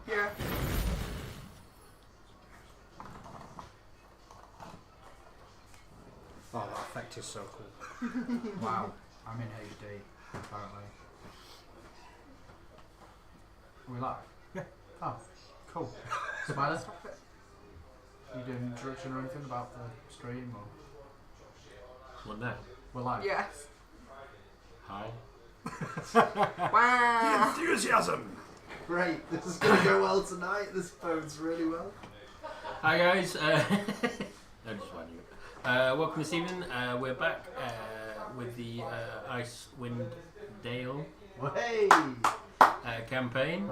Yeah. Oh, that effect is so cool. Wow, I'm in HD, apparently. Are we live? Yeah. Oh, cool. Smiler, Stop it. you doing an introduction or anything about the stream? Or? What now? We're live. Yes. Hi. Wow. Enthusiasm! Great, this is going to go well tonight. This bodes really well. Hi guys. I'm just winding up. Welcome this evening. We're back with the Icewind Dale Hey! campaign.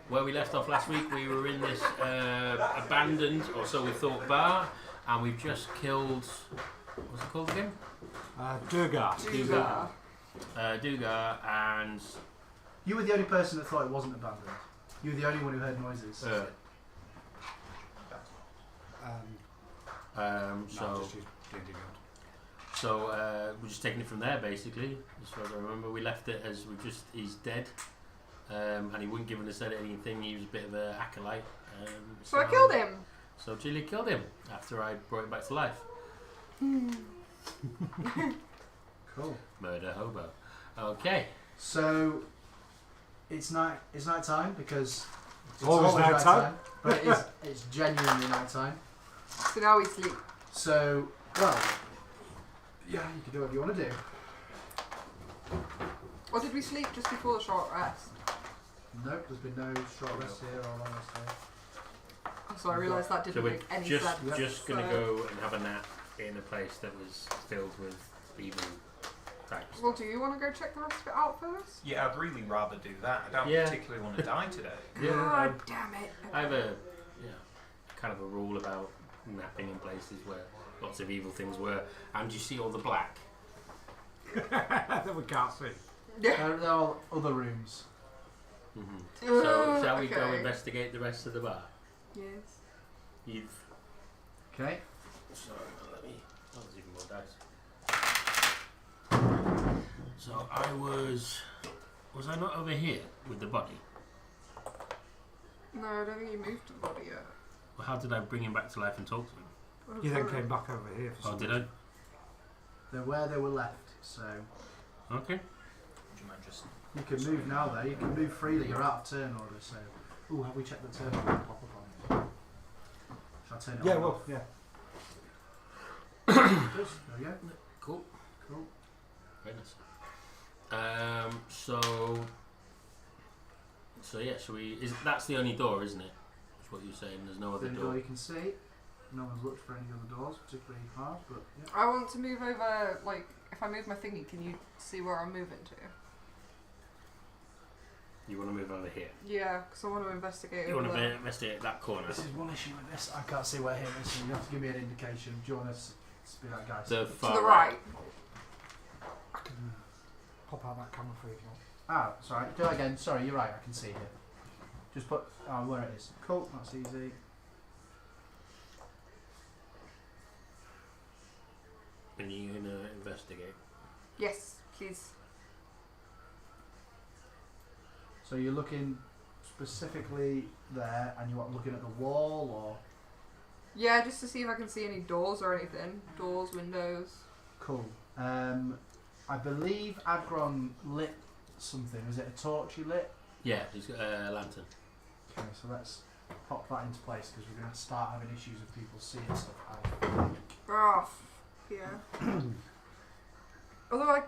Where we left off last week, we were in this abandoned, or so we thought, bar, and we've just killed. What's it called again? Dugar. Dugar, and You were the only person that thought it wasn't abandoned. You were the only one who heard noises. so just use D&D Beyond. so we're just taking it from there, basically. As far as I remember, we left it as he's dead, and he wouldn't give us anything. He was a bit of an acolyte. So I killed him. So Julie killed him after I brought him back to life. Cool. Murder hobo. Okay. So it's night time because it's Always night time. but it's genuinely night time. So now we sleep. So well, yeah, you can do whatever you want to do. Or did we sleep just before the short rest? Nope, there's been no short rest here or long rest here. So I realised that So didn't we're make any just sense. just gonna So- go and have a nap in a place that was filled with evil types. Well, do you want to go check the rest of it out first? Yeah, I'd really rather do that. I don't Yeah. particularly want to die today. God damn it. I have a kind of a rule about napping in places where lots of evil things were, and you see all the black. That we can't see. Yeah. They're all other rooms. So shall we go okay. investigate the rest of the bar? Yes. You've Okay. so let me. Oh, there's even more dice. So I was I not over here with the body? No, I don't think you moved the body yet. Well, how did I bring him back to life and talk to him? You then came back over here for Oh, some did I? They're where they were left. So Okay. Would you mind just... you can move now. Though you can move freely. You're out of turn order. So ooh, have we checked the turn order? Pop up on it. Shall I turn it Yeah, on? well, yeah. There we go. Cool. Cool. Very nice. So yeah, shall we? That's the only door, isn't it? That's what you're saying. There's no other The door. door you can see. No one's looked for any other doors, particularly hard, but yeah. I want to move over, like, if I move my thingy, can you see where I'm moving to? You want to move over here. Yeah, because I want to investigate You over want there. to investigate that corner. This is one issue with this. I can't see where him is, so you have to give me an indication. Do you want to be that guy? The To far the right. I can pop out that camera for you if you want. Ah, sorry. Do it again. Sorry, you're right. I can see here. Just put where it is. Cool. That's easy. And you're gonna investigate. Yes, please. So you're looking specifically there, and you're looking at the wall, or Yeah, just to see if I can see any doors or anything. Doors, windows. cool. I believe Agron lit something. Was it a torch you lit? Yeah, he's got a lantern. Okay, so let's pop that into place because we're going to start having issues with people seeing stuff. I think. Oh, yeah. Although I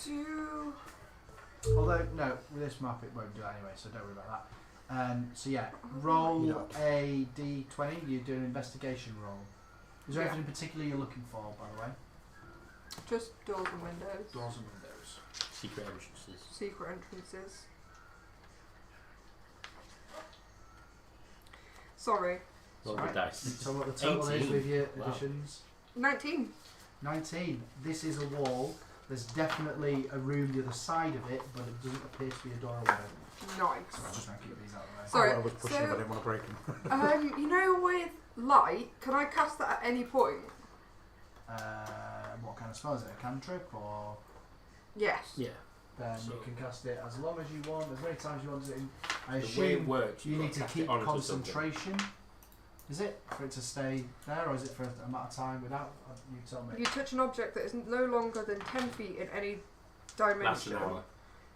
do... Although, no, with this map it won't do that anyway, so don't worry about that. So yeah, roll a d20. You do an investigation roll. Is there Yeah. anything in particular you're looking for, by the way? Just doors and windows. Doors and windows. Secret entrances. Secret entrances. Sorry. Roll the Right. dice. So what the total is 18. with your Wow. additions? 19. 19. This is a wall. There's definitely a room the other side of it, but it doesn't appear to be a door or window. Nice. So I'm just trying to keep these out of the way. Sorry, I was pushing so- him, I didn't want to break him. You know with light, can I cast that at any point? What kind of spell is it? A cantrip or? Yes. Yeah. then So- you can cast it as long as you want, as many times you want. I The way it assume works, you you've need got to cast keep it onto something. concentration. Is it for it to stay there, or is it for an amount of time without? You tell me. You touch an object that is no longer than 10 feet in any Lasts an dimension. hour.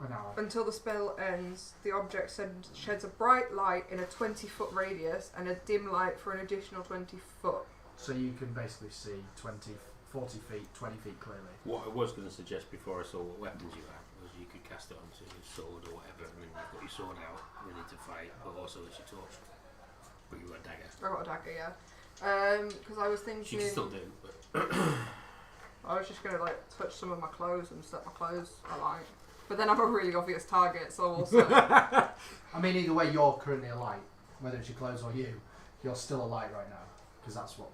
An hour. Until the spell ends, the object sheds a bright light in a 20-foot radius and a dim light for an additional 20 foot. So you can basically see 20, 40 feet, 20 feet clearly. What I was going to suggest before I saw what weapons you had was you could cast it onto your sword or whatever, and then you've got your sword out, ready to fight, but also it's your torch. But you've got a dagger. I got a dagger, yeah. Because I was She thinking, can still do, but I was just gonna like touch some of my clothes and set my clothes alight. But then I'm a really obvious target, so also. I mean, either way, you're currently a light. Whether it's your clothes or you're still a light right now, because that's what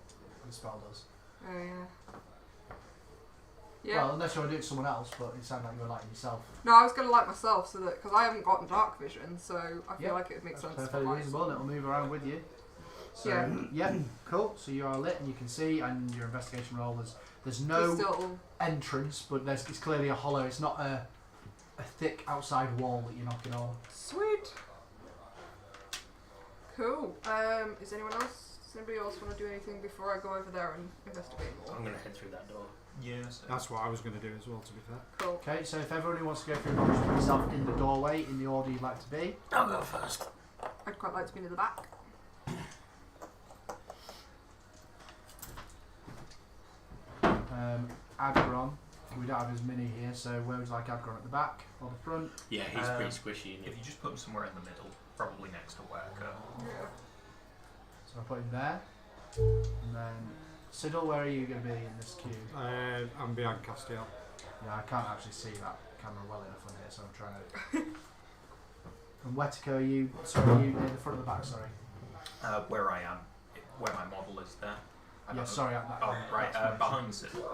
the spell does. Oh yeah. Yeah. Well, unless you want to do it to someone else, but it sounds like you're lighting yourself. No, I was gonna light myself so that because I haven't gotten dark vision, so I feel Yeah, like it would make That's sense. perfectly for reasonable, and it'll move around with you. So, Yeah. yeah, cool. So you are lit, and you can see, and your investigation roll there's no Still, entrance, but it's clearly a hollow. It's not a thick outside wall that you're knocking on. sweet. Cool. Is anyone else? Does anybody else want to do anything before I go over there and investigate more? I'm going to head through that door. Yes. That's what I was going to do as well, to be fair. Cool. Okay, so if everybody wants to go through, just put yourself in the doorway in the order you'd like to be. I'll go first. I'd quite like to be near the back. Adgron, we don't have his mini here, so where would you like Adgron, at the back or the front? Yeah, he's pretty squishy. Isn't If he? you just put him somewhere in the middle, probably next to Worker. Yeah. So I'll put him there. And then, Siddle, where are you going to be in this queue? I'm behind Castiel. Yeah, I can't actually see that camera well enough on here, so I'm trying to... And Wetico, are you near the front or the back, sorry? Where I am, where my model is there. I Yeah, don't know. sorry. Oh, right, that's behind Siddle.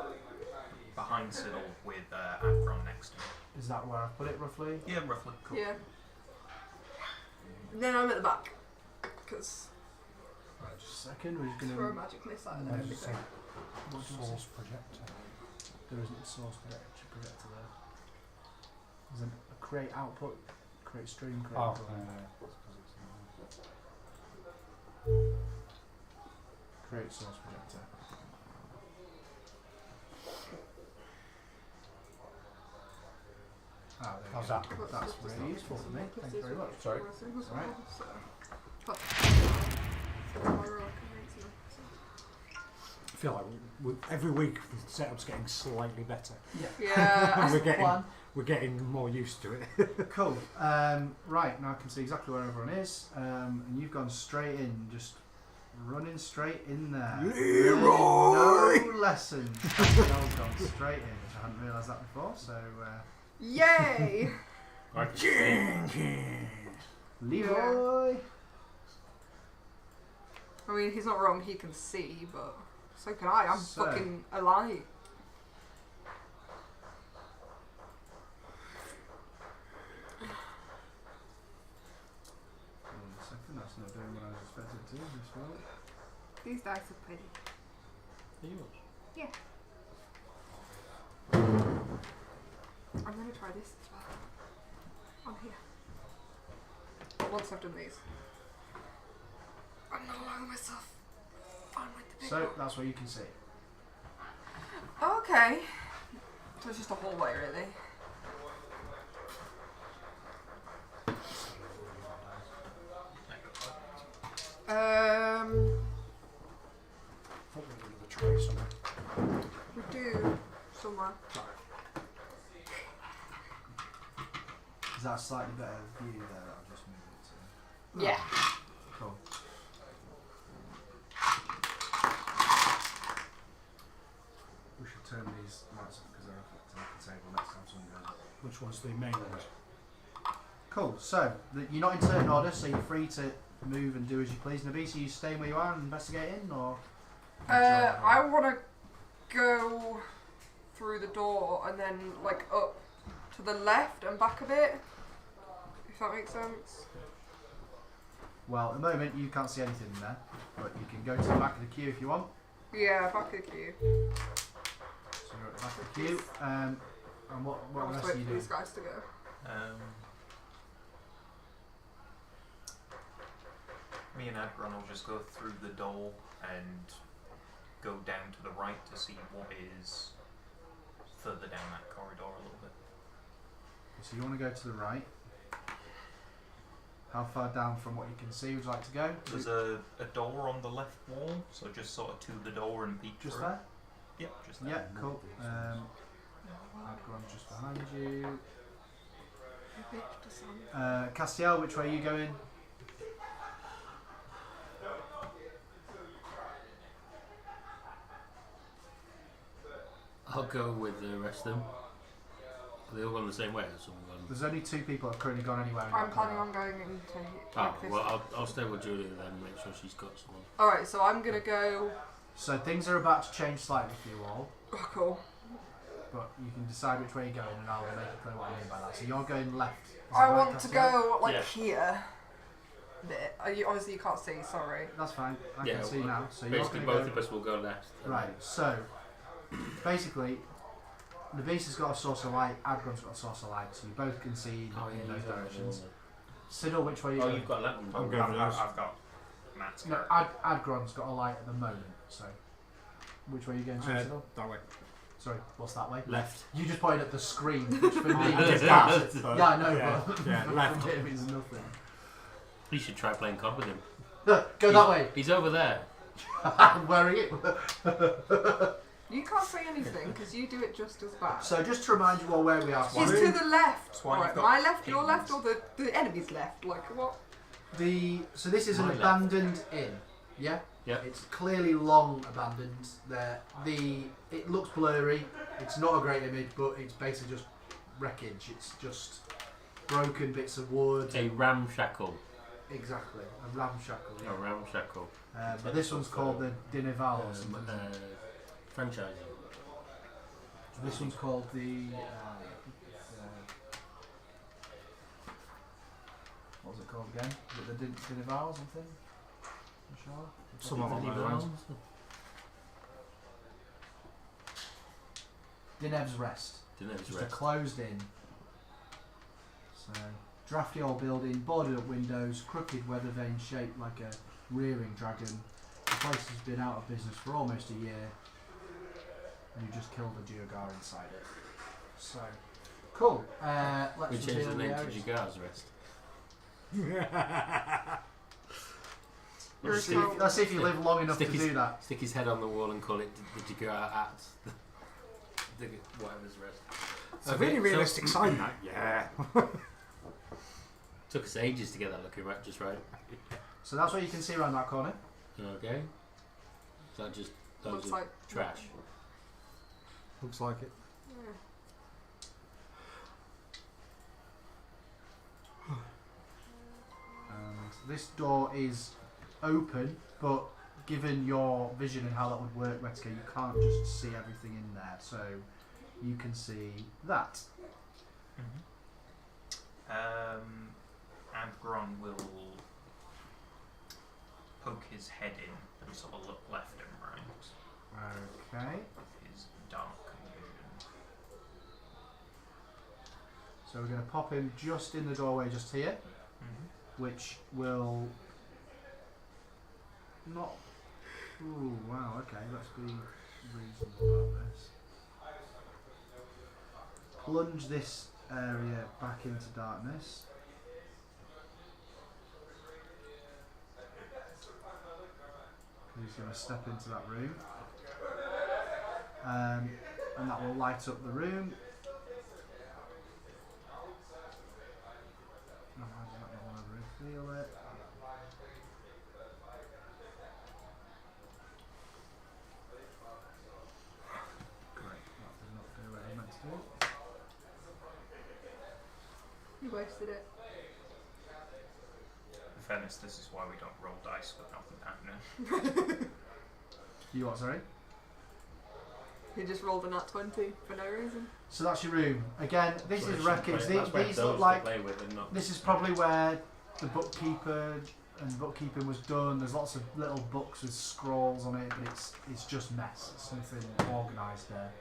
Behind Siddle with Akron next to me. Is that where I put it, roughly? Yeah, roughly. Cool. Yeah. And then I'm at the back because Right, just a second, we're just going throw a to... magic missile and No, There's everything. What do you want to source say? projector. There isn't a source projector there. There's a create output, create stream, create Oh, output. yeah. Create source projector. Oh, there we How's go. that? That's really useful for me. Thank you very much. Sorry. Alright. I feel like every week the setup's getting slightly better. Yeah. And we're the getting plan. we're getting more used to it. Cool. Right, now I can see exactly where everyone is. And you've gone straight in, just running straight in there. Leroy! No lessons. You've gone straight in, which I hadn't realised that before, so... Yay! Leroy! I mean, he's not wrong. He can see, but so can I. I'm So- fucking alive. Hold on a second, that's not doing what I was expected to do, just right. These dice are pretty. Are yours? I'm gonna try this as well. On here. But once I've done these, I'm not allowing myself. I'm with the big So, one. that's what you can see. Okay. So it's just a hallway, really. Thought we were the tray somewhere. We do somewhere. Is that a slightly better view there that I've just moved it to? Yeah. Cool. We should turn these lights up because they're reflecting off the table next time someone goes up. Which one's the main one? Cool, so you're not in turn order, so you're free to move and do as you please. Nabisa, you staying where you are and investigating, or? I want to go through the door and then like up to the left and back a bit. If that makes sense. Well, at the moment you can't see anything in there, but you can go to the back of the queue if you want. Yeah, back of the queue. So you're at the back of the queue. And what I'll rest just are wait you for doing? these guys to go. Me and Adron will just go through the door and go down to the right to see what is further down that corridor a little bit. So you want to go to the right. How far down from what you can see would you like to go? There's a door on the left wall, so just sort of to the door and peek Just through. there? Yep, just there. Yeah, cool. Adron just behind you. Castiel, which way are you going? I'll go with the rest of them. Are they all going the same way or something? There's only 2 people that have currently gone anywhere. in I'm that planning corridor. on going into Oh, this. well, I'll stay with Julia then and make sure she's got someone. Alright, so I'm gonna go. So things are about to change slightly for you all, Oh, cool. but you can decide which way you're going and I'll make it clear what I mean by that. So you're going left. Is that I right, want to Castiel? go like Yeah. here. Bit. Obviously, you can't see. Sorry. That's fine. I Yeah, can see well, now. So you're Basically, going to both go... of us will go left. Right, so basically, the beast has got a source of light, Adron's got a source of light, so you both can see Oh, in yeah, those you've got directions. it. Siddle, which way are you Oh, going? you've got lantern. I'm going for those. I've got Matt's No, character. Adgron's got a light at the moment, so which way are you going, Siddle? That way. Sorry, what's that way? Left. You just pointed at the screen, which for me I is did that. that. Yeah, I know, Yeah, but yeah, left. for him it's nothing. You should try playing COD with him. Go that way. He's over there. Where are you? You can't say anything because you do it just as bad. So just to remind you all where we are. He's to the left. That's why Right, you've got my left, your pings. left, or the enemy's left? Like what? So this is an My left. abandoned inn. Yeah. Yeah. It's clearly long abandoned. There, it looks blurry. It's not a great image, but it's basically just wreckage. It's just broken bits of wood. A ramshackle. Exactly, a ramshackle. A Yeah. ramshackle. But this one's called the Dinival or something. Franchising. This one's called the. What was it called again? Is it the Dinival or something? You sure? Some of them are around. Dinev's Rest. Dinev's Just a Rest. closed in. So, drafty old building, boarded up windows, crooked weather vane shaped like a rearing dragon. The place has been out of business for almost a year, and you just killed a Duergar inside it. So, cool. Let's We changed reveal the name to areas. Jigar's Rest. You're a Let's see, troll. let's see if you live long enough to Stick his- do that. Stick his head on the wall and call it the Jigar at the whatever's rest. It's a really realistic sign, that. Yeah. Took us ages to get that looking right, just right. So that's what you can see around that corner. Okay. Is that just loads Looks of like trash? Looks like it. And this door is open, but given your vision and how that would work, Wetka, you can't just see everything in there. So you can see that. Adgron will poke his head in and sort of look left and right Okay. with his dark vision. So we're going to pop him just in the doorway, just here, which will not. Ooh, wow. Okay, let's be reasonable about this. Plunge this area back into darkness. He's going to step into that room, and that will light up the room. Oh, I do not want to reveal it. Great. That did not do what I was meant to do. You wasted it. In fairness, this is why we don't roll dice without the pattern. You what, sorry? You just rolled a nat 20 for no reason. So that's your room. Again, this Well, is it wreckage. should play- that's where These those look to like. play with and not This is probably where the bookkeeper and bookkeeping was done. There's lots of little books with scrolls on it, but it's just mess. It's something organised there.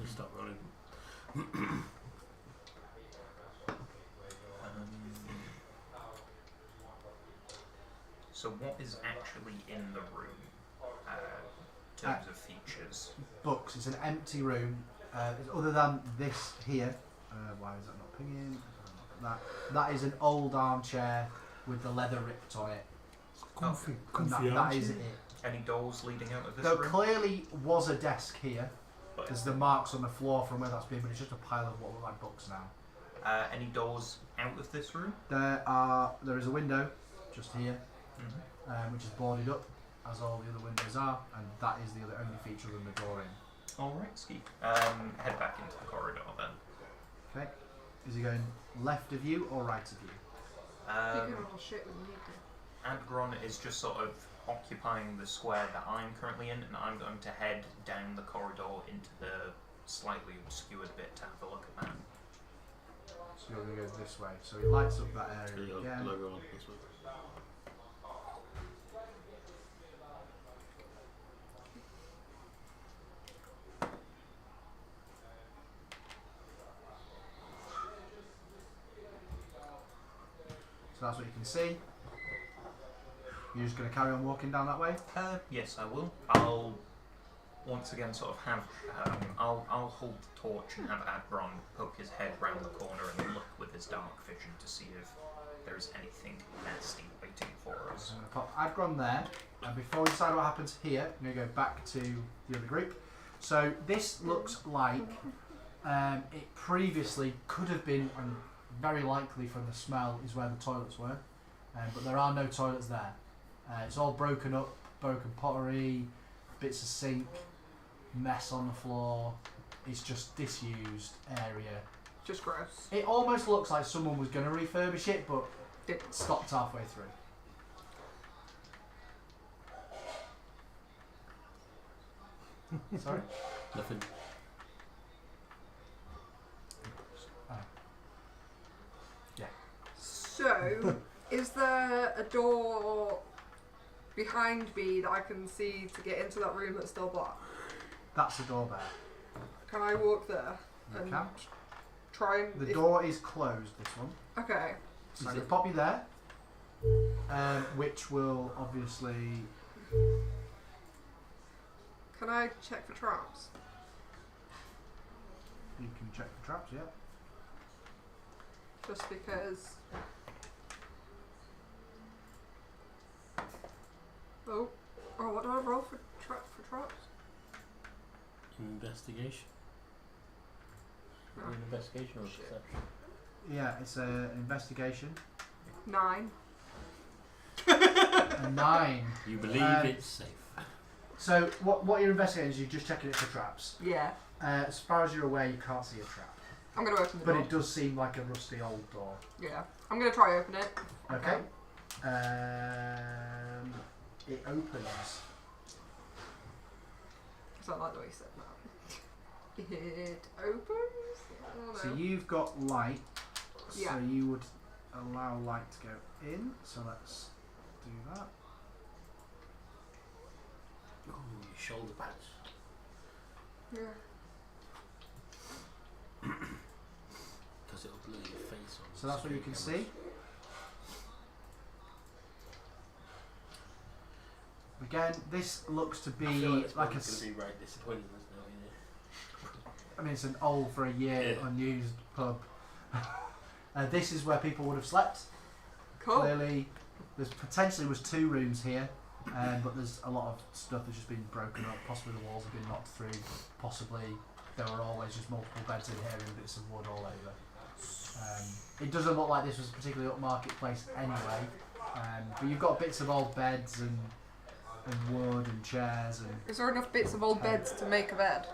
Stop rolling. is actually in the room in terms of features? Books. It's an empty room. Other than this here. Why is that not pinging? That is an old armchair with the leather ripped on it. Comfy, And comfy that is armchair. it. Any doors leading out of this There room? clearly was a desk here. But, There's the marks on the floor from where that's been, but it's just a pile of what look like books now. any doors out of this room? There is a window just here, Mm-hmm. which is boarded up, as all the other windows are, and that is the only feature of the door in. Alright, ski. Head back into the corridor then. Okay. Is he going left of you or right of you? You can all shit when you need to. Adgron is just sort of occupying the square that I'm currently in, and I'm going to head down the corridor into the slightly obscured bit to have a look at that. So you're going to go this way. So he lights up that area again. Logo on this way. So that's what you can see. You're just going to carry on walking down that way? Yes, I will. I'll once again sort of have. I'll hold the torch and have Adgron poke his head round the corner and look with his dark vision to see if there's anything nasty waiting for us. So I'm going to pop Adgron there. And before we decide what happens here, I'm going to go back to the other group. So this looks like it previously could have been, and very likely from the smell, is where the toilets were. But there are no toilets there. It's all broken up, broken pottery, bits of sink, mess on the floor. It's just disused area. Just gross. It almost looks like someone was going to refurbish it, but it stopped halfway through. Sorry? Nothing. So, is there a door behind me that I can see to get into that room that's still black? That's the door there. Can I walk there You and can. try and... The door is closed, this one. Okay. So I'm going to pop you there, which will obviously... Can I check for traps? You can check the traps, yeah. Just because... Oh, what do I roll for traps? Investigation. No. Investigation or Shit. perception? Yeah, it's an investigation. 9. A 9. You believe it's safe. So what you're investigating is you're just checking it for traps. Yeah. As far as you're aware, you can't see a trap. I'm going to open the But door. it does seem like a rusty old door. Yeah. I'm going to try open it. Okay. It opens. I like the way you said that. It opens? I don't So know. you've got light. Yeah. So you would allow light to go in. So let's do that. Oh, your shoulder pads. Yeah. Because it'll blur your face on. So that's what you can see. Again, this looks to be I feel like it's like a. going to be right disappointing, isn't it? I mean, it's an old for a year Yeah. unused pub. This is where people would have slept. Cool. Clearly, there's potentially was 2 rooms here, but there's a lot of stuff that's just been broken up. Possibly the walls have been knocked through. Possibly there were always just multiple beds in here and bits of wood all over. It doesn't look like this was a particularly upmarket place anyway. But you've got bits of old beds and wood and chairs and Is there enough bits of old beds to make a bed?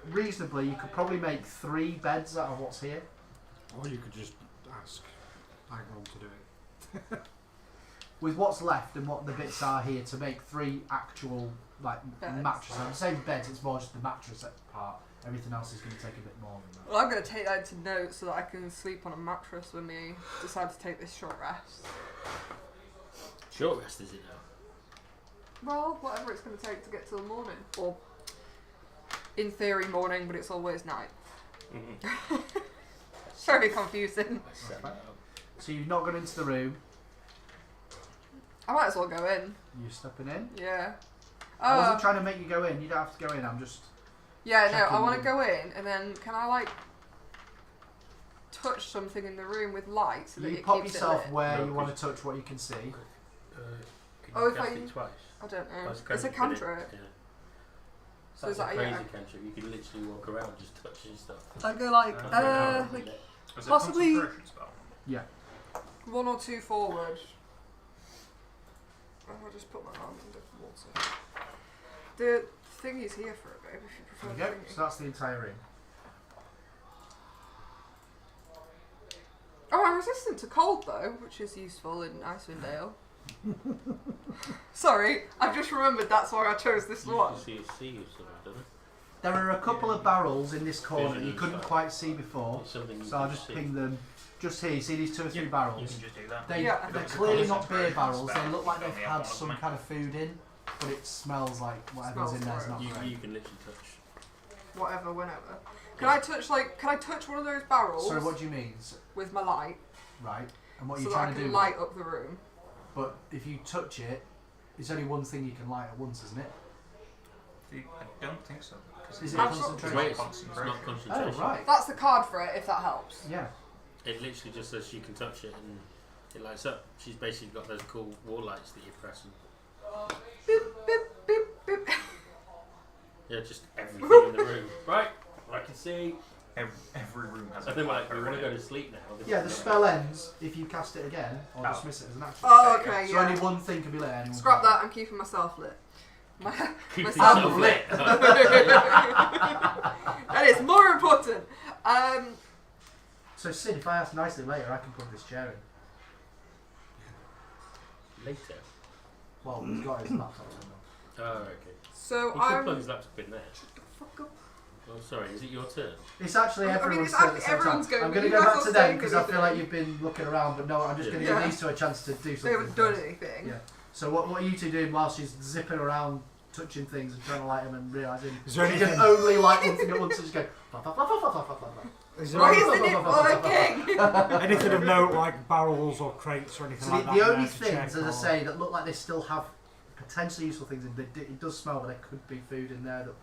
reasonably you could probably make 3 beds out of what's here. Or you could just ask Agron to do it. With what's left and what the bits are here to make 3 actual like Beds. mattresses. I'm saying beds, it's more just the mattress part. Everything else is going to take a bit more than that. Well, I'm going to take that into note so that I can sleep on a mattress when we decide to take this short rest. Short rest, is it now? Well, whatever it's going to take to get till the morning. Or, in theory, morning, but it's always night. Mm-hmm. Very confusing. Let's set that up. So you've not gone into the room. I might as well go in. You stepping in? Yeah. I wasn't trying to make you go in. You don't have to go in. I'm just. Yeah, no, I checking want to in. go in, and then can I like touch something in the room with light so that You it pop keeps yourself it lit? where No, you want to touch what you can see. Can Oh, you if cast I- it twice? I don't know. That's It's a cantrip. Yeah. So That's is that a a crazy yeah? cantrip. You can literally walk around just touching stuff. I go like Can't figure out how to like do it. Is it Possibly- concentration spell? Yeah. 1 or 2 forward. Oh, I'll just put my arm under water. The thingy's here for a bit if you prefer There you the go. thingy. So that's the entire room. Oh, I'm resistant to cold though, which is useful in Icewind Dale. Sorry, I've just remembered that's why I chose this You one. can see a sea of something, don't it? There are a couple of barrels in this corner that you Vision couldn't stuff. quite see before. It's something you So I'll can just see. ping them just here. You see these 2 or 3 You barrels? can just do that. They, Yeah. they're It's a clearly not beer concentration barrels. They spell. look like You they've only have had one of some them. kind of food in, but it smells like whatever's in there is not You great. can literally touch. Whatever, whenever. Can I touch one of those barrels Sorry, what do you mean? with my light Right. And what are so you that I trying to can do? light up the room? But if you touch it, it's only one thing you can light at once, isn't it? I don't think so. Because Is it's it not concentration? Wait, it's concentration. not concentration. Oh, right. That's the card for it, if that helps. Yeah. It literally just says you can touch it and it lights up. She's basically got those cool wall lights that you press and Boop, boop, boop, boop. yeah, just everything in the room. Right, I can see. Every room has I a think like flipper we want in to go it. to sleep now. Yeah, the spell ends if you cast it again or Oh. dismiss it as an action. Oh, There you okay, So yeah. only one thing can be lit at any one Scrap time. that, I'm keeping myself lit. My, Keep myself yourself lit. that is more important. So Sid, if I ask nicely later, I can put this chair in. Later. Well, he's got his laptop in there. Oh, okay. So You could I'm. plug his laptop in there. Fuck up. Oh, sorry. Is it your turn? It's actually I mean, everyone's it's turn at the actually same everyone's time. going, I'm but going to you go guys back aren't to them saying because I feel like anything. you've been looking around, but no, I'm just going to Yeah. give these two a chance to do something. They haven't done first. anything. Yeah. So what are you two doing while she's zipping around, touching things and trying to light them and realising Is there she can anything? only light one thing at once and just go. Blah, blah, blah, blah, blah, blah, blah, blah. Is there Why any- isn't it working? anything of note, like barrels or crates or anything So like the that? in only there to check things, as I or- say, that look like they still have potentially useful things in, it does smell, but there could be food in there that.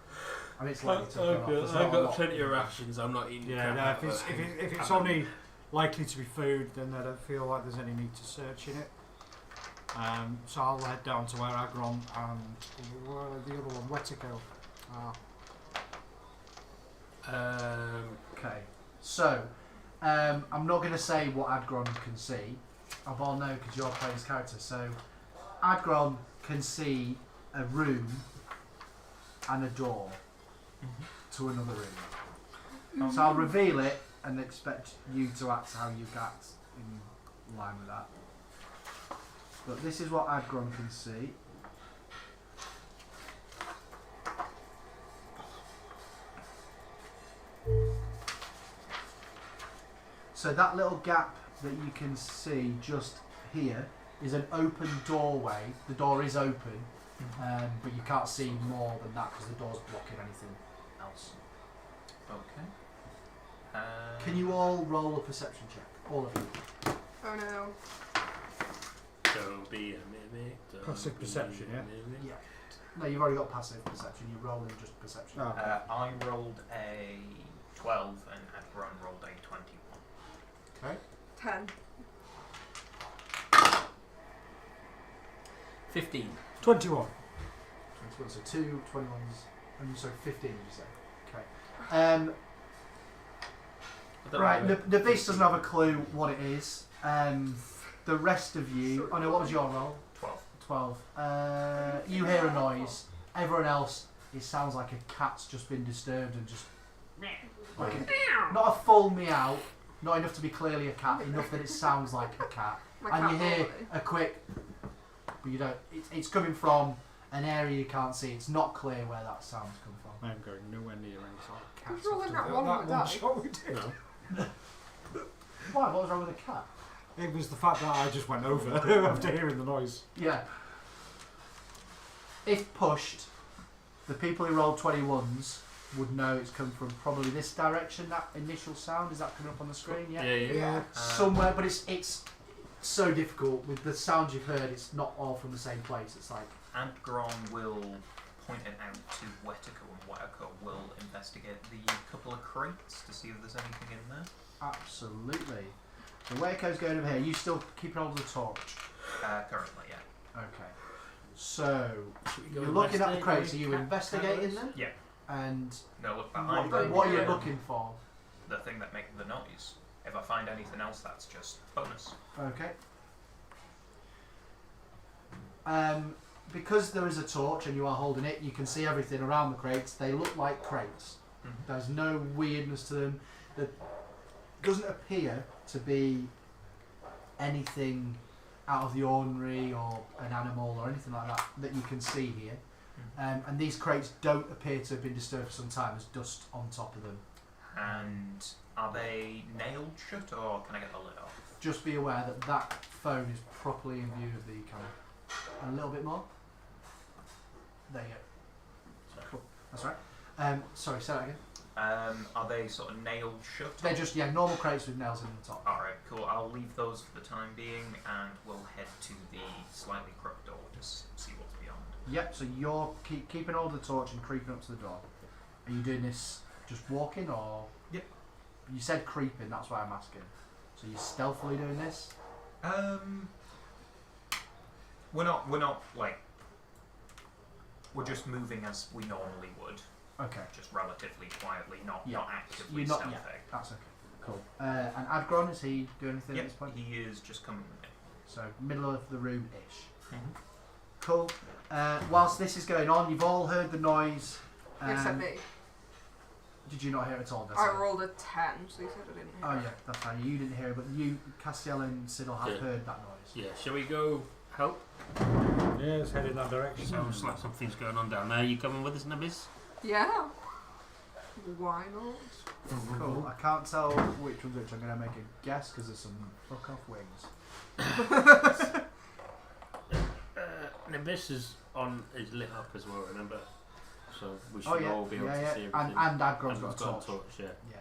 I mean, it's likely to have gone off. There's not I've a got lot. plenty of rations. I'm not eating. Yeah, crap no, out, if it's but- only likely to be food, then I don't feel like there's any need to search in it. So I'll head down to where Agron and the other one, Wetico. Okay, so I'm not going to say what Adgron can see. I all know because you're playing his character. So Adgron can see a room and a door to another room. So I'll reveal it and expect you to act how you act in line with that. But this is what Adgron can see. So that little gap that you can see just here is an open doorway. The door is open, but you can't see more than that because the door's blocking anything else. Okay. Can you all roll a perception check? All of you. Oh no. Don't be a mimic. don't Passive be perception, a yeah? mimic. Yeah. No, you've already got passive perception. You're rolling just perception. Oh. I rolled a 12 and Adron rolled a 21. Okay. 10. 15. 21. 21, so 2 21s, and so 15, you say? Okay. I don't Right, know. the beast doesn't have a clue what it is. The rest of you, oh no, what was your roll? 12. 12. You hear a noise. Everyone else, it sounds like a cat's just been disturbed and just like not a full meow, not enough to be clearly a cat, enough that it sounds like a cat. My And cat you hear already. a quick, but you don't. It's coming from an area you can't see. It's not clear where that sound's come from. I'm going nowhere near any sort of cat. Who's rolling after that one with that? shot we did. No. Why? What was wrong with the cat? It was the fact that I just went over after hearing the noise. Yeah. If pushed, the people who rolled 21s would know it's come from probably this direction. That initial sound, is that coming up on the screen? Yeah, yeah. Yeah. Somewhere, but it's so difficult with the sounds you've heard. It's not all from the same place. It's like Adgron will point it out to Wetico, and Wetico will investigate the couple of crates to see if there's anything in there. absolutely. So Waco's going over here. You still keeping hold of the torch? Currently, yeah. Okay. So Should we go you're looking at the investigate crates. Are the you investigating them? Yeah. And No, look behind what, them. what are you Yeah. looking for? The thing that makes the noise. If I find anything else, that's just bonus. Okay. Because there is a torch and you are holding it, you can see everything around the crates. They look like crates. Mhm. There's no weirdness to them. There doesn't appear to be anything out of the ordinary or an animal or anything like that you can see here. And these crates don't appear to have been disturbed for some time. There's dust on top of them. And are they nailed shut, or can I get the lid off? Just be aware that that phone is properly in view of the camera. And a little bit more. There you go. Cool. That's right. Sorry, say that again. Are they sort of nailed shut? They're just normal crates with nails in the top. Alright, cool. I'll leave those for the time being, and we'll head to the slightly crooked door to see what's beyond. Yep. So you're keeping hold of the torch and creeping up to the door. Are you doing this just walking or? Yep. You said creeping. That's why I'm asking. So you're stealthily doing this? We're not like, we're just moving as we normally would, Okay. just relatively quietly, not actively You're not. stealthy. Yeah. That's okay. Cool. And Adgron, is he doing anything at this Yep, point? he is just coming with me. So middle of the room ish. Cool. Whilst this is going on, you've all heard the noise. Except me. Did you not hear it at all? Did I rolled a 10, so you said I didn't hear Oh it. yeah, that's fine. You didn't hear it, but you, Castiel and Siddle have Yeah. heard that noise. Yeah, shall we go help? Yeah, let's head in that direction. Sounds like something's going on down there. You coming with us, Nibbies? Yeah. Why not? Cool. I can't tell which one's which. I'm going to make a guess because there's some fuck off wings. Nimbus is lit up as well, remember? So we should Oh yeah, all be able yeah, to yeah. see everything. And Adgron's And got a we've torch. yeah. Yeah.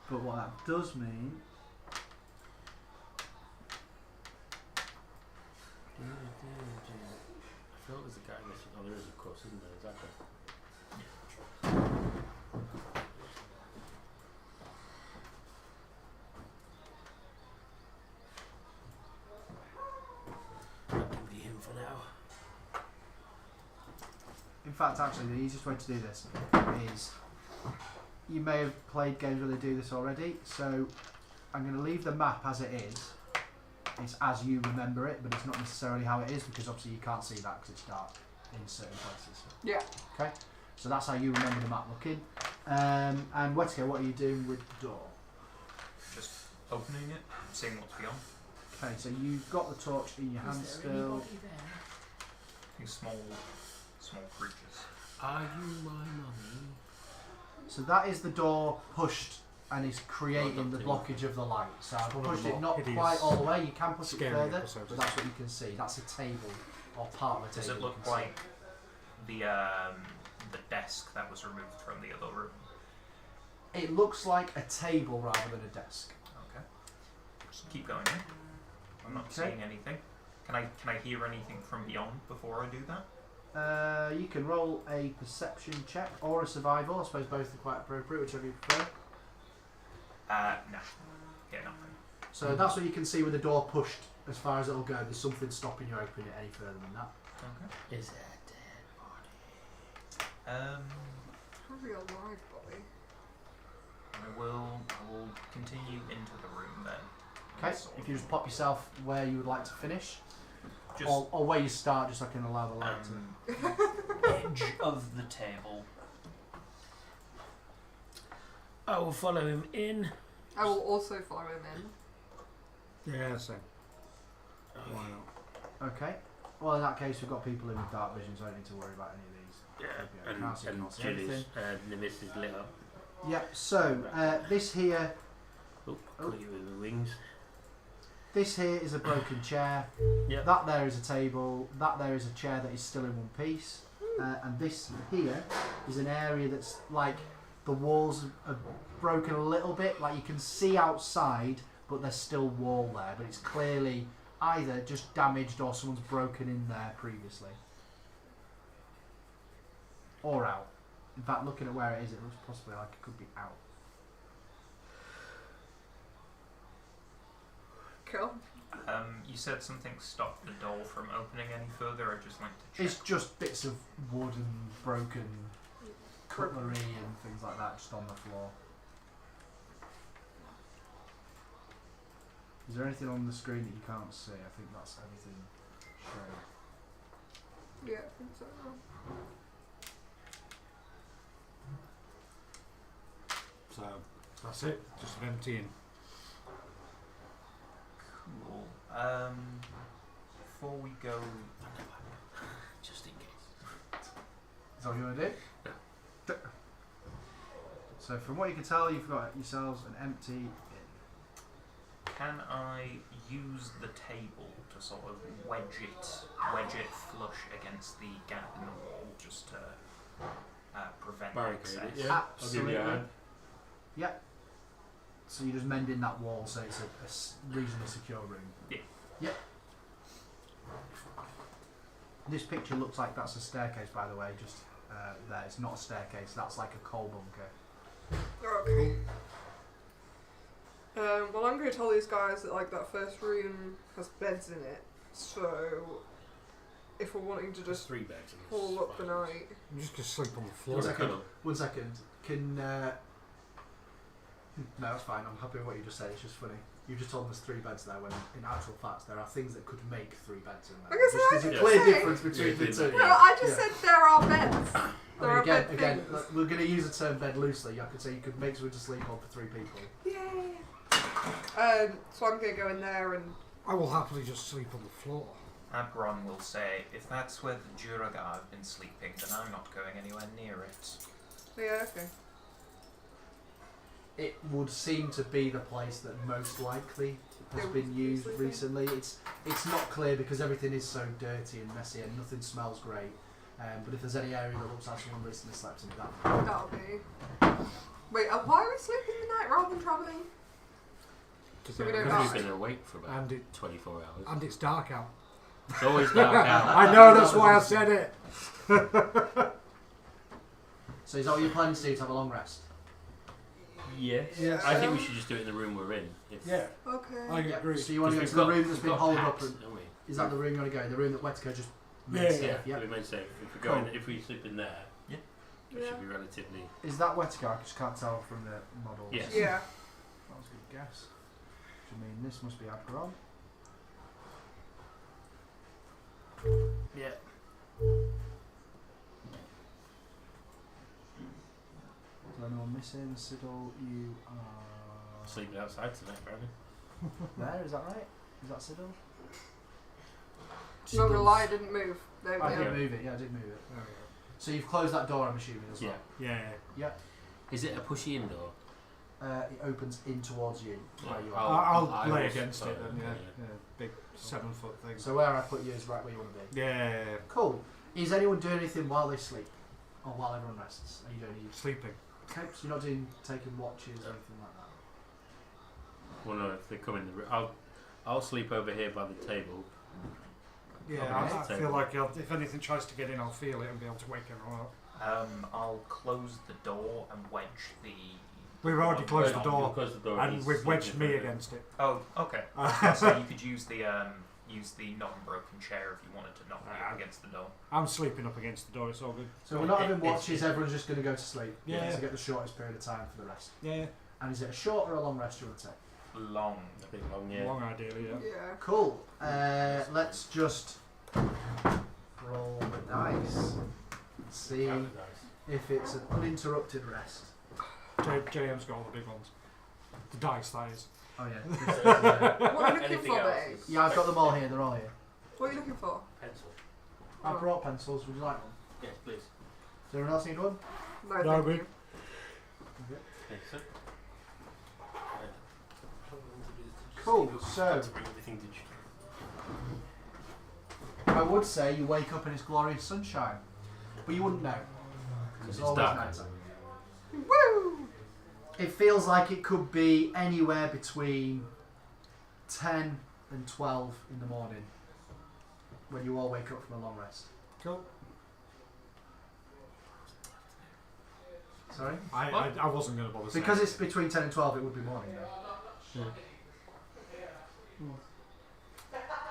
But what that does mean. I felt there's a guy missing. Oh, there is, of course, isn't there? Exactly. I'll give you him for now. In fact, actually, the easiest way to do this is you may have played games where they do this already. So I'm going to leave the map as it is. It's as you remember it, but it's not necessarily how it is because obviously you can't see that because it's dark in certain places. Yeah. Okay, so that's how you remember the map looking. And Wetiko, what are you doing with the door? Just opening it, seeing what's beyond. Okay, so you've got the torch in your hand still. These small creatures. Are you my mummy? So that is the door pushed and is creating Well the done, blockage of the light. So I've one of pushed the it more not hideous, quite all the way. You can push it scary further, episodes. but that's what you can see. That's a table or part of a Does table. it you look can like the desk that was removed from the other room? see. It looks like a table rather than a desk. Okay. Just keep going in. I'm not Okay. seeing anything. Can I hear anything from beyond before I do that? You can roll a perception check or a survival. I suppose both are quite appropriate, whichever you prefer. No. Yeah, nothing. So that's what you can see with the door pushed as far as it'll go. There's something stopping you opening it any further than that. Okay. Is it a dead body? Probably a live body. I will continue into the room then. Okay, Sort if of- you just pop yourself where you would like to finish, just or where you start, just so I can allow the light to. edge of the table. I will follow him in. I will also follow him in. Yeah, same. Why not? Okay. Well, in that case, we've got people in with dark vision, so I don't need to worry about any of these. Yeah, I can't see, and can't see Julie's anything. Nimbus is lit up. Yep. So this here Oh, got you with the wings. This here is a broken chair. Yep. That there is a table. That there is a chair that is still in one piece. And this here is an area that's like the walls are broken a little bit. Like you can see outside, but there's still wall there. But it's clearly either just damaged or someone's broken in there previously. Or out. In fact, looking at where it is, it looks possibly like it could be out. Cool. You said something stopped the door from opening any further. I'd just like to check. It's just bits of wood and broken cutlery and things like that just on the floor. Is there anything on the screen that you can't see? I think that's everything shown. Yeah, I think so. So that's it. Just emptying. Cool. Before we go, Just in case. Is that what you want to do? So from what you can tell, you've got yourselves an empty inn. can I use the table to sort of wedge it flush against the gap in the wall, just to prevent Barricade access? it, yeah. I'll give Absolutely. you a hand. Yep. So you're just mending that wall so it's a reasonably secure room. Yeah. Yep. This picture looks like that's a staircase, by the way, just there. It's not a staircase, that's like a coal bunker. Okay. Well, I'm going to tell these guys that like that first room has beds in it, so if we're wanting to just 3 beds. and haul it's up the fine. night. I'm just going to sleep on the floor. One second. Cuddle. 1 second. Can no, that's fine. I'm happy with what you just said. It's just funny. You just told us 3 beds there, when in actual fact there are things that could make 3 beds in there. I guess Just there's a I clear didn't say. difference between the two. No, I just Yeah. said there are beds. I There mean, are again, bed things. look, we're going to use the term bed loosely. I could say you could make something to sleep on for 3 people. Yay. So I'm going to go in there and. I will happily just sleep on the floor. Abron will say, if that's where the Duragar have been sleeping, then I'm not going anywhere near it. Yeah, okay. It would seem to be the place that most likely has They been would be used sleeping. recently. It's not clear because everything is so dirty and messy and nothing smells great. But if there's any area that looks like someone recently slept in, that. That'll be. Wait, why are we sleeping the night rather than travelling? So we don't Because die. we've been awake for about And it 24 hours. and it's dark out. It's always dark out. I know, that's why I said it. So is that what you're planning to do? To have a long rest? Yes. Yes. I think we should just do it in the room we're in. If, Yeah, Okay. I Yep. agree. So you want to go Because to the we've room got- that's we've been got holed packs, up? And, don't we? is that the room you want to go in? The room that Wetico just Yeah, made yeah. safe? Yeah, Yep. we made safe. If we go Cool. in, if we sleep in there, it Yeah. should be relatively. Is that Wetico? I just can't tell from the models. Yes. Yeah. That was a good guess. Which I mean, this must be Abron. Yeah. Is anyone missing? Siddle, you are Sleeping outside tonight, apparently. there. Is that right? Is that Siddle? Not gonna lie, I didn't move. There I we did go. move it. Yeah, I did move it. There So you've closed that door, I'm assuming as Yeah. well. we go. Yeah. Is it a pushy indoor? It opens in towards you. Where you Oh. are. I'll I lay was- against it oh, then, yeah. okay, Yeah. Big 7-foot thing. So where I put you is right where you want to be. Yeah. Cool. Is anyone doing anything while they sleep, or while everyone rests? Are you doing anything? Sleeping. Okay, so you're not doing taking watches or anything like that. Well, no, if they come in the room. I'll sleep over here by the table. Yeah, Okay. I feel like if anything tries to get in, I'll feel it and be able to wake everyone up. I'll close the door and wedge the. We've already closed the We'll door, close the door and he's we've wedged sleeping me in front against it. Oh, okay. So you could use the non-broken chair if you wanted to knock me up against the door. I'm sleeping up against the door, it's all good. So we're not having It's- watches. Everyone's just going to go to sleep. Yeah. To get the shortest period of time for the rest. Yeah, And is it a short or a long rest you want to take? Long. A bit long, yeah. long ideally, yeah. Yeah. Cool. Let's just roll the dice. See Count the dice. if it's an uninterrupted rest. JM's got all the big ones. The dice, that is. Oh yeah. What are you looking Anything for, else babe? is- Yeah, I've got them all here. They're all here. What are you looking for? Pencil. I brought pencils. Would you like one? Yes, please. Does anyone else need one? No, No, thank good. you. Yes, sir. Cool, so- To bring everything digital. I would say you wake up in its glorious sunshine, but you wouldn't know. Because It's it's always dark. nighttime. Woo! It feels like it could be anywhere between 10 and 12 in the morning, when you all wake up from a long rest. Cool. Sorry? I wasn't going to bother saying. Because it's between 10 and 12, it would be morning though.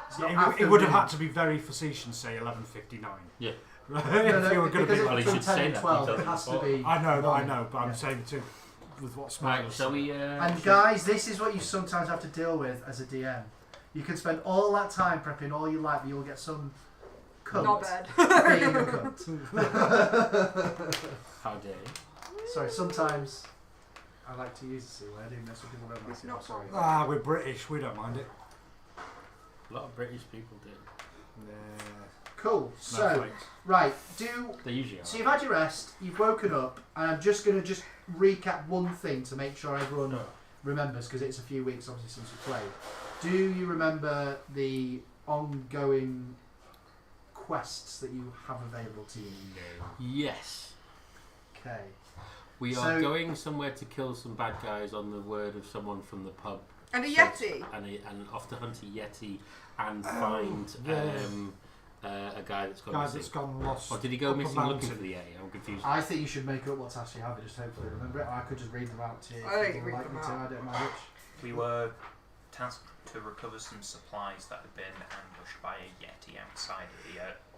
It's not Yeah, it would have afternoon. had to be very facetious and say 11:59. Yeah. Right? No, If you were going to because be it's Well, he like, between should 10 say and that 12, because it has to it's be I know, morning. but I'm Yeah. saying too, with what Right, Smile shall we? And guys, this is what you sometimes have to deal with as a DM. You can spend all that time prepping all you like, but you'll get some cunt Not bad. being a cunt. How dare you? Sorry, sometimes I like to use the C word, even though some people don't like It's it. not I'm sorry. Ah, we're British, we don't mind it. A lot of British people do. Cool. So, Snowflakes. right, They usually are. so you've had your rest, you've woken up, and I'm just going to recap one thing to make sure everyone remembers, because it's a few weeks obviously since we played. Do you remember the ongoing quests that you have available to you? Yes. Okay. We So- are going somewhere to kill some bad guys on the word of someone from the pub. And a Yeti. And off to hunt a Yeti and find a guy that's gone Guy missing. that's gone lost. Or did he go up a missing looking mountain. for the Yeti? I'm confused. I think you should make up what tasks you have and just hopefully remember it. Or I could just read them out to you. I think if you would read like them me to. out. I don't mind which. We were tasked to recover some supplies that had been ambushed by a Yeti outside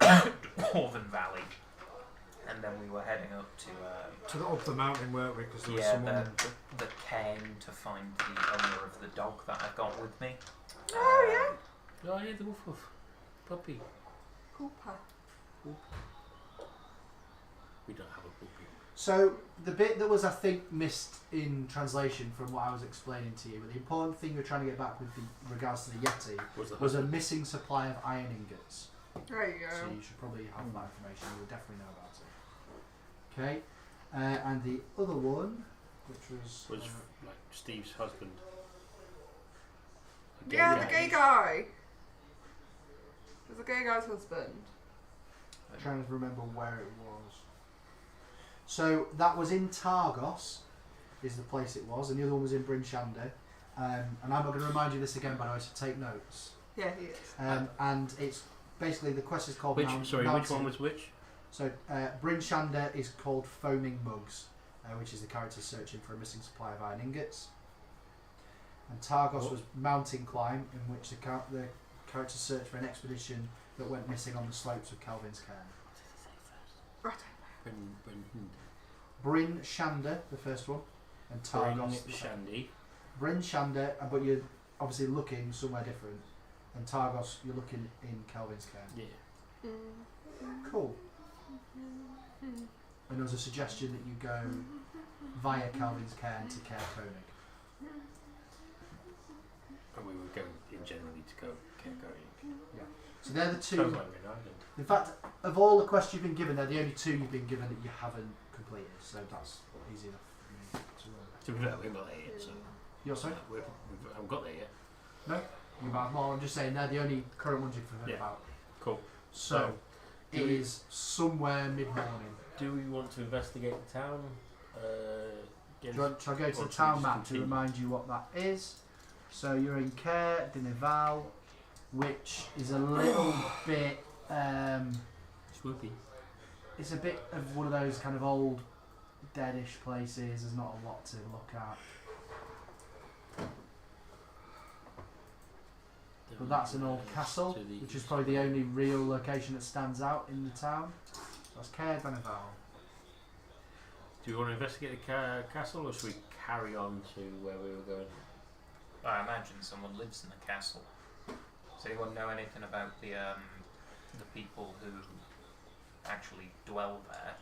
of the Dwarven Valley. And then we were heading up to Up the mountain, weren't we? Because there was yeah, someone. the cairn to find the owner of the dog that I've got with me. Oh, Oh yeah, the wolf wolf. Puppy. Hooper. We don't have a puppy. So the bit that was, I think, missed in translation from what I was explaining to you, but the important thing you're trying to get back with regards to the Yeti Was the was a husband? missing supply of iron ingots. There you So go. you should probably have that information. You will definitely know about it. Okay. And the other one, which was like Steve's husband. A Yeah, the gay guy. There's a gay guy's husband. I'm trying to remember where it was. So that was in Targos, is the place it was, and the other one was in Bryn Shander. And I'm not going to remind you this again, by the way, so take notes. Yeah, he is. And it's basically the quest is called Which Mountain. which one was which? So Bryn Shander is called Foaming Mugs, which is the character searching for a missing supply of iron ingots. And Targos was Mountain Climb, in which the character searched for an expedition that went missing on the slopes of Calvin's Cairn. Right. Bryn Shander, the first one, and Targos. Shandy. Bryn Shander, but you're obviously looking somewhere different. And Targos, you're looking in Calvin's Cairn. Yeah. Cool. And there was a suggestion that you go via Calvin's Cairn to Cair Koenig. And we were going generally to go Kerkoning. So they're the two. Sounds like we're in Ireland. In fact, of all the quests you've been given, they're the only two you've been given that you haven't completed. So that's easy enough for me to run. To be fair, we haven't got there yet, so. You're sorry? We haven't got there yet. You might have more. I'm just saying they're the only current ones you've heard Yeah. about. Cool. So do it we- is somewhere mid-morning. Do we want to investigate the town? Shall I go to or the should town we map just to continue? remind you what that is? So you're in Cair Denival, which is a little bit. Swoopy. It's a bit of one of those kind of old, deadish places. There's not a lot to look at, but that's an old castle, To the which is east. probably the only real location that stands out in the town. So that's Cair Denival. Do we want to investigate the castle, or should we carry on to where we were going? I imagine someone lives in the castle. Does anyone know anything about the people who actually dwell there?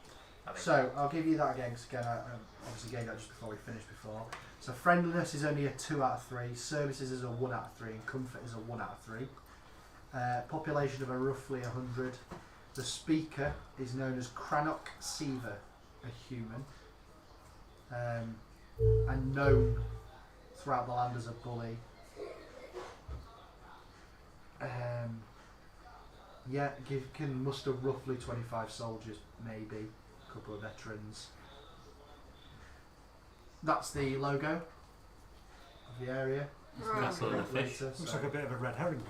Are they- So I'll give you that again, because again, I obviously gave that just before we finished before. So friendliness is only a 2 out of 3, services is a 1 out of 3, and comfort is a 1 out of 3. Population of a roughly 100. The speaker is known as Crannock Seaver, a human, and known throughout the land as a bully. Can muster roughly 25 soldiers, maybe a couple of veterans. That's the logo of the area. Castle and a fish. Later, Looks so- like a bit of a red herring.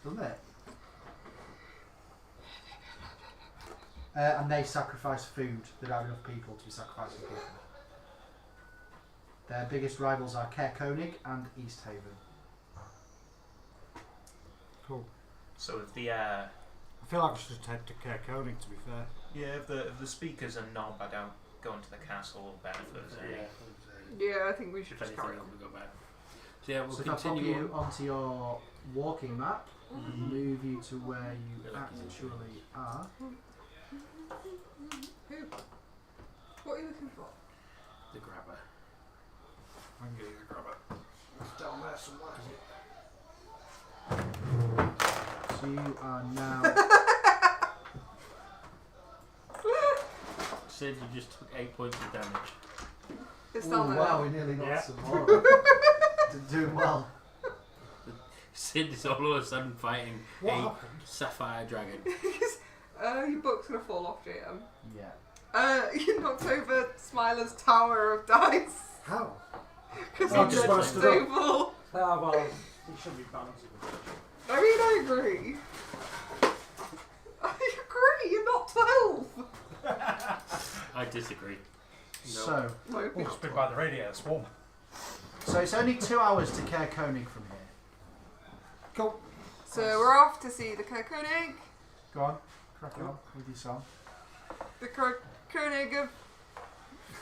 Doesn't it? And they sacrifice food. There aren't enough people to be sacrificing people. Their biggest rivals are Kerkonig and East Haven. Cool. So if the I feel like we should just head to Kerkonig, to be fair. if the speakers are knob, I doubt going to the castle will benefit us any. Yeah, I think we should If just anything, carry on. we'll go back. So yeah, we'll So if I pop continue you on. onto your walking map and move you to where you Feel like he's actually are. Who? What are you looking for? The grabber. I can get you the grabber. It's down there somewhere. So you are now. Sid, you just took 8 points of damage. It's Ooh, down there. wow, we nearly got Yeah. some more. Doing well. Sid is all of a sudden fighting What a happened? sapphire dragon. Your book's gonna fall off, GM. Yeah. You knocked over Smiler's tower of dice. How? Because Oh, he just did busted up. stable. Ah, well, he shouldn't be balancing. I mean, I agree. I agree, you're not 12. I disagree. So, No, Oh, it's been by the radio, it's warm. so it's only 2 hours to Kerkonig from here. Cool. So we're off to see the Kerkonig. Go on, crack on with your song. The Kerkonig of...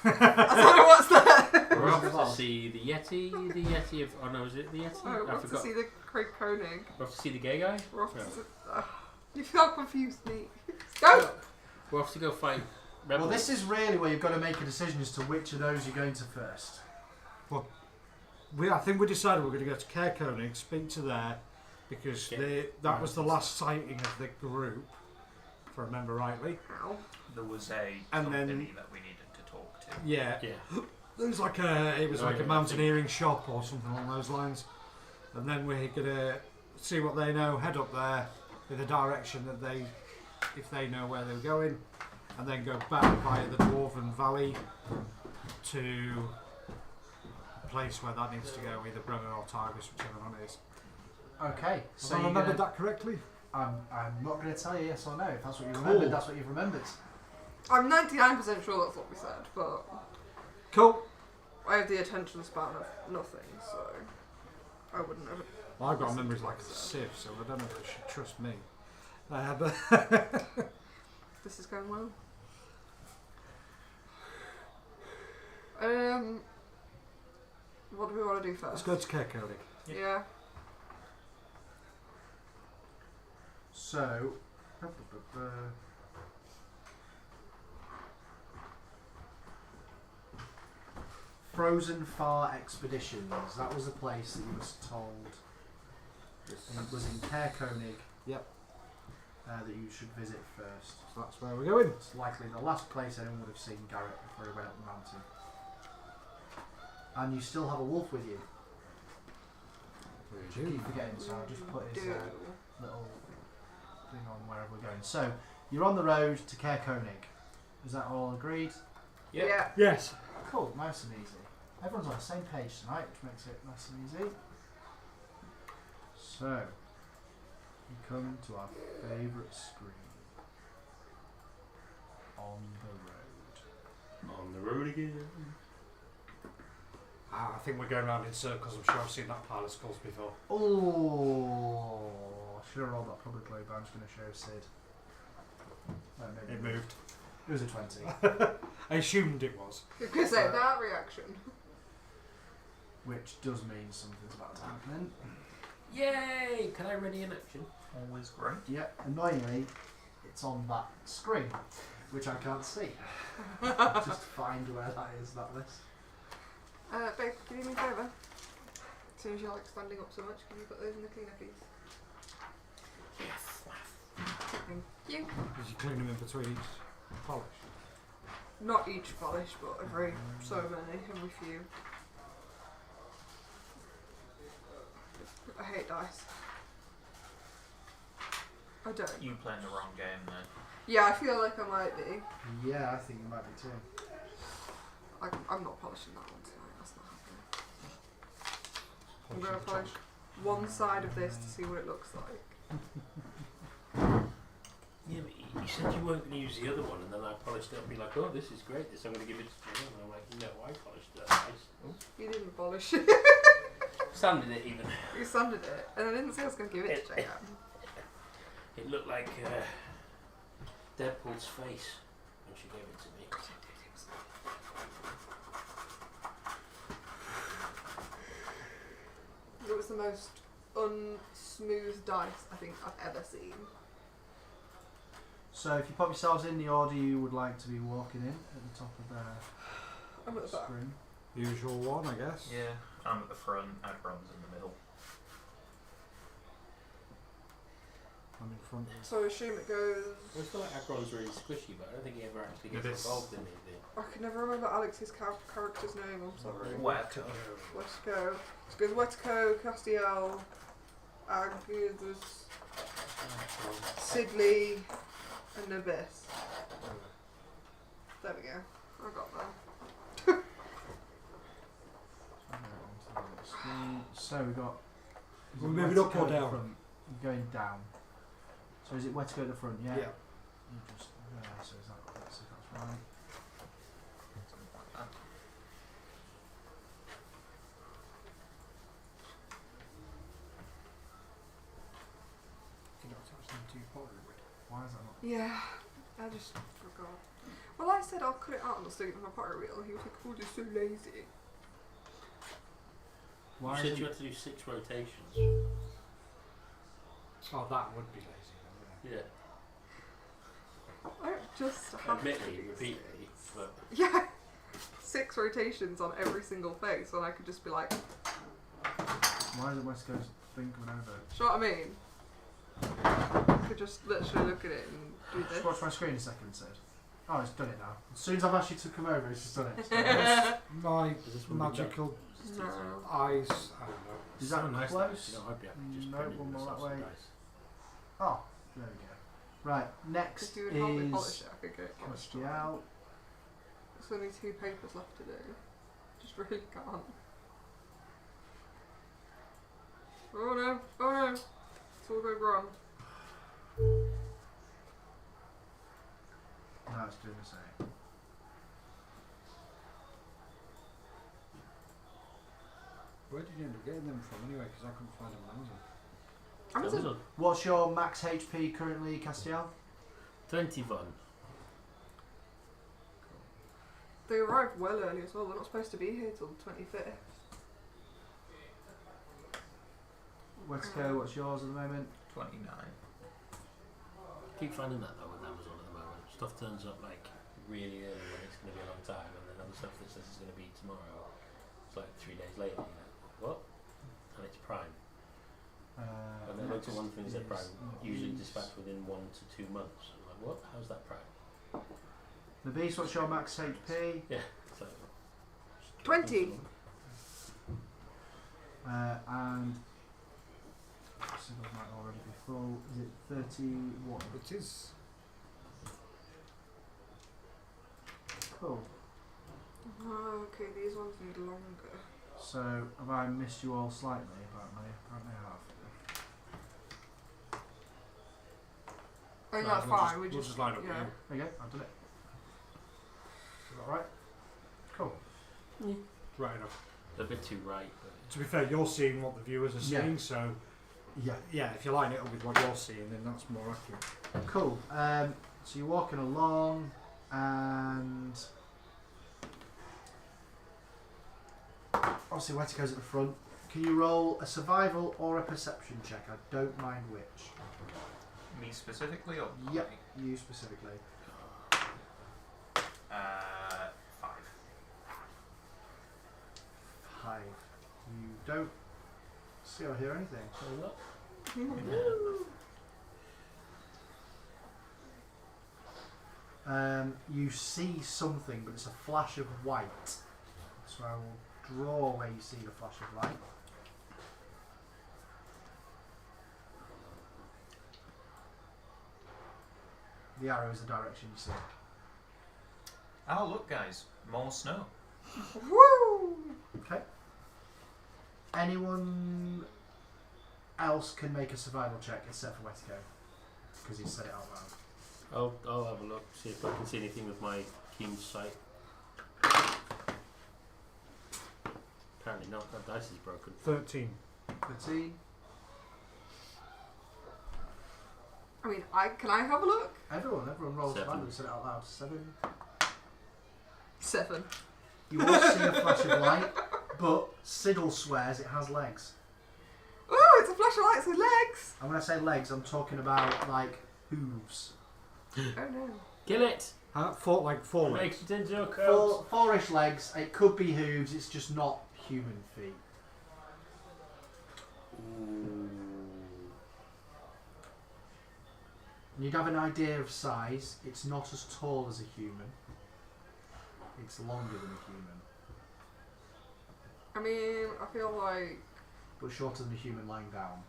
I don't know what's that. We're off Well. to see the Yeti. The Yeti of. Oh no, is it the Yeti? Oh, we're I off to forgot. see the Kerkonig. We're off to see the gay guy. We're off Yeah. to... you feel confused me. Go! We're off to go fight rebels. Well, this is really where you've got to make a decision as to which of those you're going to first. I think we decided we're going to go to Kerkonig, speak to there, because Yeah. that was the last sighting of the group, if I remember rightly. Ow. There was a And then- company that we needed to talk to. Yeah. Yeah. It was like a mountaineering shop or something along those lines. And then we're gonna see what they know, head up there in the direction that if they know where they're going, and then go back via the Dwarven Valley to a place where that needs to go, either Bremen or Tigris, whichever one it is. Okay, so Have I you're remembered gonna, that correctly? I'm not going to tell you yes or no. If that's what you Cool. remembered, that's what you've remembered. I'm 99% sure that's what we said, but Cool. I have the attention span of nothing, so I wouldn't have. Well, I've got memories like a sieve, so I don't know if you should trust me. This is going well. What do we want to do Let's first? go to Kerkonig. Yeah. So, Frozen Far Expeditions. That was the place that you was told it was in Kerkonig. Yep. That you should visit first. So that's where we're going. It's likely the last place anyone would have seen Garrett before he went up the mountain. And you still have a wolf with you. I keep forgetting, so I'll just put his little thing on wherever we're going. So, you're on the road to Kerkonig. Is that all agreed? Yep. Yeah. Yes. Cool, nice and easy. Everyone's on the same page tonight, which makes it nice and easy. So, we come to our favourite screen. On the road. On the road again. I think we're going around in circles. I'm sure I've seen that pile of skulls before. Oh, I should have rolled that publicly, but I'm just going to show Sid. No, maybe It moved. It was a 20, I assumed it was. Because at that reaction. which does mean something's about to happen. Yay! Can I ready an action? Always great. Yeah, annoyingly, it's on that screen, which I can't see. Just find where that is, that list. Babe, can you do me a favour? As soon as you're like standing up so much, can you put those in the cleaner, please? Yes. Thank you. Because you clean them in between each polish. Not each polish, but every so many, every few. I hate dice. I don't. You playing the wrong game then. Yeah, I feel like I might be. Yeah, I think you might be too. I'm not polishing that one tonight, that's not happening. I'm polishing going to the polish top. one side of this to see what it looks like. Yeah, but you said you weren't going to use the other one, and then I polished it up and be like, oh, this is great, this I'm going to give it to you. And I'm like, no, I polished that nice. You didn't polish it. Sanded it even. You sanded it, and I didn't say I was going to give it to JM. It looked like Deadpool's face when she gave it to me. It was the most unsmooth dice I think I've ever seen. So if you pop yourselves in the order you would like to be walking in at the top of the I'm at the back. screen. Usual one, I guess. Yeah, I'm at the front, Adron's in the middle. I'm in front. So I assume it goes. I feel like Agron's really squishy, but I don't think he ever actually gets It is. involved in anything. I can never remember Alex's character's name, I'm sorry. Wet. Westco. So it goes Westco, Castiel, Agus, Sidley, and Abyss. There we go. I got that. So we've got. We're moving up or Wetico at the down? front? You're going down. So is it Wetico at the front? Yeah. Yeah. You just, so is that, that's right. You don't touch them too hard. Why is that not? Yeah, I just forgot. Well, I said I'll cut it out and I'll stick it on my pottery wheel. He was like, oh, you're so lazy. Why You said is you it? had to do 6 rotations. Oh, that would be lazy. Though, Yeah. I don't just have Admittedly, to. repeatedly, but Yeah. 6 rotations on every single face, and I could just be like, Why is it West Coast thing coming over? do you know what I mean? I could just literally look at it and do Just this. watch my screen a second, Sid. Oh, it's done it now. As soon as I've asked you to come over, it's just done it. yeah. My Is this one big magical No. eyes. I don't know. Is that so nice close? You know, I'd be happy just No, printing one more myself that some way. dice. Oh, there we go. Right, next If you would help me polish is it, I could get it. Castiel. There's only 2 papers left to do. Just really can't. Oh no, oh no. It's all going wrong. No, it's doing the same. Where did you end up getting them from anyway? Because I couldn't find them on Amazon. Amazon. What's your max HP currently, Castiel? 21. They arrived well early as well. They're not supposed to be here till the 25th. Wetico, what's yours at the moment? 29. Keep finding that though with Amazon at the moment. Stuff turns up like really early when it's going to be a long time, and then other stuff that says it's going to be tomorrow. It's like 3 days later. You're like, what? And it's Prime. And then loads of one things that Prime usually dispatch within 1 to 2 months. I'm like, what? How's that Prime? The Beast, what's your max HP? Yeah. It's like, 20. And so that might already be full. Is it 31? It is. Cool. Oh, okay, these ones need longer. So have I missed you all slightly? Apparently I have. I think Right, that's we'll fine. We'll just line up yeah. with There you go, I've done it. Is that right? Cool. you. Right enough. a bit too right. But To be fair, you're seeing what the viewers are Yeah. seeing, so Yeah. yeah, if you line it up with what you're seeing, then that's more accurate. Cool. So you're walking along, and obviously Wetico's at the front. Can you roll a survival or a perception check? I don't mind which. Me specifically or? Yep, you specifically. 5. 5. You don't see or hear anything. You see something, but it's a flash of white. So I will draw where you see the flash of light. The arrow is the direction you see. Oh look guys, more snow. Woo! Okay. Anyone else can make a survival check except for Wetico, because he said it out loud. I'll have a look, see if I can see anything with my keen sight. Apparently not. That dice is broken. 13. 13. I mean, can I have a look? Everyone rolls 7. survival. He said it out loud. 7. 7. You all see a flash of light, but Siddle swears it has legs. Oh, it's a flash of lights with legs! And when I say legs, I'm talking about like hooves. Oh no. Kill it! Four legs. Makes it into a coat. Four-ish legs. It could be hooves. It's just not human feet. Ooh. And you'd have an idea of size. It's not as tall as a human. It's longer than a human, I mean, I feel like... but shorter than a human lying down.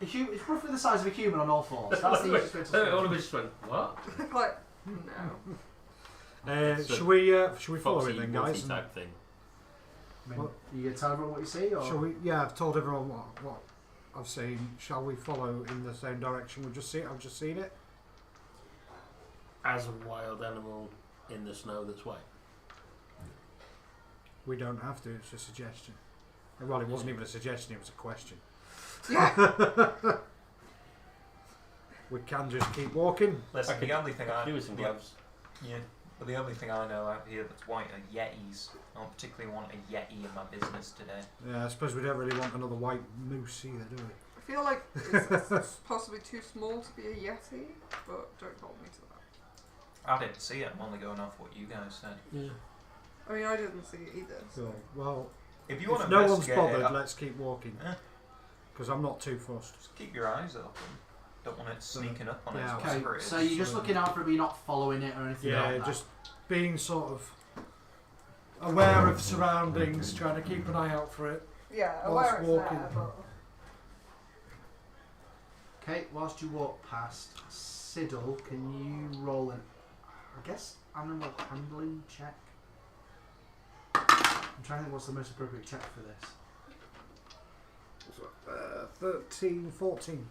It's roughly the size of a human on all fours. That's the easiest way to All of describe it. us just went, what? like, no. Should we follow Foxy it then, guys? type thing. I mean, you gonna tell everyone what you see, or Shall we? Yeah, I've told everyone what I've seen. Shall we follow in the same direction? I've just seen it. As a wild animal in the snow that's white. We don't have to. It's a suggestion. Well, it wasn't even a suggestion. It was a question. Yeah. We can just keep walking. Listen, the only thing I do with some gloves. Yeah, but the only thing I know out here that's white are yetis. I don't particularly want a yeti in my business today. Yeah, I suppose we don't really want another white moose either, do we? I feel like it's possibly too small to be a yeti, but don't hold me to that. I didn't see it. I'm only going off what you guys said. Yeah. I mean, I didn't see it either. So. Well, If you want if to no one's investigate bothered, it, let's keep walking. Because I'm not too fussed. just keep your eyes open. Don't want it sneaking up on Yeah, us. okay. whatever it is. So you're just looking out for it, but you're not following it or anything Yeah, like that. just being sort of aware of surroundings, trying to keep an eye out for it. Yeah, Whilst aware it's walking. there, but... Okay, whilst you walk past Siddle, can you roll an, I guess, animal handling check? I'm trying to think what's the most appropriate check for this. 13, 14.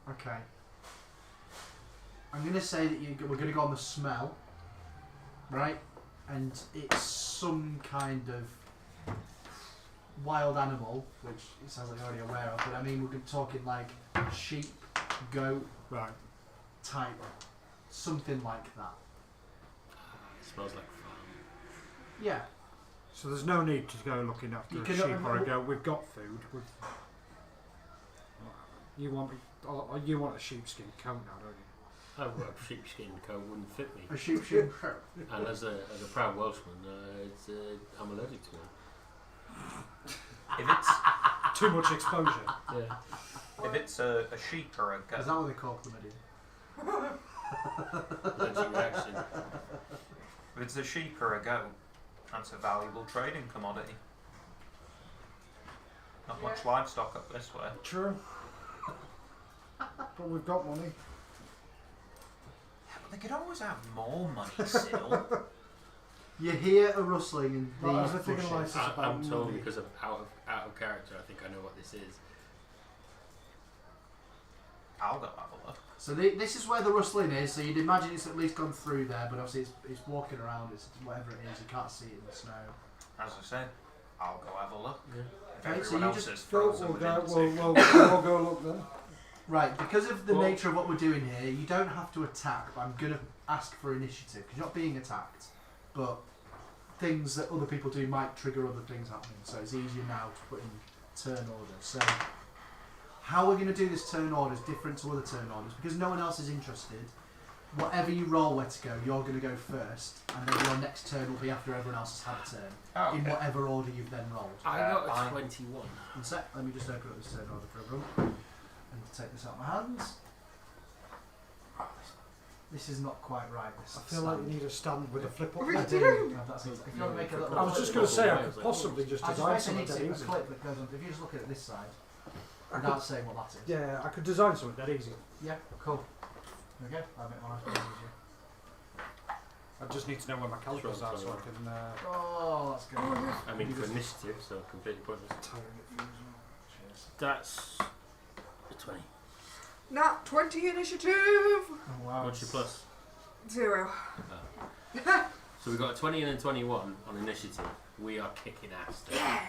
Okay. I'm going to say that we're going to go on the smell, right? And it's some kind of wild animal, which it sounds like you're already aware of, but I mean, we're talking like sheep, goat Right. type, something like that. It smells like farm. Yeah. So there's no need to go looking after You a can- sheep or a goat. We've got food. You want a sheepskin coat now, don't you? I work sheepskin coat wouldn't fit me. A sheep shirt. And as a proud Welshman, I'm allergic to it. If it's Too much exposure. Yeah. if it's a sheep or a Is goat, that what they call chlamydia? Allergic reaction. if it's a sheep or a goat, that's a valuable trading commodity. Not much livestock up this way. True. But we've got money. Yeah, but they could always have more money, Siddle. You hear a rustling in Right, these everything in life bushes. is about I'm told money. because of out of character. I think I know what this is. I'll go have a look. So this is where the rustling is, so you'd imagine it's at least gone through there, but obviously it's walking around, it's whatever it is, you can't see it in the snow. As I said, I'll go have a look. Yeah. If Okay, so everyone you else just is We'll frozen go, within we'll go look then. Right, because of the Well- nature of what we're doing here, you don't have to attack, but I'm going to ask for initiative, because you're not being attacked, but things that other people do might trigger other things happening, so it's easier now to put in turn orders. So how we're going to do this turn order is different to other turn orders, because no one else is interested. Whatever you roll where to go, you're going to go first, and then your next turn will be after everyone else has had a turn, Oh, in okay. whatever order you've then rolled. I got a fine. 21. One sec, let me just open up this turn order for everyone, and take this out of my hands. This is not quite right. This I feel like you need a stand with a flip up. What are I you do. doing? No, that's easy. If you want to make a little, I was just going to say I could possibly just I just design basically something need dead to easy. clip that goes on. If you just look at it this side, without saying what that is. Yeah, I could design something dead easy. Yeah, cool. There we go. That'll make my life a bit easier. I just need to know where my calipers are so I can. Oh, that's good. I mean, for initiative, so completely pointless. That's a 20. Nat 20 initiative! Oh, wow. What's your plus? 0. So we've got a 20 and a 21 on initiative. We are kicking ass. Yeah!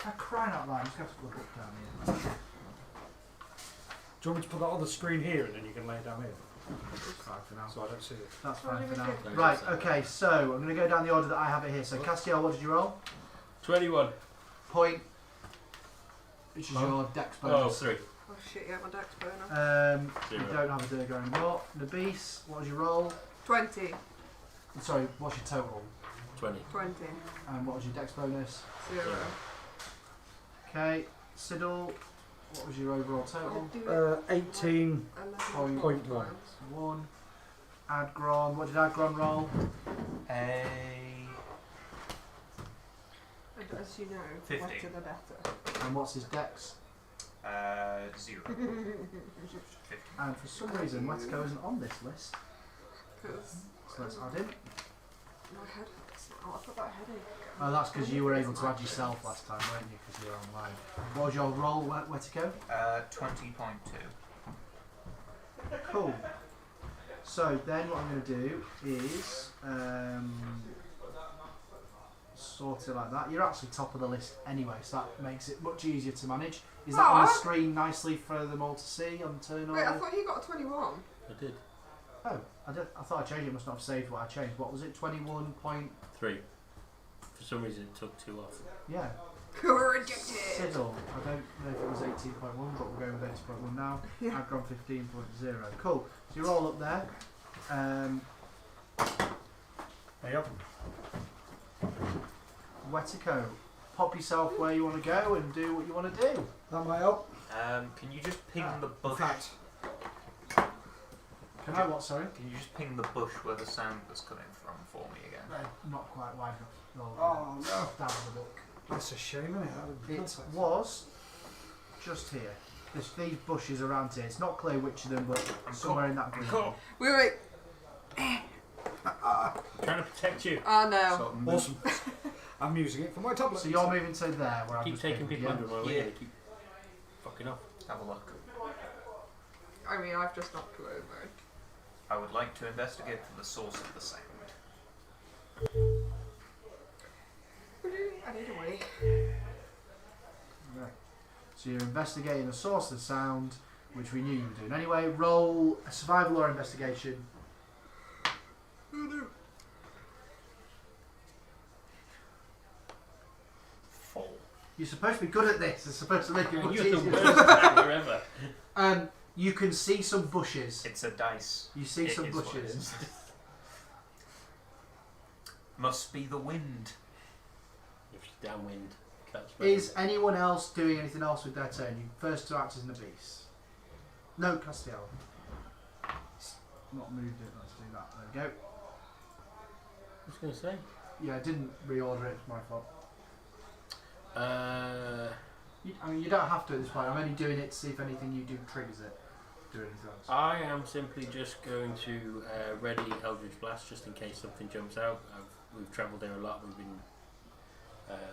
I'm crying out loud. I'm just going to have to put the book down here. Do you want me to put that on the screen here and then you can lay it down here? That's fine for now. So I don't see it. That's fine for now. Don't Right, just say okay, so I'm going to go down the order that I have it here. So, Castiel, what did you roll? 21. Point. Which is your dex Oh, bonus. 3. Oh shit, yeah, my dex burner. You 0. don't have a Durga anymore. Nabis, what was your roll? 20. Sorry, what's your total? 20. 20. And what was your dex bonus? 0. Okay, Siddle, what was your overall total? 18. 11.1. Point 1. 1. Adgron, what did Adgron roll? A And as you know, 50. wetter the better. And what's his dex? 0. 50. And for some reason, Wetco isn't on this list. Because So let's add him. my head. Oh, I've got that headache. Oh, that's because you were able to add yourself last time, weren't you? Because you were online. What was your roll, Wetico? 20.2. Cool. So then what I'm going to do is sort it like that. You're actually top of the list anyway, so that makes it much easier to manage. Is that on the screen nicely for them all to see on turn order? Wait, I thought he got a 21. I did. Oh, I thought I changed it. Must not have saved what I changed. What was it? 21 point. 3. For some reason it took 2 off. Yeah. We're rejected! Siddle. I don't know if it was 18.1, but we're going with 18.1 now. Yeah. I've gone 15.0. Cool. So you're all up there. Hey up. Wetico, pop yourself where you want to go and do what you want to do. That might help. Can you just ping the In bush? fact, Can I what, sorry? Can you just ping the bush where the sound was coming from for me again? Not quite wide enough. oh no. Down the book. That's a shame, isn't it? It was just here. There's these bushes around here. It's not clear which of them, but somewhere in that green. Wait. I'm trying to protect you. Oh no. So Awesome. I'm using it for my tablet. So you're moving to there where I've Keep just taking been, people yeah? under my way. Yeah. They keep fucking off. have a look. I mean, I've just knocked you over. I would like to investigate for the source of the sound. I need a way. Right. So you're investigating the source of the sound, which we knew you were doing. Anyway, roll a survival or investigation. Full. You're supposed to be good at this. It's supposed to make it much You're the easier. worst actor ever. You can see some bushes. It's a dice. You see It some is what it bushes. is. Must be the wind. If it's downwind, catch Is anyone else doing anything else with their turn? You first to act as an abyss. No, Castiel. It's not moved it. Let's do that. There we go. I was going to say. Yeah, I didn't reorder it. It's my fault. I mean, you don't have to at this point. I'm only doing it to see if anything you do triggers it. Do anything else. I am simply just going to ready Eldritch Blast just in case something jumps out. We've travelled there a lot. We've been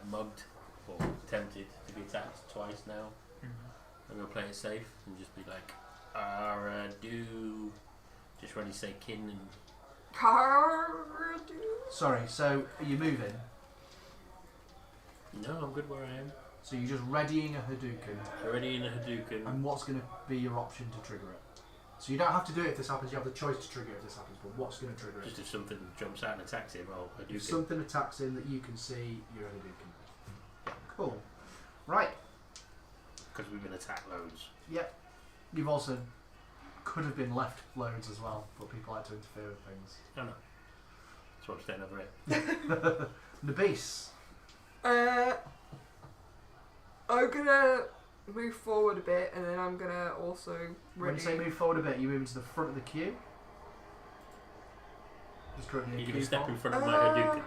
mugged or tempted to be attacked twice now. I'm going to play it safe and just be like, do. Just ready to say kin and. Cardu. Sorry, so are you moving? No, I'm good where I am. So you're just readying a Hadouken, Already in a Hadouken. and what's going to be your option to trigger it? So you don't have to do it if this happens, you have the choice to trigger it if this happens, but what's going to trigger it? Just if something jumps out and attacks him, I'll If Hadouken. something attacks in that you can see, you're a Hadouken. Cool. Right. Because we've been attacked loads. Yep. You've also could have been left loads as well, but people like to interfere with things. I know. That's why I'm staying over it. Nabis. I'm gonna move forward a bit, and then I'm gonna also When you ready. say move forward a bit, you move into the front of the queue. Just currently a You queue can step form. in front of my Hadouken.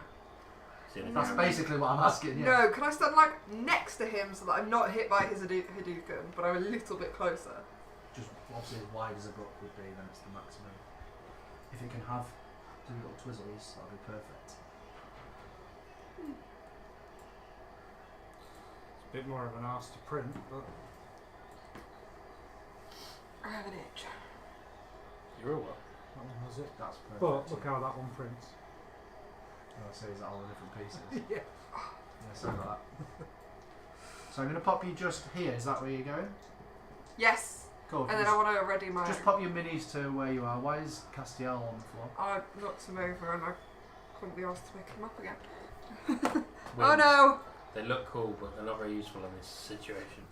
See anything That's around? basically what I'm asking, yeah. No, can I stand like next to him so that I'm not hit by his Hadouken, but I'm a little bit closer? Just obviously as wide as a book would be, then it's the maximum. If it can have do little twizzles, that'll be perfect. It's a bit more of an arse to print, but I have an itch. You're a what? that one has it. That's perfect. But look how that one prints. Oh, so is that all the different pieces? Yeah. Yeah, sorry about that. So I'm going to pop you just here. Is that where you're going? Yes. Cool. And then I want to ready my. Just pop your minis to where you are. Why is Castiel on the floor? I knocked him over and I couldn't be asked to pick him up again. Oh Wings. no! They look cool, but they're not very useful in this situation.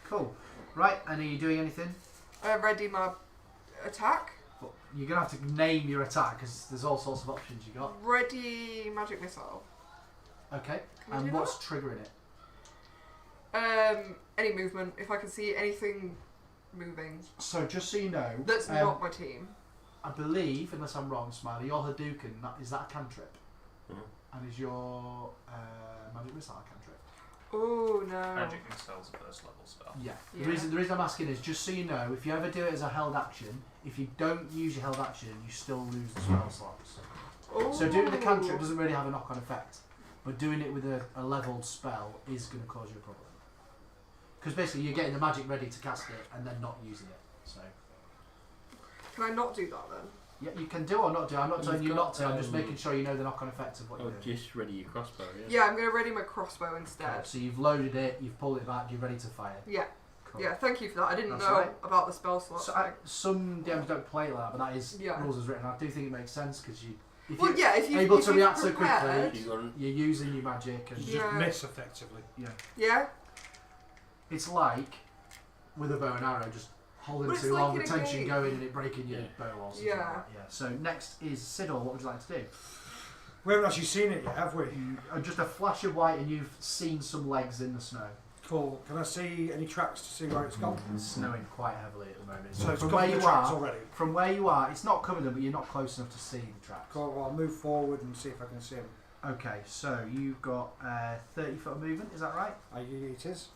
Cool. Right, and are you doing anything? Ready my attack. Well, you're going to have to name your attack because there's all sorts of options you got. Ready magic missile. Okay. Can we And do what's triggering it? Any movement. If I can see anything moving So just so you know, that's not my team. I believe, unless I'm wrong, Smiley, your Hadouken, is that a cantrip? And is your magic missile a cantrip? Oh no. Magic missile's a first level spell. Yeah. Yeah. The reason I'm asking is just so you know, if you ever do it as a held action, if you don't use your held action, you still lose the spell slots. Ooh. So doing it with a cantrip doesn't really have a knock-on effect, but doing it with a leveled spell is going to cause you a problem. Because basically you're getting the magic ready to cast it and then not using it. So Can I not do that then? yeah, you can do or not do. I'm not telling You've you got, not to. I'm just making sure you know the knock-on effects of what Oh, you're doing. just ready your crossbow, yeah? Yeah, I'm going to ready my crossbow Okay, instead. so you've loaded it, you've pulled it back, you're ready to fire. Yeah. Cool. Yeah, thank you for that. I didn't That's know alright. about the spell slot. So some DMs don't play like that, but that is Yeah. rules as written. I do think it makes sense because if well, you're yeah, if you able if to you've react so prepared, quickly, You got you're using your magic, and You Yeah. just miss effectively. yeah, Yeah. it's like with a bow and arrow, just holding But it's too like long, in the a tension game. going, and it breaking your Yeah. bow or something Yeah. like that. Yeah. So next is Siddle. What would you like to do? We haven't actually seen it yet, have we? Just a flash of white, and you've seen some legs in the snow. Cool. Can I see any tracks to see where it's gone? It's snowing quite heavily at the moment. So it's from covered where the you tracks are, already. from where you are, it's not covered them, but you're not close enough to see the tracks. Cool. Well, I'll move forward and see if I can see them. Okay, so you've got 30 foot of movement. Is that right? It is.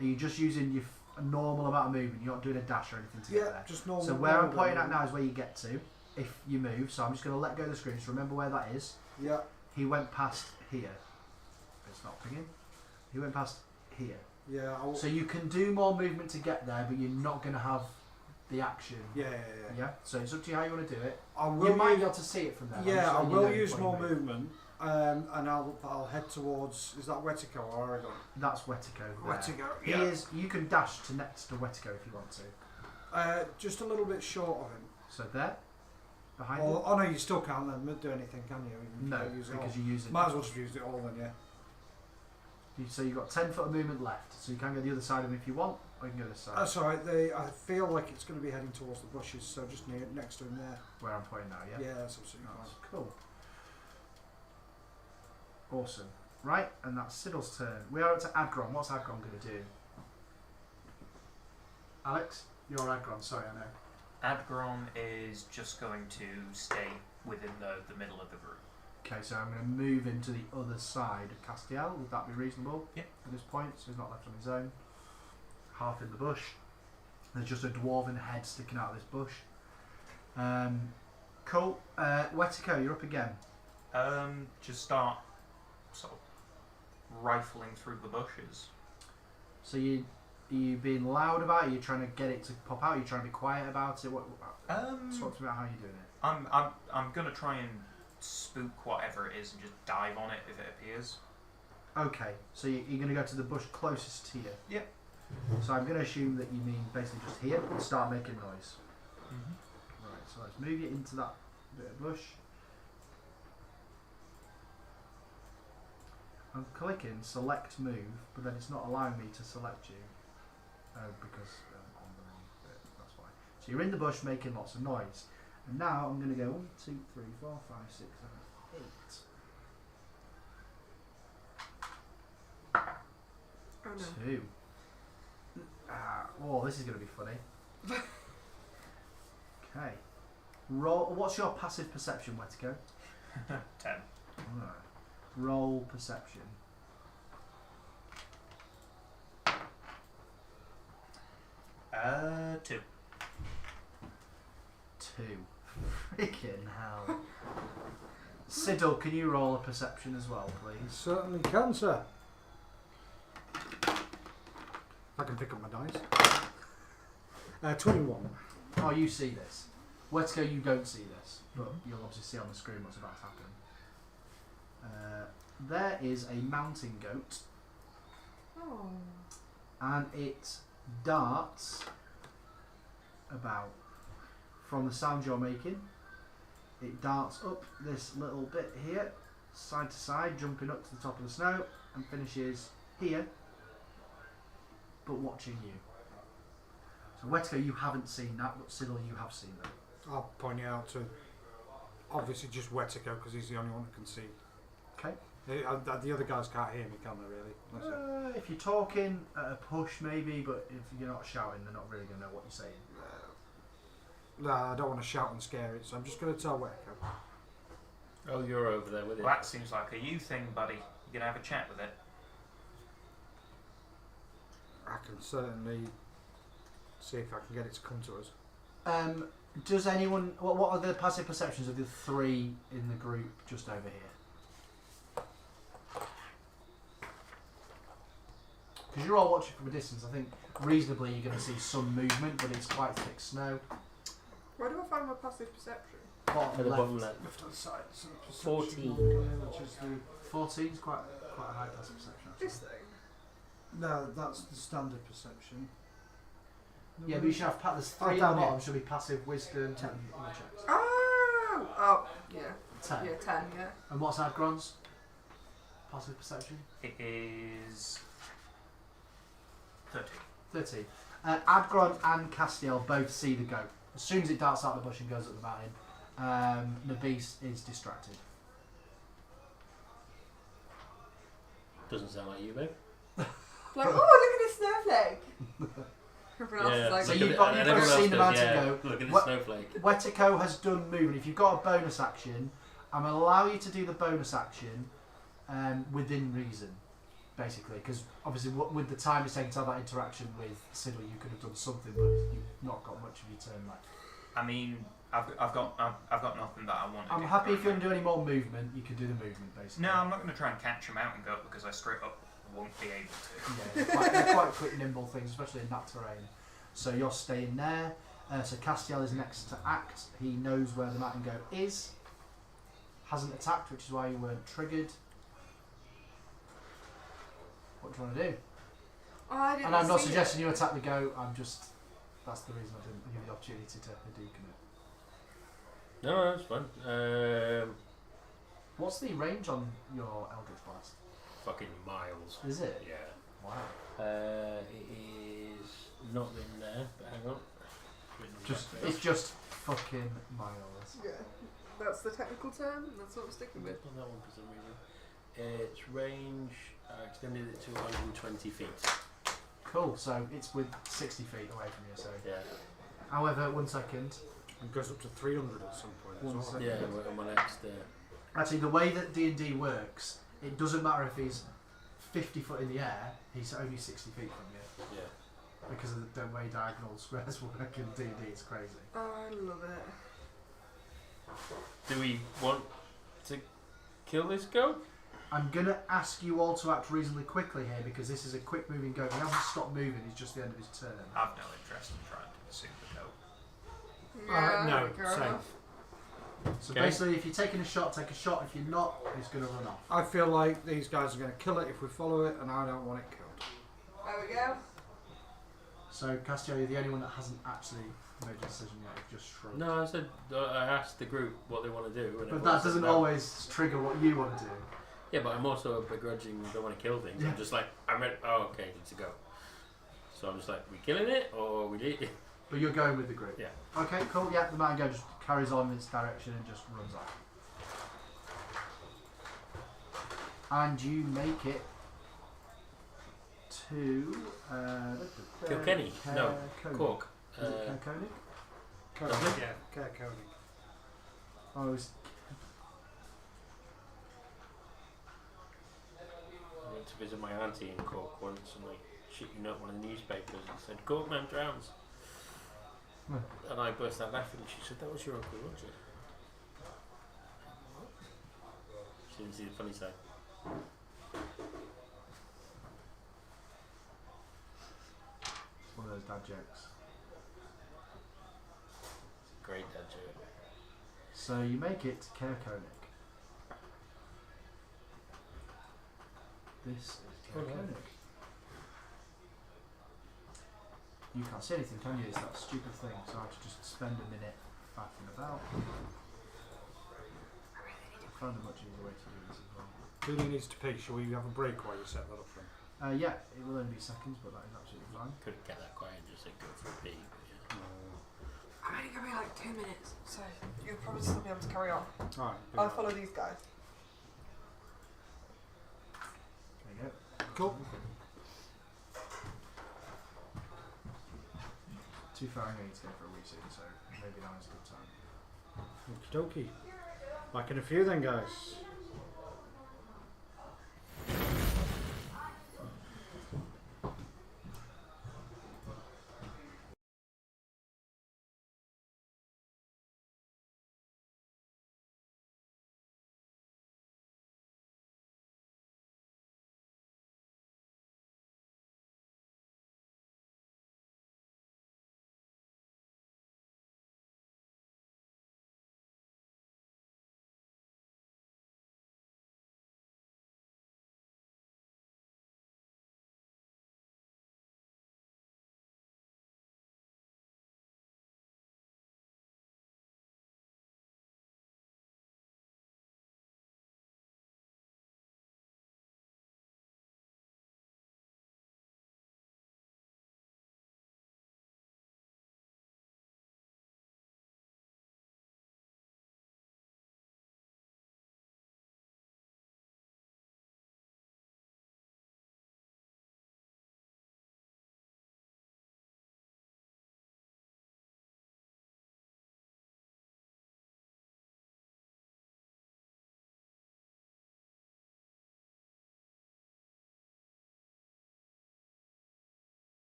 Are you just using your a normal amount of movement? You're not doing a dash or anything to get Yeah, there. just normal. So where I'm normal pointing at movement. now is where you get to if you move. So I'm just going to let go of the screen. Just remember where that is. Yeah. He went past here. It's not pinging. He went past here. Yeah. So you can do more movement to get there, but you're not going to have the action. Yeah. Yeah. So it's up to you how you want to do it. I You will. might be able to see it from there. I'm Yeah, just I letting you will know use before more you move. movement, and I'll head towards. Is that Wetico or Oregon? That's Wetico. There. Wetico. He is. You can dash to next to Wetico if you want to. Just a little bit short of him. So there, behind him. Oh no, you still can't then do anything, can you? Even if No, you use it all. because you use it. Might as well just use it all then, yeah. So you've got 10 foot of movement left. So you can go the other side of him if you want, or you can go this side. That's alright. I feel like it's going to be heading towards the bushes, so just next to him there. Where I'm pointing now, yeah? Yeah, that's absolutely That's fine. cool. Awesome. Right, and that's Siddle's turn. We are up to Agron. What's Agron going to do? Alex? You're Agron, sorry, I know. Adgron is just going to stay within the middle of the group. Okay, so I'm going to move him to the other side of Castiel. Would that be reasonable? Yeah. At this point, so he's not left on his own. Half in the bush. There's just a dwarven head sticking out of this bush. Cool. Wetico, you're up again. Just start sort of rifling through the bushes. So are you being loud about it? Are you trying to get it to pop out? Are you trying to be quiet about it? Talk to me about how you're doing it. I'm gonna try and spook whatever it is and just dive on it if it appears. Okay, so you're going to go to the bush closest to you. Yep. So I'm going to assume that you mean basically just here and start making noise. Right, so let's move you into that bit of bush. I'm clicking select move, but then it's not allowing me to select you. Because I'm on the wrong bit, that's why. So you're in the bush making lots of noise. And now I'm going to go 1, 2, 3, 4, 5, 6, 7, 8. Oh no. 2. Oh, this is going to be funny. Okay. Roll. What's your passive perception, Wetico? 10. Alright. Roll perception. 2. 2. Freaking hell. Siddle, can you roll a perception as well, please? Certainly can, sir. I can pick up my dice. 21. Oh, you see this. Wetco, you don't see this, but you'll obviously see on the screen what's about to happen. There is a mountain goat, Oh. and it darts about from the sound you're making. It darts up this little bit here, side to side, jumping up to the top of the snow, and finishes here, but watching you. So Wetco, you haven't seen that, but Siddle, you have seen that. I'll point it out to obviously just Wetico because he's the only one that can see. Okay. The other guys can't hear me, can they really? If you're talking at a push, maybe, but if you're not shouting, they're not really going to know what you're saying. No, I don't want to shout and scare it, so I'm just going to tell Wetico. Oh, you're over there with it. Well, that seems like a you thing, buddy. You gonna have a chat with it? I can certainly see if I can get it to come to us. Does anyone... What are the passive perceptions of the 3 in the group just over here? Because you're all watching from a distance, I think reasonably you're going to see some movement, but it's quite thick snow. Where do I find my passive perception? At the bottom left. Left hand side. 14. Which is the 14 is quite a high passive perception. Actually. This thing. No, that's the standard perception. Yeah, but you should have there's 3 Oh, at the down bottom. here. Should be passive wisdom 10 other checks. Oh, yeah. 10. Yeah, 10, yeah. And what's Adgron's passive perception? It is 30. 30. Adgron and Castiel both see the goat. As soon as it darts out the bush and goes up the mountain, Nabis is distracted. Doesn't sound like you, babe. Like, oh, look at this snowflake. Everyone else is like, So look you've at got- it, you've and got everyone seen else the goes, mountain yeah, goat. Look at this What- snowflake. Wetico has done moving. If you've got a bonus action, I'm going to allow you to do the bonus action within reason, basically. Because obviously, with the time it's taken to have that interaction with Siddle, you could have done something, but you've not got much of your turn left. I mean, I've got nothing that I want to do. I'm happy if you want to do any more movement, you can do the movement, basically. No, I'm not going to try and catch a mountain goat because I straight up won't be able to. Yeah, they're quite quick, nimble things, especially in that terrain. So you're staying there. So Castiel is next to act. He knows where the mountain goat is. Hasn't attacked, which is why you weren't triggered. What do you want to do? oh, I didn't And I'm not see suggesting it. you attack the goat. That's the reason I didn't give you the opportunity to Hadouken it. No, it's fine. What's the range on your Eldritch Blast? Fucking miles. Is it? Yeah. Wow. It is not in there, but hang on. It's just fucking miles. Yeah, that's the technical term, and that's what I'm sticking with. On that one for some reason. Its range, I extended it to 120 feet. Cool. So it's with 60 feet away from you. So. Yeah. However, 1 second. It goes up to 300 at some point. One as well. second. Yeah, on my next. Actually, the way that D&D works, it doesn't matter if he's 50 foot in the air, he's only 60 feet from you. Yeah. Because of the way diagonal squares work in D&D, it's crazy. Oh, I love it. Do we want to kill this goat? I'm going to ask you all to act reasonably quickly here, because this is a quick moving goat. He hasn't stopped moving, he's just the end of his turn. I've no interest in trying to pursue the goat. Yeah, No, fair same. enough. So Okay. basically, if you're taking a shot, take a shot. If you're not, it's going to run off. I feel like these guys are going to kill it if we follow it, and I don't want it killed. There we go. So, Castiel, you're the only one that hasn't actually made a decision yet. You've just shrugged. No, I said I asked the group what they want to do. And But everyone that said doesn't no. always trigger what you want to do. Yeah, but I'm also a begrudging, don't want to kill things. Yeah. I'm just like, I'm ready. Oh, okay, need to go. So I'm just like, we killing it or we leave it? But you're going with the group. Yeah. Okay, cool. Yeah, the mountain goat just carries on in its direction and just runs off. And you make it to Kilkenny? No, Koenig. Cork. Is it Koenig? Lovely. Yeah, Care Koenig. Oh, it was I went to visit my auntie in Cork once and like shit you know one of the newspapers and said Cork man drowns. And I burst out laughing, and she said, "That was your uncle Roger." She didn't see the funny side. It's one of those dad jokes. Great dad joke. So you make it to Kerkonig. This is Kerkonig. You can't see anything, can you? It's that stupid thing, so I have to just spend a minute faffing about. I found a much easier way to do this as well. Julie needs to pee. Shall we have a break while you set that up then? Yeah, it will only be seconds, but that is absolutely fine. Couldn't get that quiet and just say go for a pee. But yeah. I'm only going to be like 2 minutes, so you'll probably still be able to carry on. Alright. I'll follow these guys. There you go. Cool. Too far, I'm going to go for a wee soon, so maybe now is a good time. Okie dokie. Back in a few then, guys.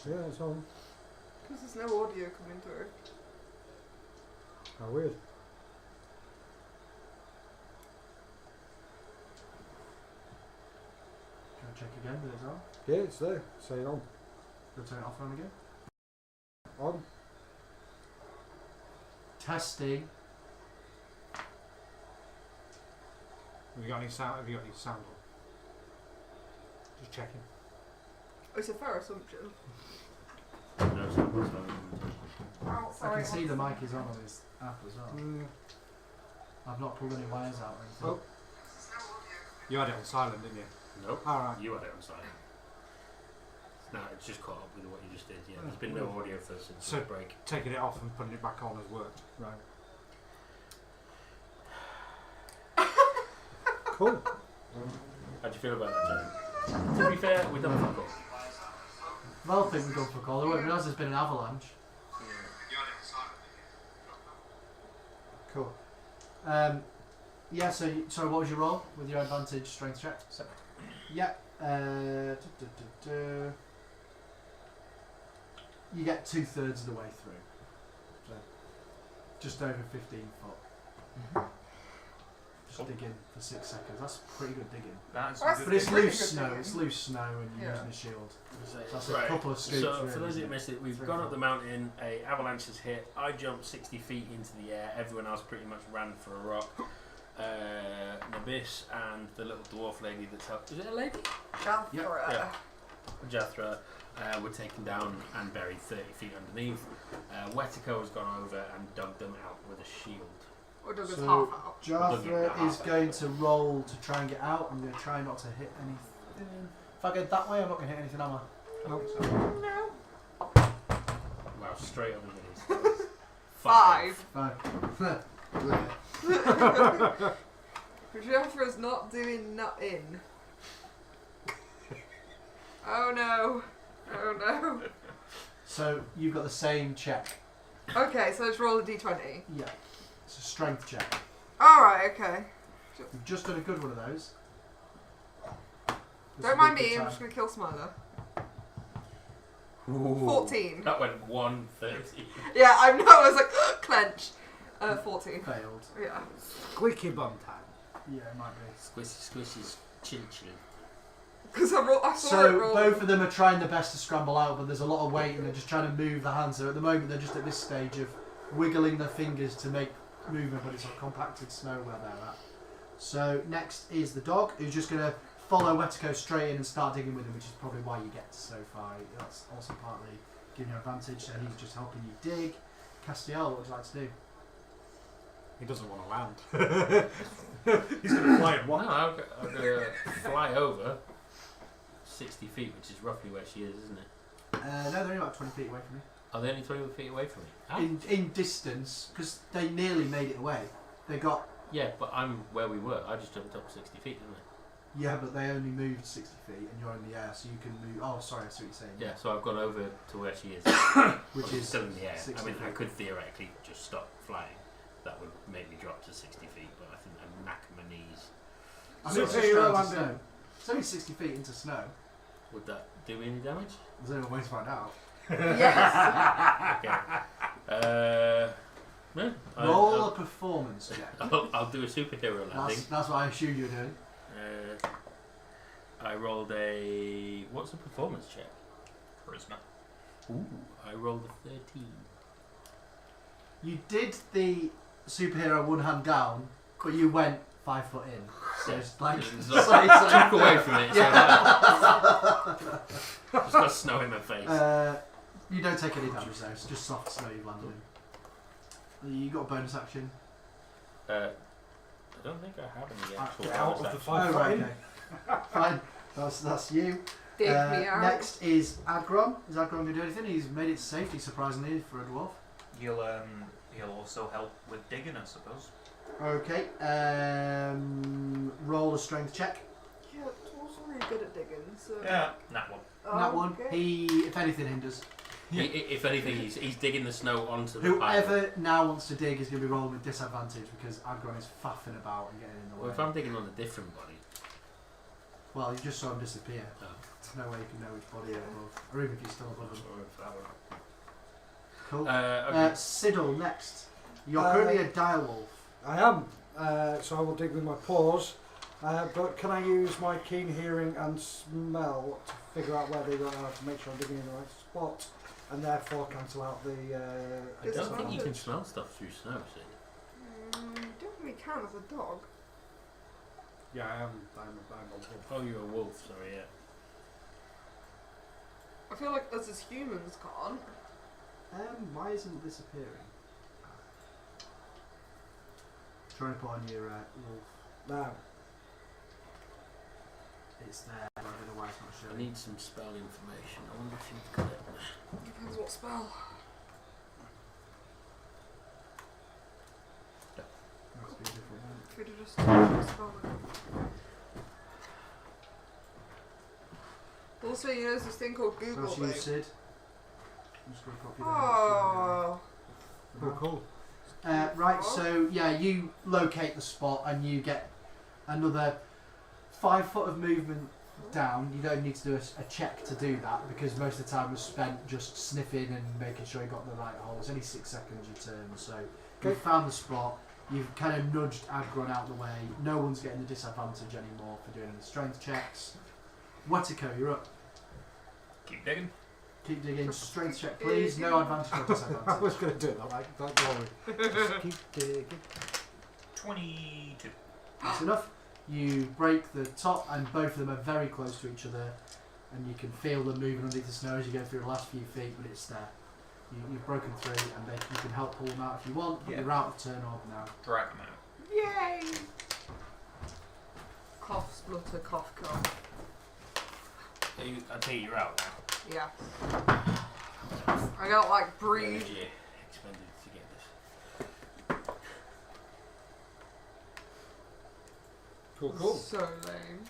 Yeah, it's on. Because there's no audio coming through. How weird. Can I check again that it's on? Yeah, it's there. Say it on. Go turn it off and on again. On. Testing. Have you got any sound? Have you got any sound on? Just checking. It's a fair assumption. No, it's not. Oh, I sorry. can see the mic is on his app as well. I've not pulled any wires out or anything. Oh. You had it on silent, didn't you? Nope. Alright. You had it on silent. No, it's just caught up with what you just did. Yeah, there's been no audio for since So- the break. Taking it off and putting it back on has worked. Right. Cool. How do you feel about that, Jerry? To be fair, we've done fuck all. Well, I think we've gone for a call. I won't realise there's been an avalanche. Cool. Yeah, so, sorry, what was your roll with your advantage strength check? Seven. Yeah. You get 2/3 of the way through. So, just over 15 foot. Just Cool. digging for 6 seconds. That's pretty good digging. That's That's good. But it's pretty loose good snow. digging. It's loose snow and you're Yeah. using a shield. So that's a Right. couple of scoops. So, really, for those isn't who it? missed it, we've 3 or gone up 4. the mountain, a avalanche has hit, I jumped 60 feet into the air, everyone else pretty much ran for a rock. Nabis and the little dwarf lady that's helped, is it a lady? Jathra. Jathra were taken down and buried 30 feet underneath. Wetico has gone over and dug them out with a shield. Or does it So- half out? Jathra is going to roll to try and get out. I'm going to try not to hit anything. If I go that way, I'm not going to hit anything, am I? Nope. No. Wow, straight on the minis. 5. Fine. Jathra's not doing nothing. Oh no. Oh no. So you've got the same check. Okay, so let's roll a d20. Yeah. It's a strength check. Alright, okay. You've just done a good one of those. This Don't will mind be a me, good I'm time. just going to kill Smiler. Ooh. 14. That went 130. Yeah, I know, I was like, clench. 14. Failed. Yeah. Squeaky bum time. Yeah, it might be. Squishy, squishy's chin chin. Because I saw it So roll. both of them are trying their best to scramble out, but there's a lot of weight and they're just trying to move their hands. So at the moment they're just at this stage of wiggling their fingers to make movement, but it's a compacted snow where they're at. So next is the dog, who's just going to follow Wetico straight in and start digging with him, which is probably why you get so far. That's also partly giving you advantage, so he's just helping you dig. Castiel, what would you like to do? He doesn't want to land. He's going to fly at Well, one. no, I'm going to fly over 60 feet, which is roughly where she is, isn't it? No, they're only about 20 feet away from you. Are they only 20 feet away from me? Ah. In distance, because they nearly made it away. They got, Yeah, but I'm where we were. I just jumped up 60 feet, didn't I? yeah, but they only moved 60 feet and you're in the air, so you can move. Oh, sorry, I see what you're saying. Yeah, so I've gone over to where she is, Which Well, is still in the air. 60 I mean, I feet. could theoretically just stop flying. That would make me drop to 60 feet, but I think I'd knack my knees. I So mean, it's say just you're straight into landing. snow. It's only 60 feet into snow. Would that do me any damage? There's only one way to find out. Yes. Okay. No. Roll a performance check. I'll do a superhero landing. That's what I assumed you were doing. I rolled a... What's a performance check? Charisma. Ooh, I rolled a 13. You did the superhero one hand down, but you went 5 foot in. So it's like It's so like- it's like- took away from it. So just got snow in my face. you don't take any damage though. It's just soft snow you've landed in. You got a bonus action. I don't think I have any actual Get out bonus of the action. fight. Oh, right, okay. Fine. That's you. Dig me out. Next is Agron. Is Agron going to do anything? He's made it to safety, surprisingly, for a dwarf. He'll also help with digging, I suppose. Okay. Roll a strength check. Yeah, dwarves are really good at digging, so... Yeah, that one. Oh, That one. okay. He, if anything, hinders. If anything, he's digging the snow onto the pile. Whoever now wants to dig is going to be rolling with disadvantage because Agron is faffing about and getting in the way. Well, if I'm digging on a different body, Well, you just saw him disappear. Oh. There's no way you can know which body you're above, or even if you're still above him. Cool. Okay. Siddle, next. You're currently a direwolf. I am. So I will dig with my paws. But can I use my keen hearing and smell to figure out where they are to make sure I'm digging in the right spot, and therefore cancel out the. I don't think you can smell stuff through snow, Sid. You don't really can as a dog. Yeah, I'm a wolf. Oh, you're a wolf, sorry, yeah. I feel like us as humans can't. Why isn't it disappearing? Trying to put on your wolf. No. It's there. I don't know why it's not I showing. need some spell information. I wonder if you've got it. Depends what spell. Must be a different one. If we'd have just what spell. Also, you know, there's this thing called Google. So that's you, babe. Sid. I'm just going to copy that. Oh. Cool. Right, so yeah, you locate the spot and you get another 5 foot of movement down. You don't need to do a check to do that because most of the time was spent just sniffing and making sure you got the right hole. It's only 6 seconds your turn, so you've found the spot. You've kind of nudged Agron out of the way. No one's getting the disadvantage anymore for doing any strength checks. Watico, you're up. Keep digging. Keep digging. Strength check, please. No advantage or I disadvantage. was going to do it like glory. Just keep digging. 22. That's enough. You break the top, and both of them are very close to each other, and you can feel them moving underneath the snow as you go through the last few feet, but it's there. You've broken through, and you can help pull them out if you want, but Yeah. you're out of turn orb now. Drag them out. Yay! Cough, splutter, cough, cough. I take you're out now. Yeah. I got like breathe. Energy expended to get this. Cool. So lame.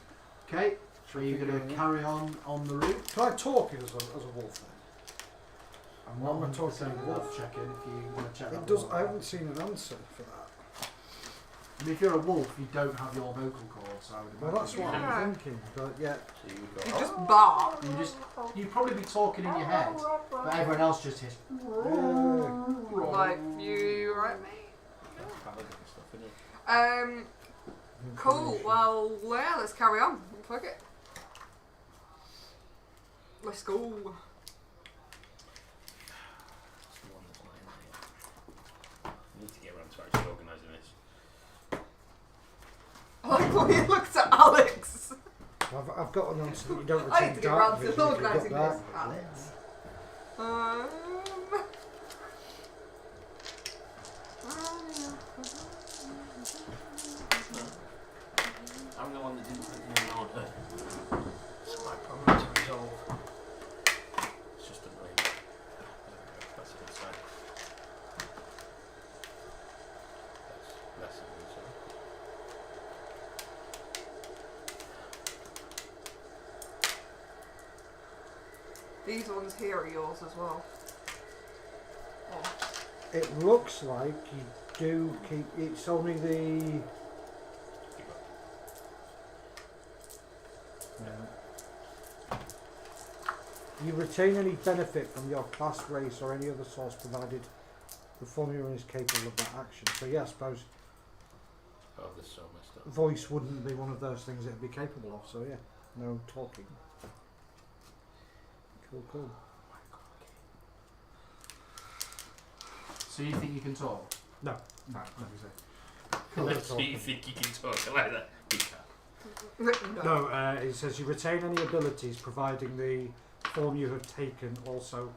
Okay, so you're going to carry on the route. Can I talk as a wolf then? I'm What am I not talking 100% about? wolf checking if you want to check that. It does. one. I haven't seen an answer for that. I mean, if you're a wolf, you don't have your vocal cords, so I would Well, imagine. that's what Yeah. I'm thinking. But yeah. So you would You go. just bark. You'd probably be talking in your head, but everyone else just hears. Like you, right, mate? Paladin stuff, innit? Cool. Well, yeah, let's carry on. Fuck it. Let's go. That's the one that's not in there yet. I need to get around to actually organising this. I like the way you looked at Alex. I've got an answer that you don't I retain need to get dark around to vision if you've organising got this, that. Alex. I'm the one that didn't put them in order. It's my problem to resolve. It's just annoying. There we go. That's a good sign. That's less of a good sign. These ones here are yours as well. Oh. It looks like you do keep. It's only the. You retain any benefit from your class, race, or any other source provided the formula is capable of that action. So yeah, I suppose Oh, this is so messed up. voice wouldn't be one of those things it'd be capable of. So yeah, no talking. Cool. So you think you can talk? No. No, let me say. So you think you can talk like that? You can't. No, it says you retain any abilities providing the form you have taken also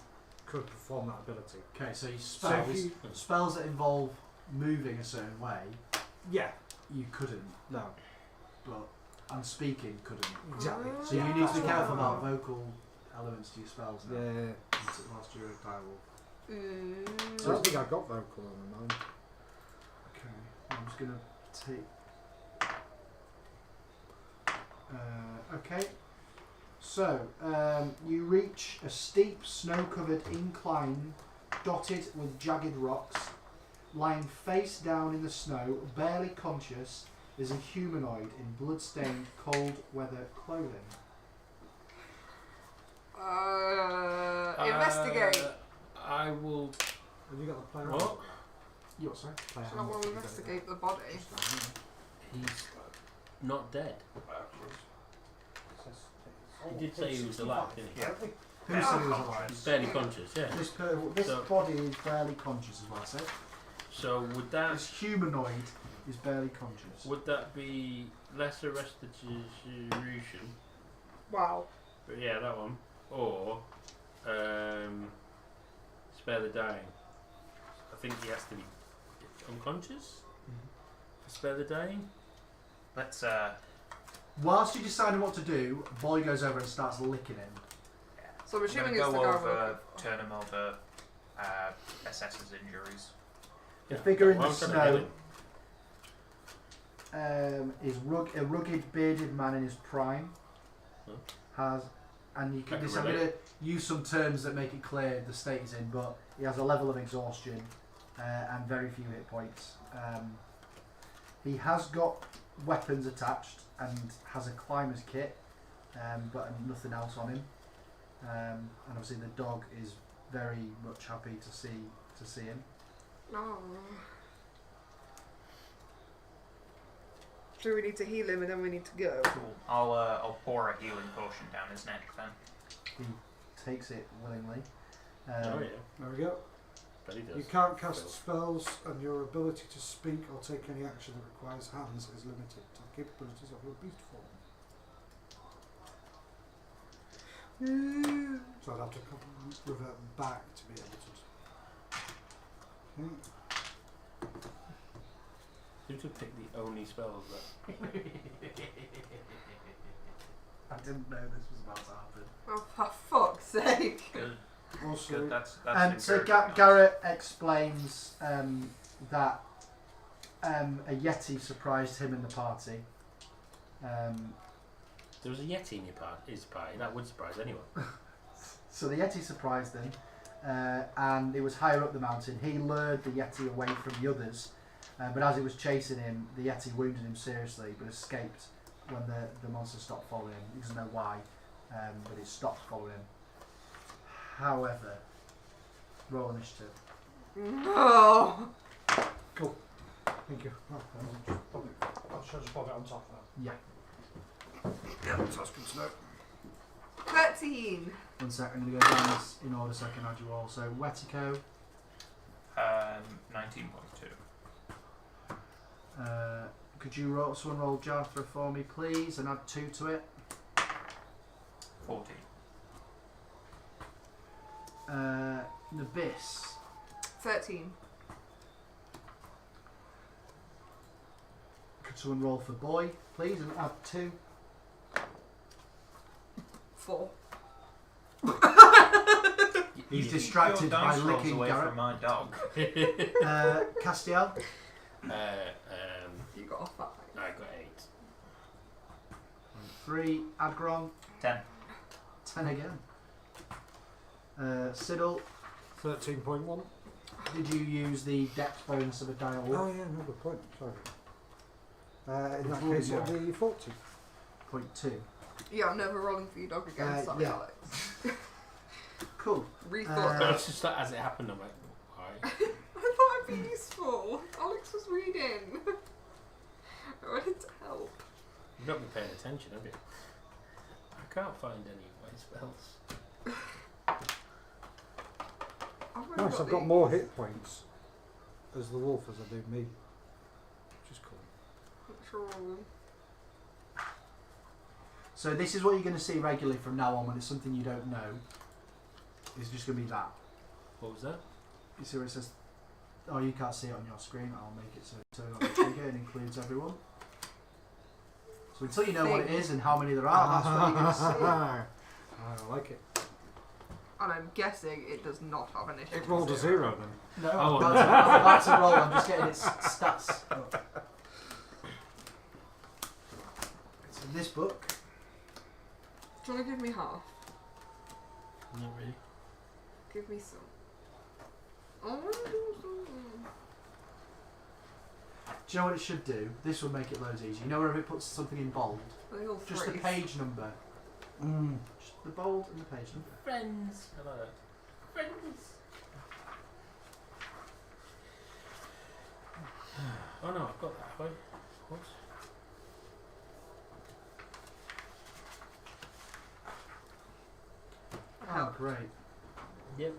could perform that ability. Okay, so you So spells, if you, spells that involve moving a certain way, yeah, you couldn't, no, but and speaking couldn't. exactly. So you need to be careful about vocal elements to your spells now. Yeah. Whilst you're a direwolf. I don't think I got vocal on mine. Okay, I'm just gonna take. Okay, so you reach a steep, snow-covered incline, dotted with jagged rocks. Lying face down in the snow, barely conscious, is a humanoid in blood-stained, cold weather clothing. Investigate. I will. Have you got the player? What? You what, sorry? Player I handbook, want to you got it investigate there. the body. Just down here. He's not dead. He did say he was alive, didn't he? Yeah. Who said he was alive? He's barely conscious, yeah. This So- body is barely conscious, is what I said. So would that This humanoid is barely conscious. be lesser restitution? Wow. But yeah, that one. Or spare the dying. I think he has to be unconscious for spare the dying. Let's Whilst you're deciding what to do, Boy goes over and starts licking him. So I'm assuming go it's the guy over, we're turn him over, assess his injuries. The Yeah. figure in Well, the I'm trying to snow is a rugged, bearded man in his prime. Huh? And you can. I can I'm going to relate. use some terms that make it clear the state he's in, but he has a level of exhaustion and very few hit points. He has got weapons attached and has a climber's kit, but nothing else on him. And obviously the dog is very much happy to see him. No. Do we need to heal him and then we need to go? Cool. I'll pour a healing potion down his neck then. He takes it willingly. Oh yeah, There we go. but he does. You can't cast spells, and your ability to speak or take any action that requires hands is limited to the capabilities of your beast form. So I'd have to revert back to be able to. You to pick the only spells that. I didn't know this was about to happen. Oh, for fuck's sake. Good. Also, Good. That's So encouraging. Garrett explains that a Yeti surprised him in the party. There was a Yeti in his party. That would surprise anyone. So the Yeti surprised him, and it was higher up the mountain. He lured the Yeti away from the others, but as it was chasing him, the Yeti wounded him seriously, but escaped when the monster stopped following him. He doesn't know why, but it stopped following him. However, roll initiative. No. cool. Thank you. Oh, I'll just pop it on top of that. Yeah. Yeah, that's good to know. 13. 1 sec, I'm going to go down this in order so I can add you all. So Wetico, 19.2. could you someone roll Jafra for me, please, and add 2 to it? 14. Nabis, 13. could someone roll for Boy, please, and add 2? 4. He's distracted by Your dice rolls licking away Garrett. from my dog. Castiel, You got a 5. I got 8. 3. Adgron, 10. 10 again. Siddle, 13.1. did you use the depth bonus of a dial? Oh yeah, no good point. Sorry. In that case, it'll be 40. 0.2. Yeah, I'm never rolling for you dog again. Sorry, yeah. Alex. Cool. Rethought. It's just that as it happened, I'm like, why? I thought it'd be useful. Alex was reading. I wanted to help. You've not been paying attention, have you? I can't find any of my spells. Nice, I've got more hit points as the wolf as I do me. Which is cool. True. So this is what you're going to see regularly from now on when it's something you don't know. It's just going to be that. What was that? You see where it says, oh, you can't see it on your screen. I'll make it so turn on the trigger and includes everyone. So until you know what it is and how many there are, that's what you're going to see. I like it. And I'm guessing it does not have an issue. It rolled a 0 then. No, Oh, I'm no. about to roll. I'm just getting its stats up. It's in this book. Do you want to give me half? Not really. Give me some. I want to do some. you know what it should do? This would make it loads easier. You know where it puts something in bold? Little Just the threes. page number. Just the bold and the page number. Friends. I like that. Friends. Oh no, I've got that. Wait. What? Oh, great. Yep.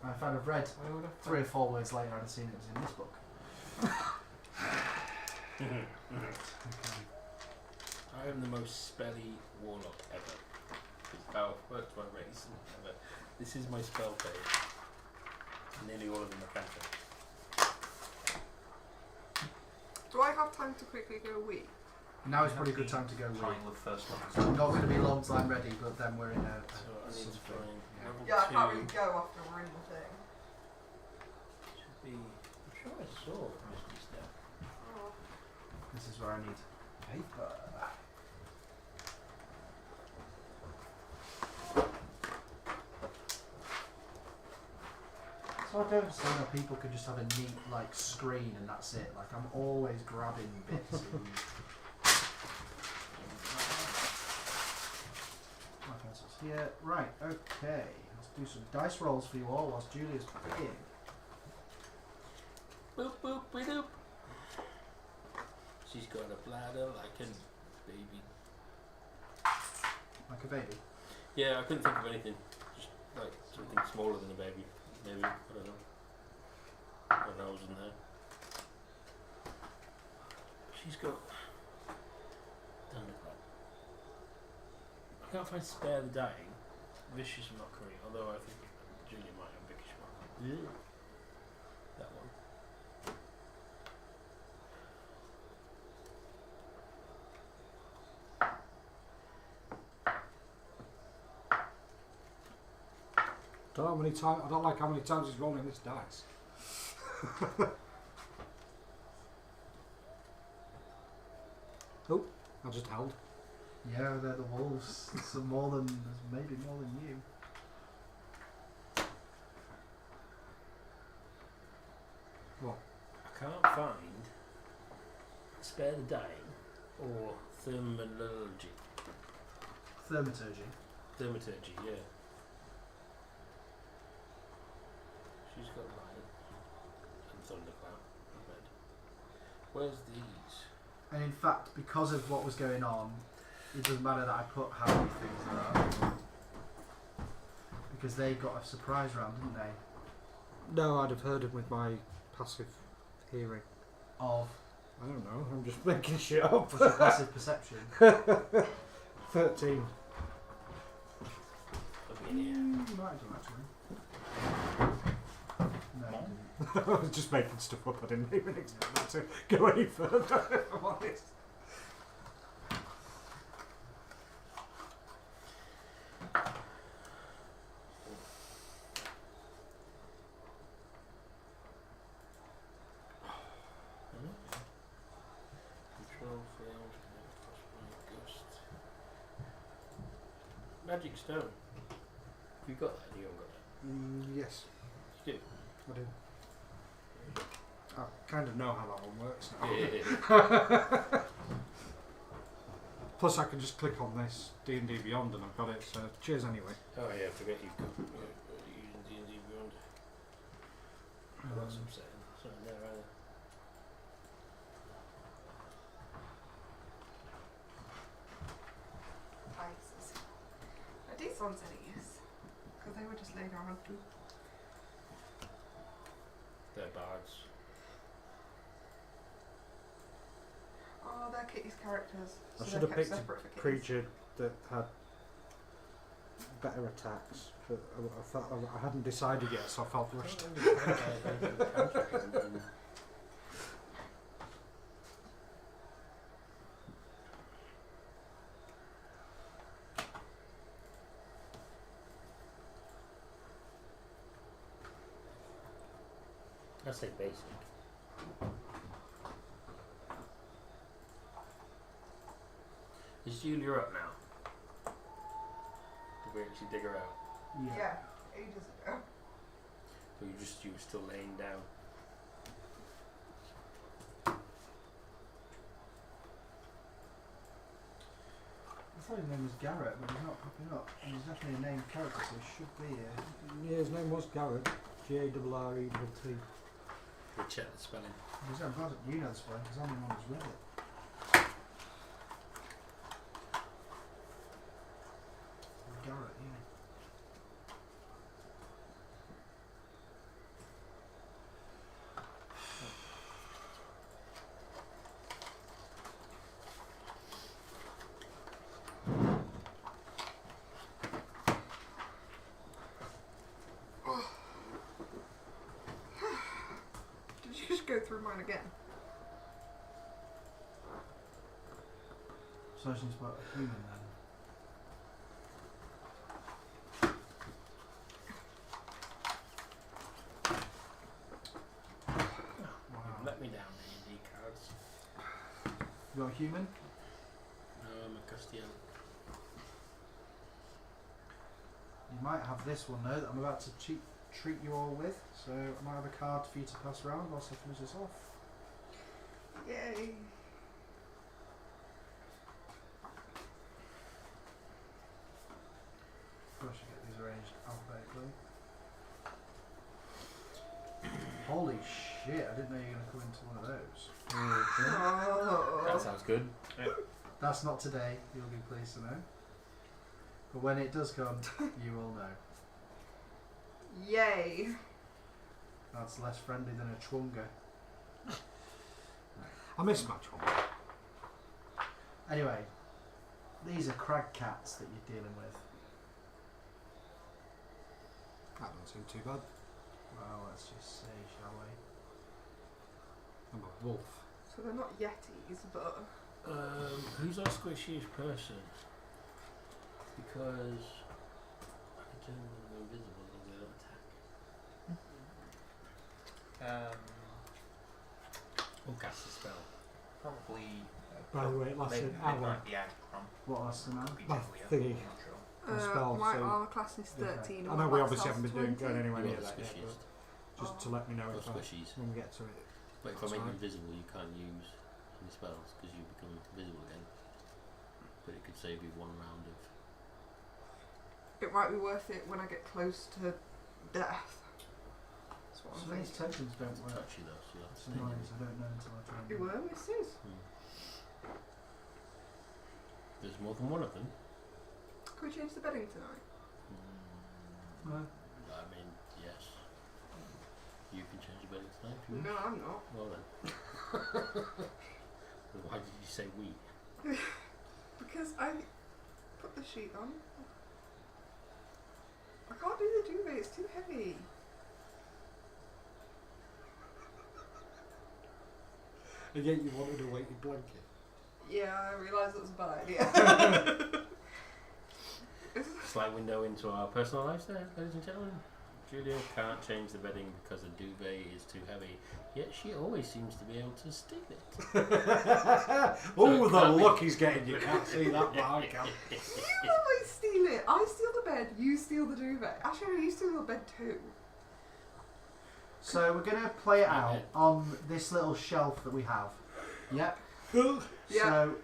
If I'd have read 3 or 4 words later, I'd have seen it was in this book. Okay. I am the most spelly warlock ever. It's how first my race ever. This is my spell page. Nearly all of them are cantrips. Do I have time to quickly go wee? Now is probably a good time to go. Trying with first one. I'm not going to be long till I'm ready, but then we're in a So I need to something. find level Yeah, I can't 2. really go after we're in the thing. Should be. I'm sure I saw Misty Step. Oh. This is where I need paper. So I don't understand how people can just have a neat like screen and that's it. Like I'm always grabbing bits. My pencil's here. Right, okay. Let's do some dice rolls for you all whilst Julia's playing. Boop boop boop. She's got a bladder like a baby. Like a baby. Yeah, I couldn't think of anything. Just like something smaller than a baby. Maybe. I don't know. When I was in there. She's got thunderclap. I can't find spare the dying. Vicious mockery, although I think Julia might have vicious mockery. Yeah. That one. I don't like how many times he's rolling this dice. Oh, I just held. Yeah, they're the wolves. Some more than maybe more than you. What? I can't find spare the dying or thermalurgy. Thaumaturgy. Thaumaturgy, yeah. She's got light and thunderclap. Red. Where's these? And in fact, because of what was going on, it doesn't matter that I put how many things there are. Because they got a surprise round, didn't they? No, I'd have heard him with my passive hearing. Of I don't know, I'm just making shit up. what's your passive perception? 13. Look in here. You might do actually. No, you didn't. I was just making stuff up, I didn't even expect that to go any further, if I'm honest. Control failed. Frostmaiden ghost. Magic stone. Have you got that? You haven't got that. Yes, You do. I do. I kind of know how that one works now. Yeah. Plus I can just click on this D&D Beyond and I've got it, so cheers anyway. Oh yeah, I forget you've got using D&D Beyond. Oh, that's upsetting. It's not in there either. Ices. Are these ones any use? Because they were just laying around. They're bards. Oh, they're Kitty's characters. I So should they're have kept picked separate for a Kitties. creature that had better attacks, but I thought I hadn't decided yet, so I felt rushed. I say basic. Is Julia up now? Did we actually dig her out? Yeah, ages ago. Or you were still laying down? thought his name was Garrett, but he's not popping up. And he's definitely a named character, so he should be here. Yeah, his name was Garrett. Garrett. We'll check the spelling. I'm glad that you know the spelling, because I'm the one who's with it. Garrett, yeah. Did you just go through mine again? Searching about a human then. Wow. Let me down, D&D cards. You got a human? No, I'm a Castellan. You might have this one though that I'm about to treat you all with. So I might have a card for you to pass around whilst I finish this off. Yay. I should get these arranged alphabetically. Holy shit, I didn't know you were going to come into one of those. Oh. That sounds good. That's not today, you'll be pleased to know. But when it does come, you will know. Yay. That's less friendly than a chwunga. I miss my chum. Anyway, these are crag cats that you're dealing with. That doesn't seem too bad. Well, let's just see, shall we? I'm a wolf. So they're not yetis, but Who's our squishiest person? Because I can turn them invisible and they don't attack. Or cast a spell. Probably. By the way, it lasts an hour. Might be Agron. What else the man? Could be My Julia, thingy. I'm not sure. Spell, my so- armor class is 13. Okay. and I my know we max obviously health's haven't been going 20. anywhere You're near the that yet, squishiest. but just to let me know Or if squishies. when we get to it. But if I That's make you fine. invisible, you can't use any spells because you become invisible again. But it could save you one round of. It might be worth it when I get close to death. That's what So I'm these thinking. tokens don't work. Touch you though, so you'll have to It's stay annoying, in. I don't know until I try and You do it. were, missus? There's more than one of them. Can we change the bedding tonight? No. I mean, yes. You can change the bedding tonight if you wish. No, I'm not. Well then. Then why did you say we? Because I put the sheet on. I can't do the duvet, it's too heavy. And yet you wanted a weighted blanket. Yeah, I realised that was a bad idea. Slight window into our personal lives there, ladies and gentlemen. Julia can't change the bedding because the duvet is too heavy, yet she always seems to be able to steal it. Oh, it the can't be- look he's getting. You can't see that, but I can. You always steal it. I steal the bed, you steal the duvet. Actually, you steal the bed too. So we're going to play it out on this little shelf that we have. Yep. Yeah. So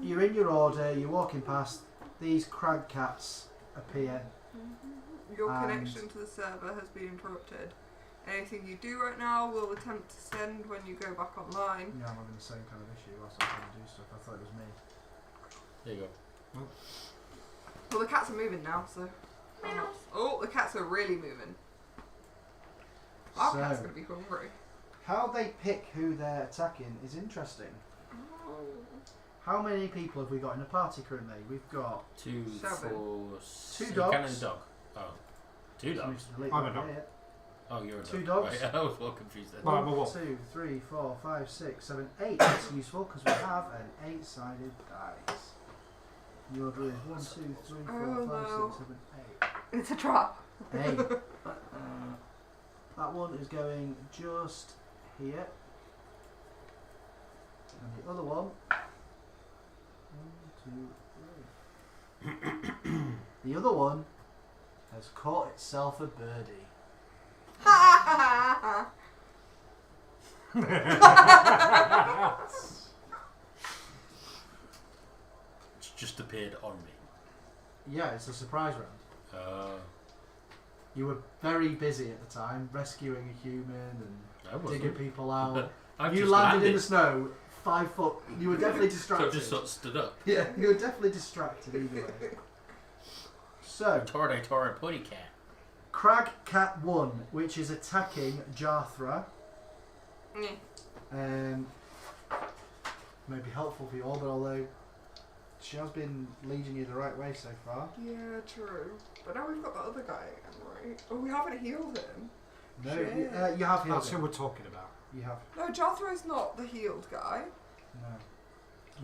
you're in your order, you're walking past, these crag cats appear. Your And- connection to the server has been interrupted. Anything you do right now will attempt to send when you go back online. Yeah, I'm having the same kind of issue whilst I'm trying to do stuff. I thought it was me. There you go. Well, the cats are moving now, so. Oh, the cats are really moving. Our So- cat's gonna be hungry. How they pick who they're attacking is interesting. How many people have we got in the party currently? We've got 2, 7. 4, Two 6. dogs. Cat and dog. Oh. 2 dogs? I'm a dog. Oh, you're a Two dog. dogs. Right, I was well confused then. Well, I'm a wolf. 2, 3, 4, 5, 6, 7, 8. That's useful because we have an 8-sided dice. The order is 1, 2, 3, 4, Oh, 5, no. 6, 7, It's a trap. 8. 8. That one is going just here. And the other one. 1, 2, 3. The other one has caught itself a birdie. just appeared on me. Yeah, it's a surprise round. You were very busy at the time, rescuing a human and digging people out. You landed in the snow, 5 foot. You were definitely distracted. So I just sort of stood up. Yeah, you were definitely distracted either way. So, Torre Putty Cat. Crag Cat 1, which is attacking Jarthra. May be helpful for you all, but although she has been leading you the right way so far. Yeah, true. But now we've got the other guy again, right? Oh, we haven't healed him. No, Shit. you have healed That's who him. we're talking about. You have. No, Jothro's not the healed guy.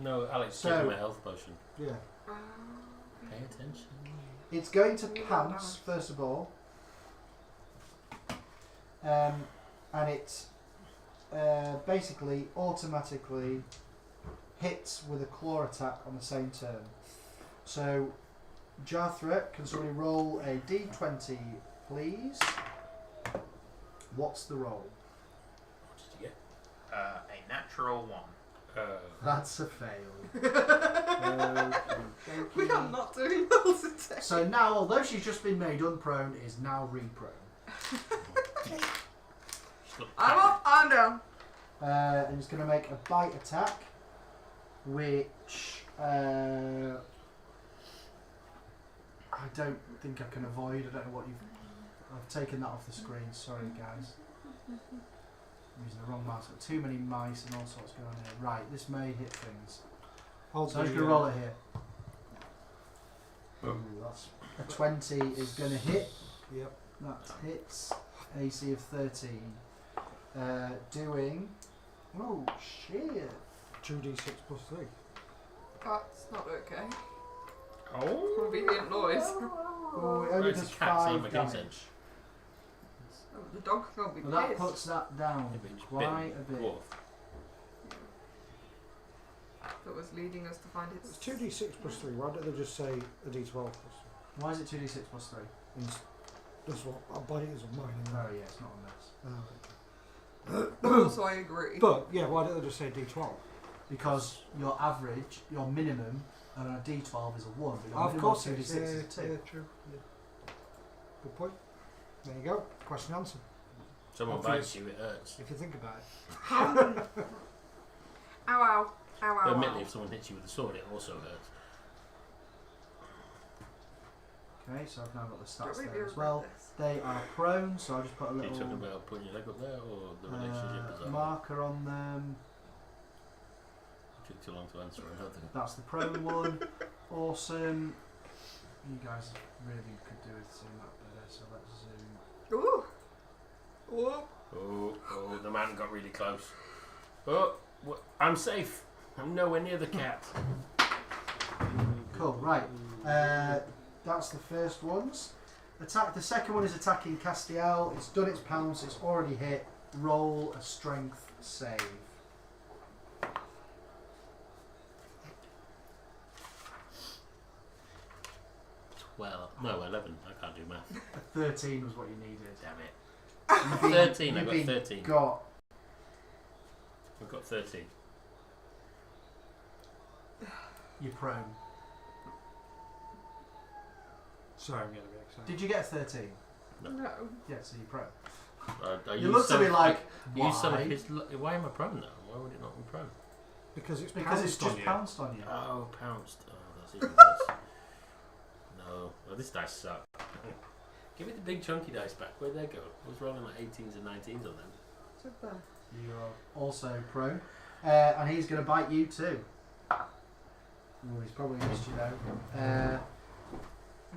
No. No, Alex, So- give him a health potion. Yeah. Pay attention. It's going to Yeah, pounce, damage. first of all. And it basically automatically hits with a claw attack on the same turn. So, Jarthra, can somebody roll a d20, please? What's the roll? What did you get? A natural 1. That's a fail. We are not doing well today. So now, although she's just been made unprone, is now reprone. I'm up, I'm down. And he's going to make a bite attack, which I don't think I can avoid. I don't know what you've... I've taken that off the screen. Sorry, guys. I'm using the wrong mouse. Got too many mice and all sorts going on here. Right, this may hit things. Hold So I'm just going to roll it here. Ooh, that's a 20 is going to hit. Yep. That hits. AC of 13. Doing... Oh, shit. 2d6 plus 3. That's not okay. Oh. Convenient noise. Oh, it only It's a does cat, so 5 it makes damage. sense. Oh, the dog can't be Well, that pissed. puts that down If it's quite bitten, a bit. dwarf. That was leading us to find It's its... 2d6 plus 3. Why don't they just say a d12 plus? Why is it 2d6 plus 3? That's what I'll buy it as on mine. Oh yeah, it's not on this. Also, I agree. But yeah, why don't they just say d12? Because your average, your minimum on a d12 is a 1, but your Of minimum course, 2d6 it's is a 2. true. Yeah. Good point. There you go. Question answered. Someone Obvious. bites you, it hurts. If you think about it. Ow, ow. Ow, ow, But ow. admittedly, if someone hits you with a sword, it also hurts. Okay, so I've now got the Don't stats make me there as regret well. this. They are prone, so I'll just put a Are you talking little about putting your leg up there, or the relationship is over? marker on them. It took too long to answer another. That's the prone one. Awesome. You guys really could do with seeing that better, so let's zoom. Ooh. Ooh. Oh, the man got really close. Oh, I'm safe. I'm nowhere near the cat. Cool, right. That's the first ones. Attack. The second one is attacking Castiel. It's done its pounce. It's already hit. Roll a strength save. 11. I can't do math. A 13 was what you needed. Damn it. You've been- 13. I you've got been 13. Got I've got 13. you're prone. Sorry, I'm getting a bit excited. Did you get a 13? No. Yeah, so you're prone. I You used looked at some- me like, I used some of why? his. Why am I prone now? Why would it not be prone? Because it's Because it's pounced on just you. pounced on you. Oh, pounced. Oh, that's even worse. No. Oh, this dice suck. Give me the big chunky dice back. Where'd they go? I was rolling like 18s and 19s on them. Sit there. You're also prone. And he's going to bite you too. Oh, he's probably missed you though.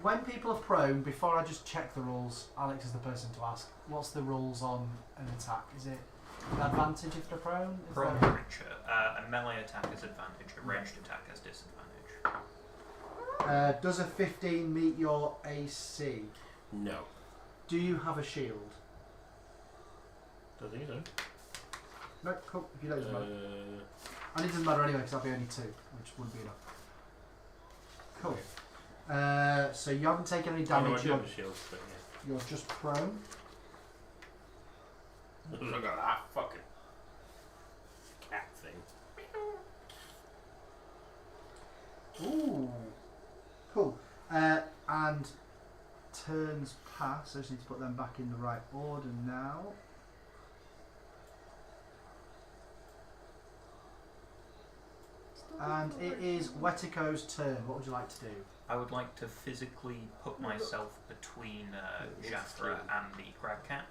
When people are prone, before I just check the rules, Alex is the person to ask. What's the rules on an attack? Is it an advantage if they're prone? Is Prone there- creature. A melee attack has advantage, a ranged attack has disadvantage. Does a 15 meet your AC? No. Do you have a shield? Don't think so. No, cool. If you don't, it doesn't matter. Uh, And it doesn't matter anyway because that'll be only 2, which wouldn't be enough. Cool. So you haven't taken any I know I damage. do You're, have a shield, but yeah. you're just prone. Look at that fucking cat thing. Ooh. Cool. And turns pass. I just need to put them back in the right order now. And it is Wetiko's turn. What would you like to do? I would like to physically put myself between Jafra and the crab cat.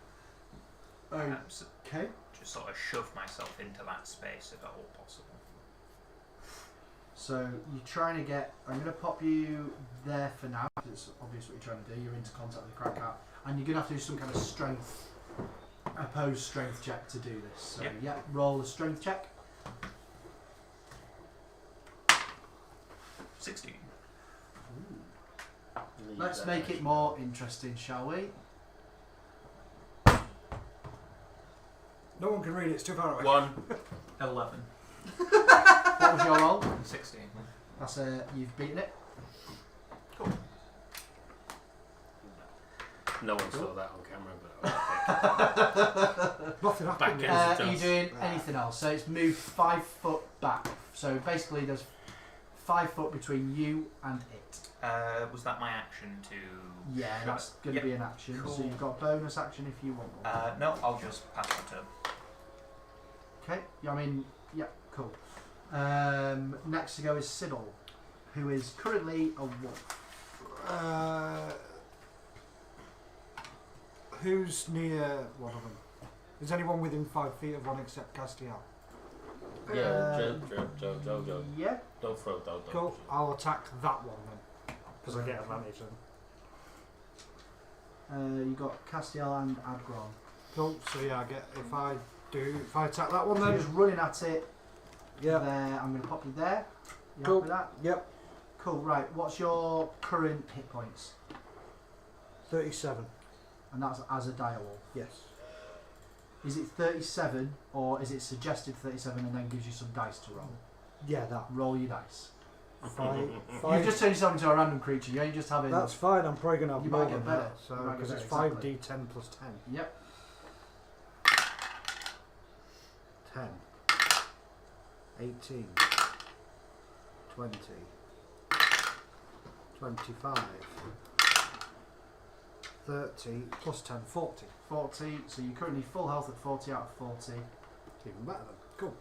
So Okay. just sort of shove myself into that space if at all possible. So you're trying to get. I'm going to pop you there for now. It's obvious what you're trying to do. You're into contact with the crab cat, and you're going to have to do some kind of strength, opposed strength check to do this. So yeah, roll a strength check. 16. Let's make it more interesting, shall we? No one can read it, it's too far away. 1. 11. What was your roll? 16. That's you've beaten it. Cool. No one saw that on camera, but Nothing happened. Back Are you doing anything else? So it's moved 5 foot back. So basically there's 5 foot between you and it. Was that my action to... Yeah, that's going to be an action. Cool. So you've got bonus action if you want one. No, I'll just pass my turn. Okay, yeah, I mean, yeah, cool. Next to go is Siddle, who is currently a wolf. Who's near one of them? Is anyone within 5 feet of one except Castiel? yeah, Joe. Yeah. Don't throw don't. Cool. I'll attack that one then, because I get advantage then. You got Castiel and Adgron. Cool. So yeah, I get if I attack that one So then. you're just running at it. Yeah. There, I'm going to pop you there. You Cool. happy with that? Yep. Cool. Right. What's your current hit points? 37. And that's as a direwolf. Yes. Is it 37 or is it suggested 37 and then gives you some dice to roll? Yeah, that. Roll your dice. Five. You've just turned yourself into a random creature. You ain't just having. That's fine. I'm probably gonna have You more might get than better. that. So You might get because it's better, exactly. 5d10 plus 10. Yep. 10. 18. 20. 25. 30 plus 10, 40. 40. So you're currently full health at 40 out of 40. Even better then. Cool.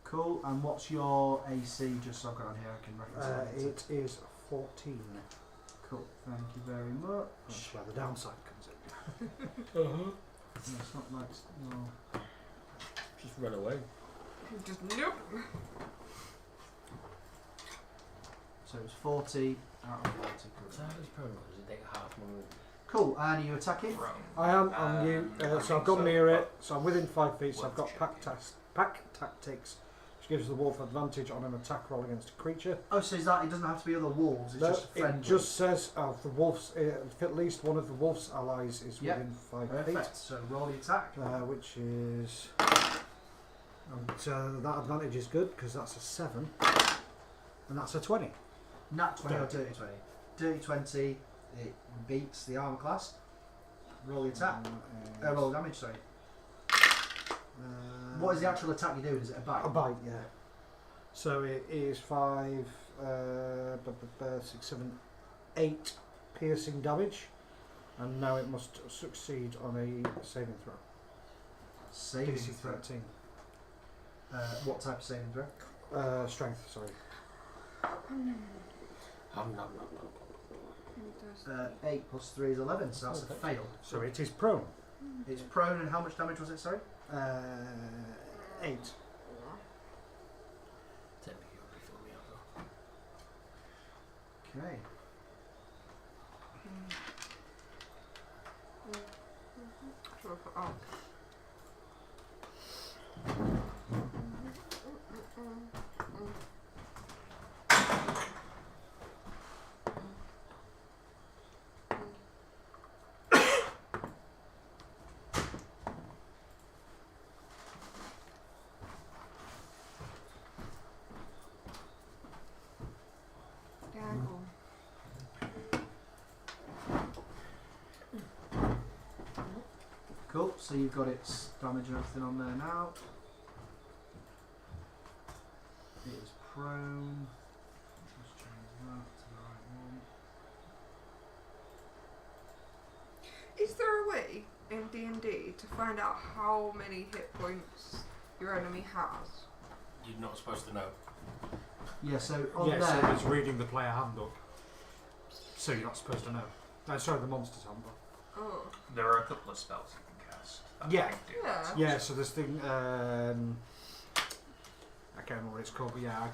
Cool. And what's your AC? Just so I've got on here, I can reference it. It is 14. Cool. Thank you very much. That's where the downside comes in. Uh-huh. No, it's not like no. Just run away. Just nope. So it's 40 out of 40. So how does promo? Does it take half my move? Cool. And are you attacking? Prone. I am on you, I so I've think gone so, near it, but so I'm within 5 feet, so I've worth got checking. pack tactics, which gives the wolf advantage on an attack roll against a creature. Oh, so is that it doesn't have to be other wolves? It's No, just friendly. it just says the wolf's, if at least one of the wolf's allies is Yep. within 5 Perfect. So roll the attack. feet, which is, and that advantage is good because that's a 7, and that's a 20. Nat 20 or dirty 20? Dirty 20. It beats the armor class. Roll the attack. Roll the damage. Sorry. What is the actual attack you're doing? Is it a bite? A bite, yeah. So it is 5, 6, 7, 8 piercing damage, and now it must succeed on a saving throw. Saving DC throw. 13. What type of saving throw? Strength, sorry. I'm not. 8 plus 3 is 11, so that's a fail. So it is prone. It's prone, and how much damage was it? Sorry. 8. Technically, it'll be filling me up though. Okay. Should I put out? Cool, so you've got its damage and everything on there now. It is prone. Just change that to the right one. Is there a way in D&D to find out how many hit points your enemy has? You're not supposed to know. Yeah, so on Yeah, so there. it's reading the player handbook. So you're not supposed to know. Sorry, the monster's handbook. Oh. There are a couple of spells you can cast. that Yeah. might do Yeah. that. Yeah, so this thing, I can't remember what it's called, but yeah, I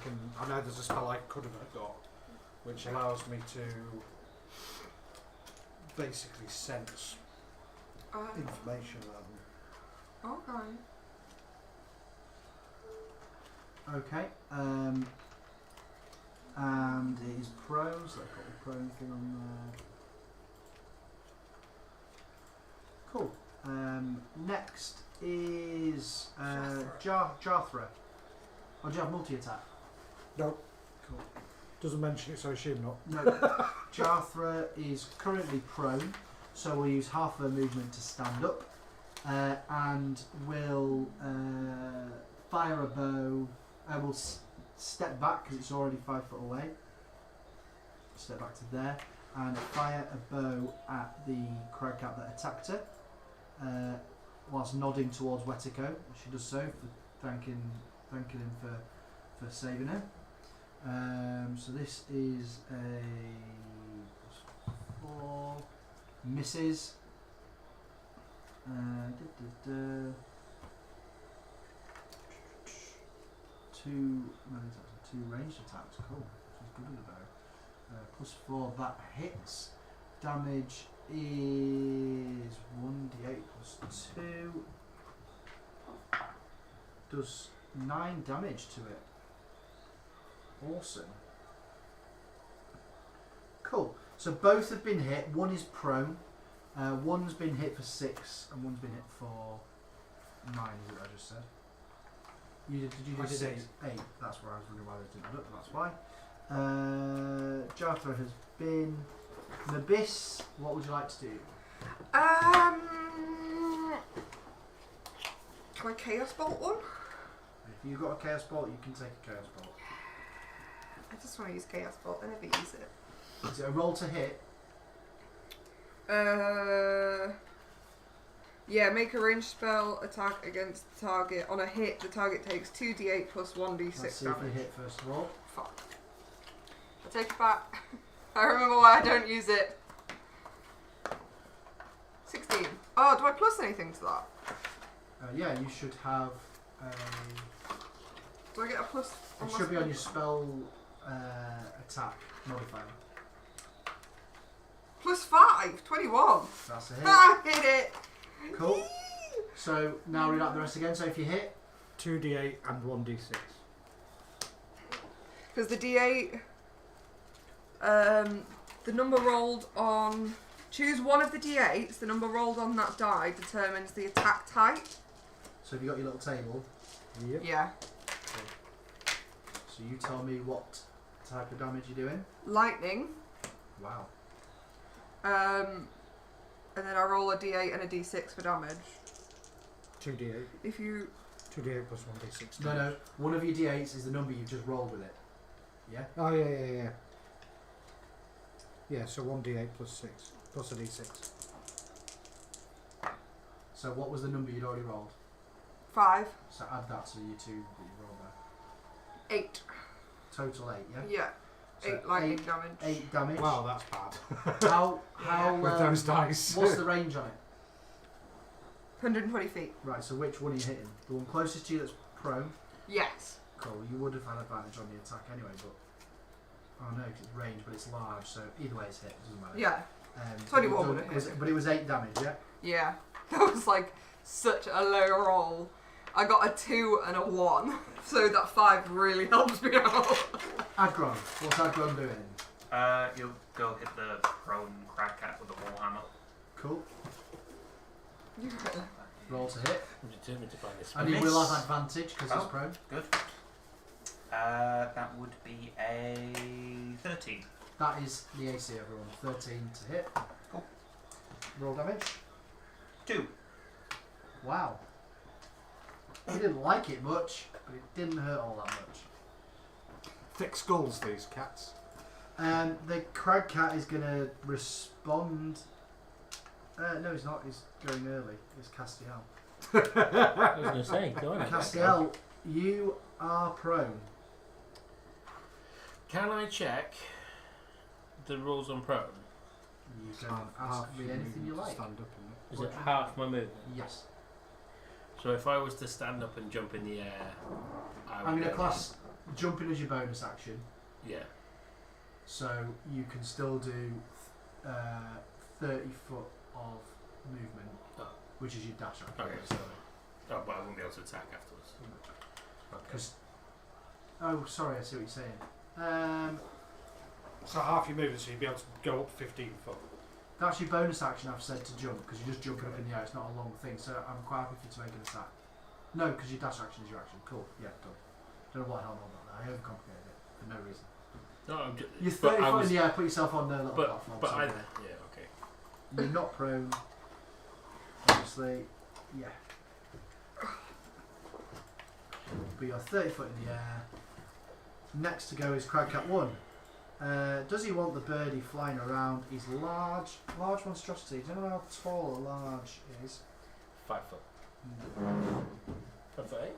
know there's a spell I could have got, which allows me to basically sense information about them. Okay. Okay. And it is prone, so I've got the prone thing on there. Cool. Next is Jarthra. Or do you have multi-attack? No. Cool. Doesn't mention it, so I assume not. No. Jarthra is currently prone, so we'll use half of her movement to stand up, and will fire a bow. Will step back because it's already 5 foot away. Step back to there and fire a bow at the cragcat that attacked her, whilst nodding towards Wetico. She does so, for thanking him for saving her. So this is a +4, misses. Two ranged attacks. Cool. She's good with a bow. +4, that hits. Damage is 1d8 +2. Does 9 damage to it. Awesome. Cool. So both have been hit. One is prone. One's been hit for 6, and one's been hit for 9. Is what I just said? Did you do I did 6? 8. That's where I was wondering why they didn't look. That's why. Jarthra has been. Abyss, what would you like to do? Can I Chaos Bolt one? If you've got a Chaos Bolt, you can take a Chaos Bolt. I just want to use Chaos Bolt. I never use it. Is it a roll to hit? Yeah, make a ranged spell attack against the target. On a hit, the target takes 2d8 plus 1d6 Let's see if damage. you hit first of all. Fuck. I take it back. I remember why I don't use it. 16. Oh, do I plus anything to that? Yeah, you should have. Do I get a plus? It should be on your spell attack modifier. +5, 21. That's a hit. I hit it. Cool. So now read out the rest again. So if you hit, 2d8 and 1d6. Because the d8, the number rolled on. Choose one of the d8s. The number rolled on that die determines the attack type. so have you got your little table? Yep. Yeah. So you tell me what type of damage you're doing. Lightning. Wow. And then I roll a d8 and a d6 for damage. 2d8. If you 2d8 plus 1d6. No. One of your d8s is the number you've just rolled with it. Yeah. Oh, yeah. Yeah, so 1d8 plus 6. Plus a d6. So what was the number you'd already rolled? 5, So add that to your 2 that you rolled there. 8. Total 8, yeah? Yeah. So 8 lightning damage. 8 damage. Wow, that's bad. How With those dice. What's the range on it? 120 feet. Right, so which one are you hitting? The one closest to you that's prone? Yes. Cool, you would have had advantage on the attack anyway, but... Oh no, 'cause it's range, but it's large, so either way it's hit, it doesn't matter. Yeah. 21 21 would have hit. But it was 8 damage, yeah? Yeah. That was like such a low roll. I got a 2 and a 1, so that 5 really helps me out. Agron, what's Agron doing? You'll go hit the prone cragcat with a warhammer. Cool. Roll to hit. I'm determined to find this. And he miss. will have advantage because he's Oh. prone. Good. That would be a 13. That is the AC, everyone. 13 to hit. Cool. Roll damage. 2. Wow. He didn't like it much, but it didn't hurt all that much. Thick skulls, these cats. The crag cat is going to respond. No, he's not. He's going early. It's Castiel. I was going to say, go on. Castiel, you are prone. Can I check the rules on prone? You can ask me anything you like. Stand up Is it half my movement? Yes. So if I was to stand up and jump in the air, I'm going to class jumping as your bonus action. Yeah. So you can still do 30 foot of movement, which is your dash action. Okay. So, Oh, but I won't be able to attack afterwards. Okay. oh, sorry, I see what you're saying. So half your movement, so you'd be able to go up 15 foot. That's your bonus action I've said to jump, because you're just jumping up in the air, it's not a long thing, so I'm quite happy for you to make an attack. No, because your dash action is your action. Cool, yeah, done. Don't know what the hell I'm on about that, I overcomplicated it for no reason. No, I'm just, You're 30 foot in the air, put yourself on the little but platform. but I somewhere. yeah okay. You're not prone, obviously, yeah. But you're 30 foot in the air. Next to go is Cragcat 1. Does he want the birdie flying around? He's large monstrosity. Do you know how tall a large is? 5 foot. 5 foot 8.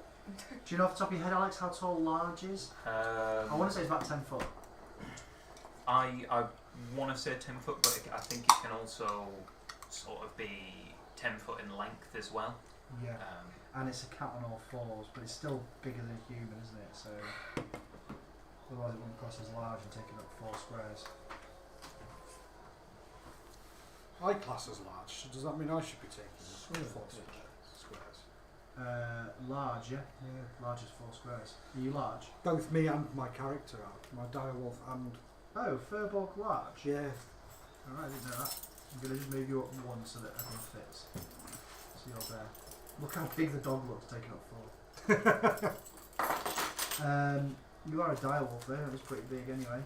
Do you know off the top of your head, Alex, how tall large is? I want to say it's about 10 foot. I want to say 10 foot, but I think it can also sort of be 10 foot in length as well. Yeah. And it's a cat on all fours, but it's still bigger than a human, isn't it? So otherwise it wouldn't cross as large and taking up 4 squares. I class as large, so does that mean I should be taking 4 squares? Large, yeah. Large is 4 squares. Are you large? Both me and my character are. My direwolf and... Oh, Furbolg large. Yeah. Alright, I didn't know that. I'm going to just move you up 1 so that everyone fits. So you're there. Look how big the dog looks, taking up 4. You are a direwolf though, that's pretty big anyway.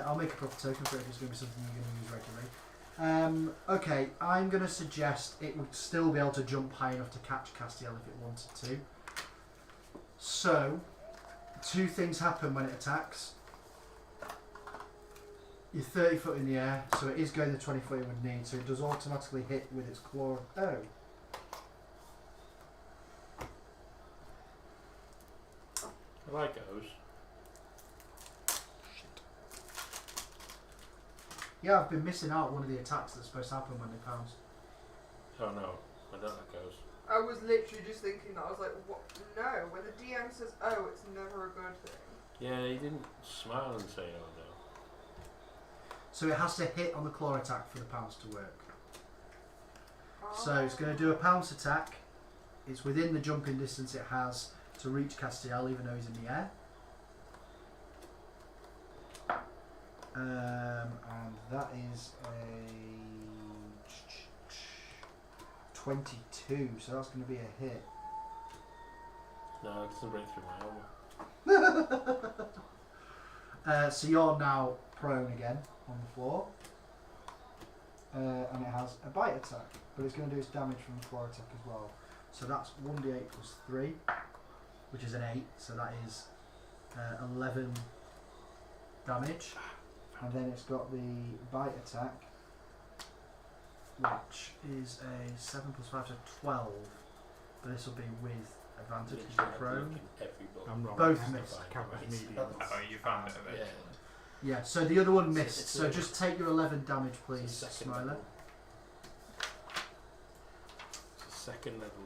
I'll make a proper token for it if it's going to be something you're going to use regularly. Okay, I'm going to suggest it would still be able to jump high enough to catch Castiel if it wanted to. So, 2 things happen when it attacks. You're 30 foot in the air, so it is going the 20 foot it would need, so it does automatically hit with its claw. Oh. I like those. Yeah, I've been missing out one of the attacks that's supposed to happen when they pounce. Oh no, I don't like those. I was literally just thinking that. I was like, what? No, when the DM says, oh, it's never a good thing. Yeah, he didn't smile and say oh no. So it has to hit on the claw attack for the pounce to work. So it's going to do a pounce attack. It's within the jumping distance it has to reach Castiel, even though he's in the air. And that is a 22, so that's going to be a hit. No, it doesn't break through my armor. So you're now prone again on the floor. And it has a bite attack, but it's going to do its damage from the claw attack as well. So that's 1d8 plus 3, which is an 8, so that is 11 damage. And then it's got the bite attack, which is a 7 plus 5, so 12. But this will be with advantage because you're prone. I'm wrong. Both missed. Oh, you found it eventually. Yeah, so the other one missed. So just take your 11 damage, please, Smiler. It's a second level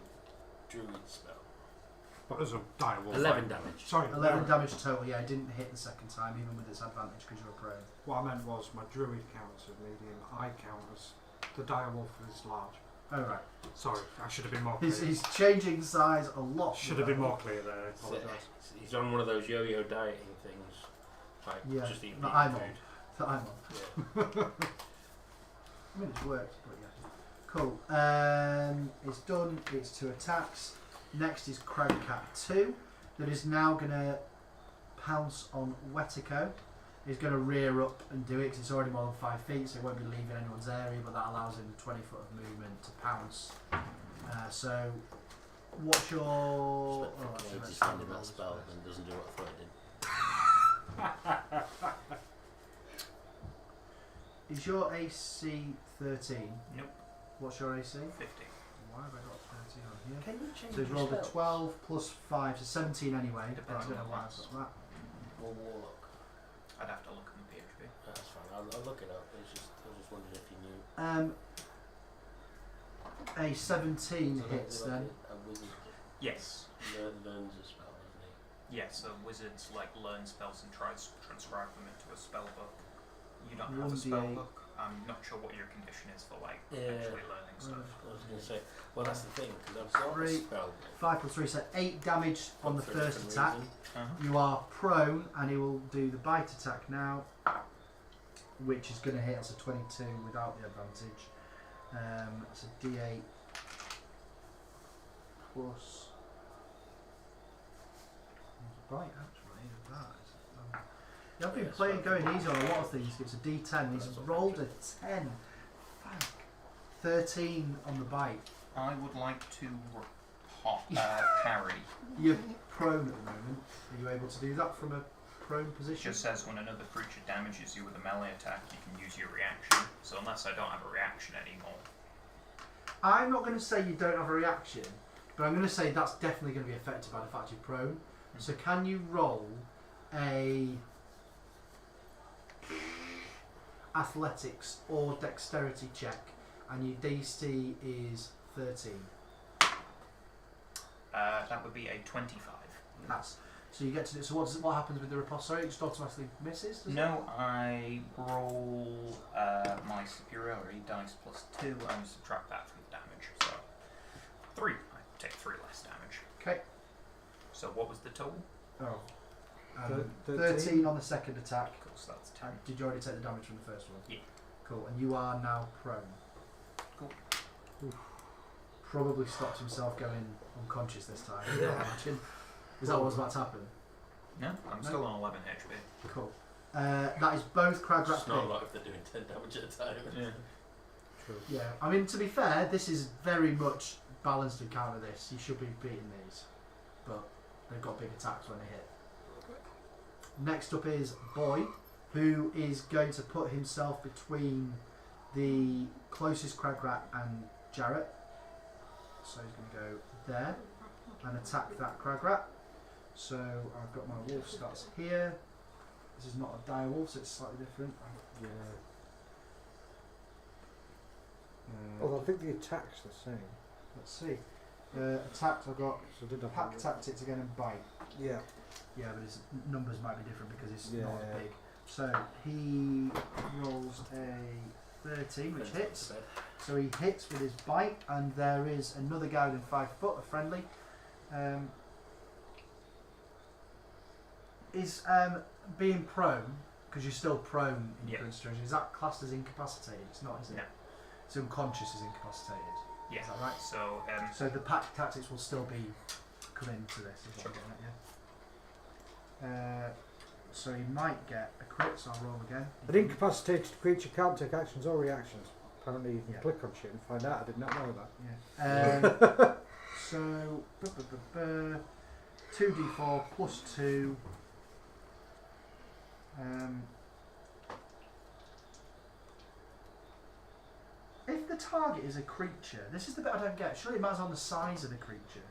druid spell. But as a direwolf. 11 damage. Sorry, 11 damage total, yeah, it didn't hit the second time, even with its advantage because you were prone. What I meant was my druid counts as medium, I count as the direwolf is large. Oh, right. Sorry, I should have been more clear. He's changing size a lot. Should have been more clear there, I apologise. He's on one of those yo-yo dieting things. Like Yeah, just eating that food. I'm on. That I'm on. Yeah. I mean, it's worked, but yeah. Cool. It's done. It's 2 attacks. Next is Cragcat 2. That is now going to pounce on Wetico. is going to rear up and do it because it's already more than 5 feet, so it won't be leaving anyone's area, but that allows him 20 foot of movement to pounce. So, what's your... Oh, Spent ages standing that spell and doesn't do what I thought it did. Is your AC 13? Nope. What's your AC? 50. Why have I got 13 on here? Can you change So he's your rolled a spells? 12 plus 5, so 17 anyway. Depends But I don't on know the why I've class. got Or warlock? I'd have to look in the PHP. That's fine. I'll look it up. I was just wondering if you knew. that. A 17 So hits like then. a wizard Yes. learns a spell, doesn't he? Yes, so wizards like learn spells and tries to transcribe them into a spell book. You don't have a 1d8. spell book. I'm not sure what your condition is for like actually learning stuff. I was going to say, well, that's the thing, because I've got a Three. spell. 5 plus 3, so 8 damage on the for a first different attack. reason. You are prone, and he will do the bite attack now, which is going to hit us a 22 without the advantage. It's a D8 plus. Bite actually. That. I've been Yeah, going easy on a lot of things. It's a D10. He's That's rolled a 10. Fuck. 13 on the bite. I would like to parry. You're prone at the moment. Are you able to do that from a prone It position? just says when another creature damages you with a melee attack, you can use your reaction. So unless I don't have a reaction anymore. I'm not going to say you don't have a reaction, but I'm going to say that's definitely going to be affected by the fact you're prone. So can you roll a athletics or dexterity check, and your DC is 13. That would be a 25. That's so you get to do. So what happens with the riposte? Sorry, it just automatically misses. Does No, I roll my superiority dice plus 2 and subtract that from the damage. So 3. I take 3 less damage. Okay. So what was the total? Oh. 13. 13 on the second attack. Cool, so that's 10. Did you already take the damage from the first one? Yeah. Cool. And you are now prone. Cool. Oof. Probably stopped himself going unconscious this time. I imagine. Is that what was about to happen? No, I'm No? still on 11 HP. Cool. That is both Crag Rat's It's not a pick. lot if they're doing 10 damage at a time. Yeah. True. Yeah, I mean, to be fair, this is very much balanced and counter this. You should be beating these, but they've got big attacks when they hit. Next up is Boy, who is going to put himself between the closest Crag Rat and Jarrett. So he's going to go there and attack that Crag Rat. So I've got my wolf stats here. This is not a dire wolf, so it's slightly different. Yeah. Although I think the attack's the same. Let's see. Attacks, I've got So did I pack tactics again and bite. Yeah. Yeah, but his numbers might be different because it's Yeah. not as big. So he rolls a 13, which hits. So he hits with his bite, and there is another guy within 5 foot, a friendly. Is being prone, because you're still prone in Yeah. current situation, is that classed as incapacitated? It's not, is it? No. So unconscious is incapacitated. Yeah. Is that right? So, So the pack tactics will still be coming into this, is what Sure. I'm getting at, yeah. So he might get a crit, so I'll roll again. An incapacitated creature can't take actions or reactions. Apparently you can Yeah. click on shit and find out. I did not know that. Yeah. So 2d4 plus 2. If the target is a creature, this is the bit I don't get. Surely it matters on the size of the creature.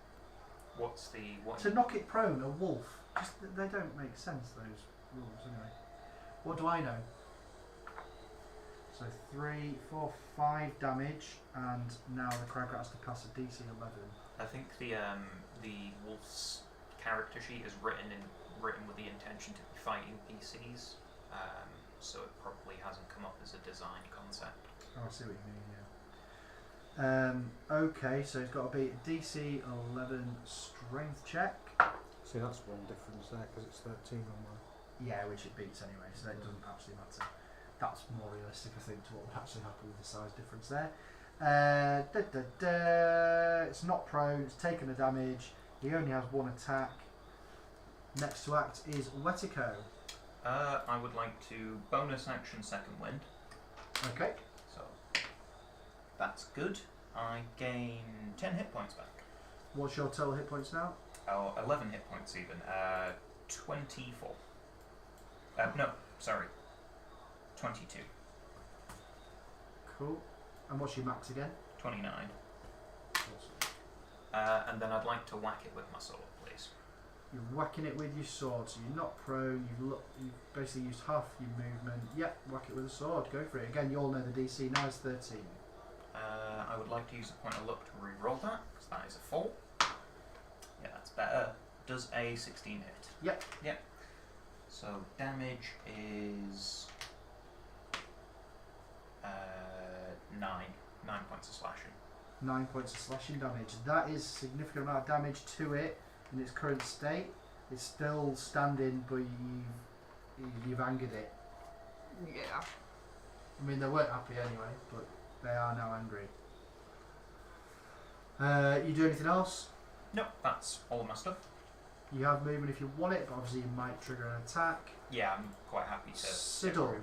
what's the what? To knock it prone, a wolf. Just they don't make sense. Those rules anyway. What do I know? So 3, 4, 5 damage, and now the Crag Rat has to pass a DC 11. I think the wolf's character sheet is written with the intention to be fighting PCs. So it probably hasn't come up as a design concept. Oh, I see what you mean, yeah. Okay, so it's got to be a DC 11 strength check. See, that's one difference there because it's 13 on mine. Yeah, which it beats anyway, so it doesn't actually matter. That's more realistic, I think, to what would actually happen with the size difference there. It's not prone, it's taken the damage. He only has 1 attack. Next to act is Wetico. I would like to bonus action second wind. Okay. So that's good. I gain 10 hit points back. What's your total hit points now? Oh, 11 hit points even. 24. No, sorry. 22. Cool. And what's your max again? 29. And then I'd like to whack it with my sword, please. You're whacking it with your sword, so you're not prone. You've basically used half your movement. Yep, whack it with a sword. Go for it. Again, you all know the DC now is 13. I would like to use a point of luck to re-roll that, because that is a 4. Yeah, that's better. Does a 16 hit? Yep. Yep. So damage is 9 points of slashing. 9 points of slashing damage. That is a significant amount of damage to it in its current state. It's still standing, but you've angered it. Yeah. I mean, they weren't happy anyway, but they are now angry. You do anything else? Nope, that's all of my stuff. You have movement if you want it, but obviously you might trigger an attack. Yeah, I'm quite happy to. Siddle.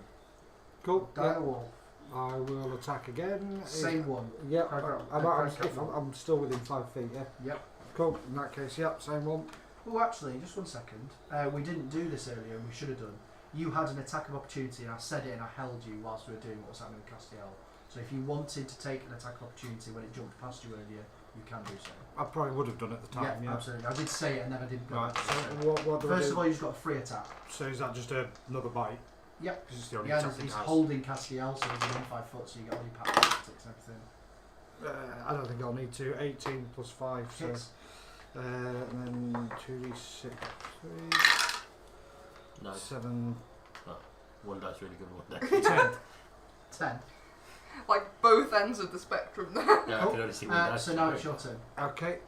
Cool. Direwolf. I will attack again. Same one. Yeah, Crag- I'm still within 5 feet, yeah? Yep. Cool, in that case, yep, same one. Oh, actually, just 1 second. We didn't do this earlier, and we should have done. You had an attack of opportunity, and I said it, and I held you whilst we were doing what was happening with Castiel. So if you wanted to take an attack of opportunity when it jumped past you earlier, you can do so. I probably would have done at the time, yeah. Absolutely. I did say it, and then I didn't go Right, back so to it. what do I First do? of all, you've got a free attack. So is that just another bite? Yep. Because it's the only Yeah, attack and it he's has. holding Castiel, so he's within 5 foot, so you get all your pattern tactics and everything. I don't think I'll need to. 18 plus 5, so... Hits. And then 2d6, 3, Nice. 7, One dice really good, one dice. 10. 10. Like both ends of the spectrum there. Yeah, I can only see one dice. So now it's your turn. Okay,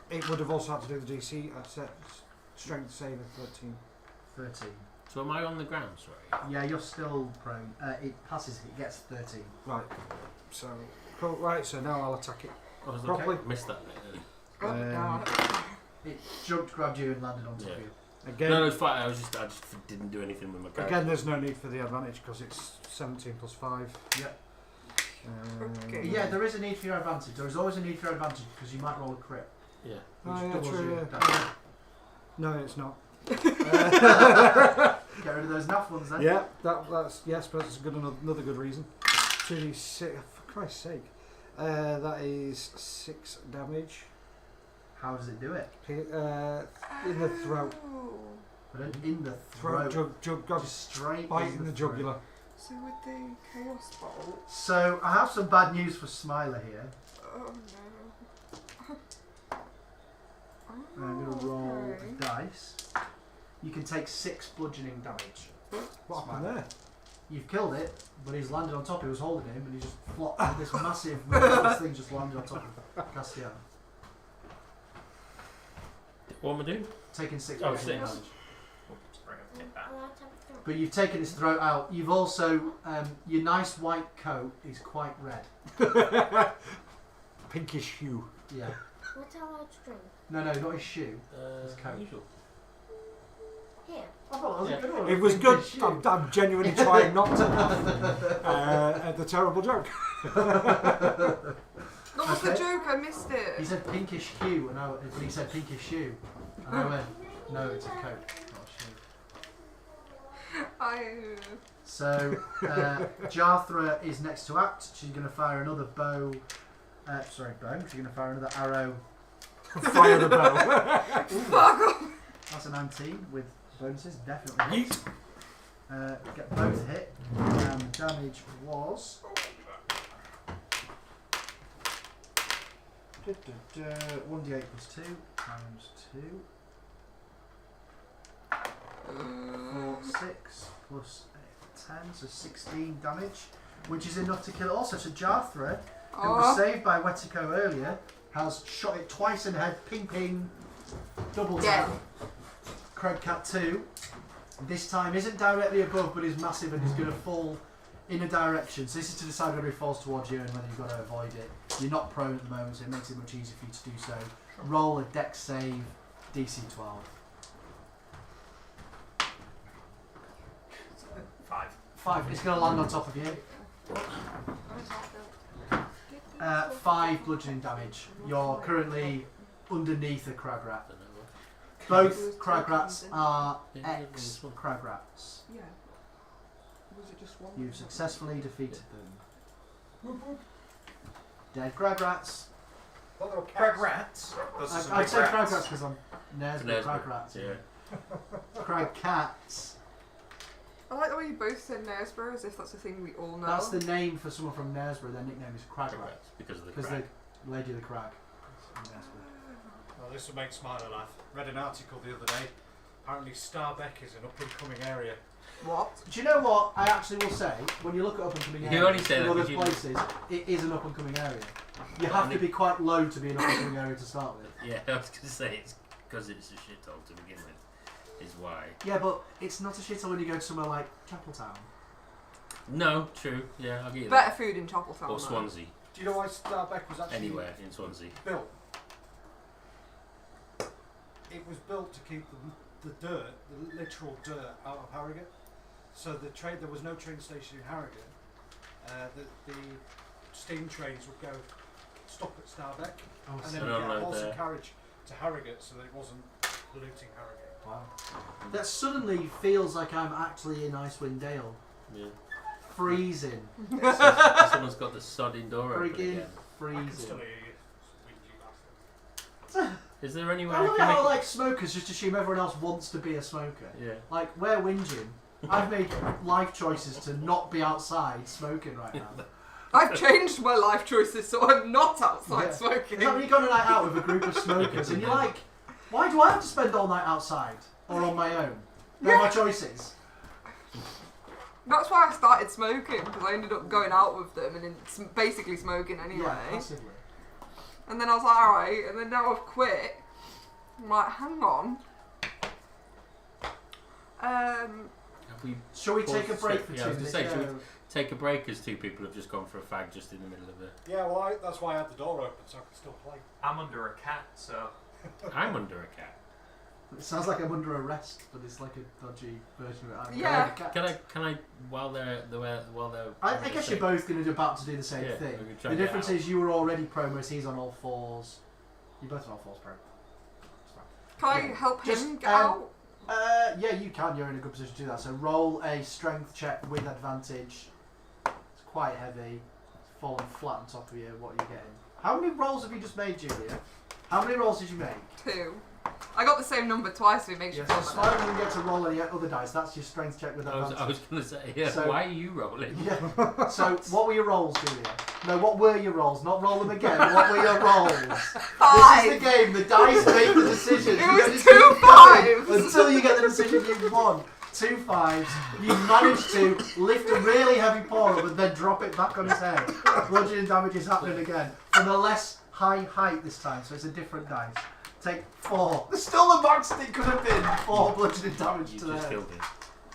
it would have also had to do the DC. I set strength save of 13. 13. So am I on the ground, sorry? Yeah, you're still prone. It passes, it gets 13. Right, so, cool, right, so now I'll attack it. I was Properly. missed that bit. It jumped, grabbed you, and landed on top Yeah. of you. Again, No, it's fine. I just didn't do anything with my character. again, there's no need for the advantage because it's 17 plus 5. Yep. Okay. Yeah, there is a need for your advantage. There is always a need for your advantage because you might roll a crit. Yeah. Oh, Which yeah, doubles true, your yeah. damage. No, it's not. Get rid of those naff ones then. Yeah, that's yes, but it's another good reason. 2d6, for Christ's sake. That is 6 damage. How does it do it? In the throat. Oh. But in the throat. Just Straight bite in in the throat. jugular. So with the chaos bolt. So I have some bad news for Smiler here. Oh no. I'm going to roll Okay. the dice. You can take 6 bludgeoning damage. What happened there? You've killed it, but he's landed on top. He was holding him, and he just flopped. And this massive, monstrous thing just landed on top of Castiel. What am I doing? Taking 6 Oh, bludgeoning 6. damage. Oops, bring it back. But you've taken his throat out. You've also, your nice white coat is quite red. Pinkish hue. Yeah. What's our large drink? No, not his shoe. His coat. Usual. Here. I thought that was a good one. It was Pinkish good. shoe. I'm genuinely trying not to laugh at the terrible joke. What was the Okay. joke? I missed He it. said pinkish hue, but he said pinkish shoe. And I went, no, it's a coat, not a shoe. So, Jarthra is next to act. She's going to fire another bow. She's going to fire another arrow. Fire the bow. Fuck off. That's a 19 with bonuses, definitely. Get both hit. And the damage was 1d8 plus 2 times 2. 4, 6 plus 10, so 16 damage, which is enough to kill it also. So Jarthra, who was saved by Wetico earlier, has shot it twice in the head, ping ping, double Dead. tap. Cragcat 2, this time isn't directly above but is massive and is going to fall in a direction. So this is to decide whether he falls towards you and whether you've got to avoid it. You're not prone at the moment, so it makes it much easier for you to do so. Roll a dex save, DC 12. 5. It's going to land on top of you. 5 bludgeoning damage. You're currently underneath a crag rat. Both crag rats are ex-crag rats. Yeah. Was it just one? You've successfully defeated them. Dead crag rats. Crag rats. Those are some I'd big say crag rats. rats because I'm Nesbitt crag rats. Yeah. Crag cats. I like the way you both said Knaresborough as if that's a thing we all know. That's the name for someone from Knaresborough. Their nickname is crag rat. Correct, because of the Because crack. the lady of the crag. is from Knaresborough. Well, this will make Smiler laugh. Read an article the other day. Apparently Starbeck is an up-and-coming area. What? Do you know what I actually will say? When you look at up-and-coming You areas only say in that other 'cause you- places, it is an up-and-coming area. You have to be quite low to be an up-and-coming area to start with. Yeah, I was going to say it's because it's a shithole to begin with, is why. Yeah, but it's not a shithole when you go to somewhere like Chapeltown. No, true. Yeah, I'll give you Better that. food in Chapeltown. Or though. Swansea. Do you know why Starbeck was actually Anywhere in Swansea. built? It was built to keep the dirt, the literal dirt, out of Harrogate. So there was no train station in Harrogate. The steam trains would go stop at Starbeck, Oh, and so- then And get a unload horse and there. carriage to Harrogate, so that it wasn't polluting Harrogate. Wow. That suddenly feels like I'm actually in Icewind Dale. Yeah. Freezing. Someone's got the sodding door open Friggin' I again. can still freezing. hear you, squeaky bastard. Is there anywhere I I love can how make... like smokers just assume everyone else wants to be a smoker. Yeah. Like we're whinging. I've made life choices to not be outside smoking right now. I've changed my life choices so I'm not outside Yeah. smoking. It's like when you go on a night out with a group of smokers and you're like, why do I have to spend all night outside or on my own? They're my choices. That's why I started smoking, because I ended up going out with them and then basically smoking anyway. Yeah, passively. And then I was like, alright, and then now I've quit. I'm like, hang on. Have we Shall we take a Pause, break for yeah, I 2 was gonna minutes? say, should we take a break as two people have just gone for a fag just in the middle of the... Yeah, well, that's why I had the door open, so I could still play. I'm under a cat, so I'm under a cat. It sounds like I'm under arrest, but it's like a dodgy version of it. I'm Yeah. like a cat. Can I while they're I guess you're both going to about to do the same Yeah, thing. we can try The and get difference out. is you were already promos, he's on all fours. You're both on all fours, pro. It's fine. Can I help Just, him get out? Yeah, you can. You're in a good position to do that. So roll a strength check with advantage. It's quite heavy. It's falling flat on top of you. What are you getting? How many rolls have you just made, Julia? How many rolls did you make? 2. I got the same number twice, so it makes you Yeah, feel so better. Smile doesn't get to roll any other dice. That's your strength check with I advantage. was going to say, yeah, So- why are you rolling? Yeah. So, what were your rolls, Julia? No, what were your rolls? Not roll them again. What were your rolls? This is the game. The dice make the decisions. It You was get to 2 keep going 5s. until you get the decision you've won. 2 5s. You managed to lift a really heavy paw up and then drop it back on his head. Bludgeoning damage is happening again. From a less high height this time, so it's a different dice. Take 4. There's still the max it could have been. 4 bludgeoning damage You to the just head. killed him.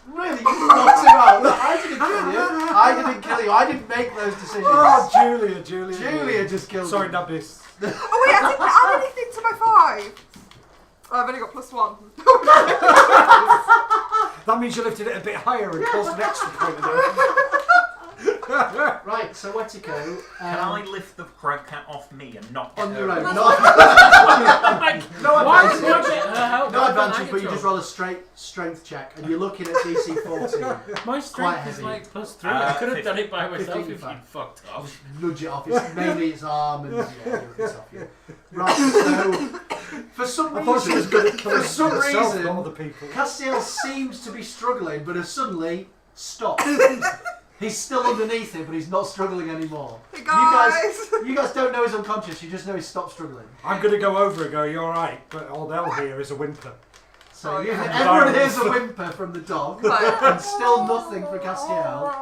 Really? You knocked him out. Look, I didn't kill you. I didn't kill you. I didn't make those decisions. Oh, Julia. Julia just killed Sorry, you. Nabis. Oh wait, I didn't add anything to my 5. Oh, I've only got +1. That means you lifted it a bit higher and caused an extra point of damage. Right, so Wetico. can I lift the crag cat off me and not get On her? your own. Why No did I advantage. get her help? No Why advantage, didn't I but you get just her? roll a straight strength check, and you're looking at DC 14. My quite strength is heavy. like +3. I could have done it by myself 15 if back. you'd fucked off. Nudge it off. It's mainly its arm and yeah, it's off you. Right, so for some I thought she was reason, good at killing for some herself, reason, not other people. Castiel seems to be struggling, but has suddenly stopped. He's still underneath it, but he's not struggling anymore. Hey guys! You guys don't know he's unconscious. You just know he's stopped struggling. I'm going to go over and go, you're alright, but all they'll hear is a whimper. So Oh, yeah. everyone hears a whimper from the dog, Right. and still nothing for Castiel.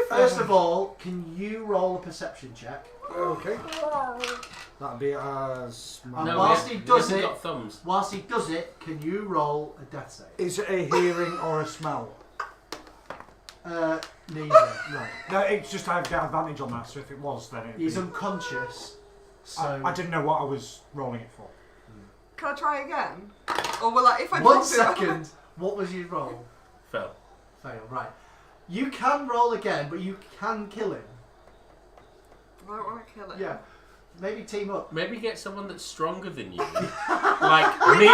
First of all, can you roll a perception check? Okay. That'd be as... And No, whilst we he does haven't it, got thumbs. whilst he does it, can you roll a death save? Is it a hearing or a smell? Neither. Right. No, it's just I have got advantage on that, so if it was, then it'd He's be... unconscious, so... I didn't know what I was rolling it for. Can I try again? Or will I, if I One drop it- second. What was your roll? Fell. Fail, right. You can roll again, but you can kill him. I don't want to kill him. Yeah. Maybe team up. Maybe get someone that's stronger than you. Like me.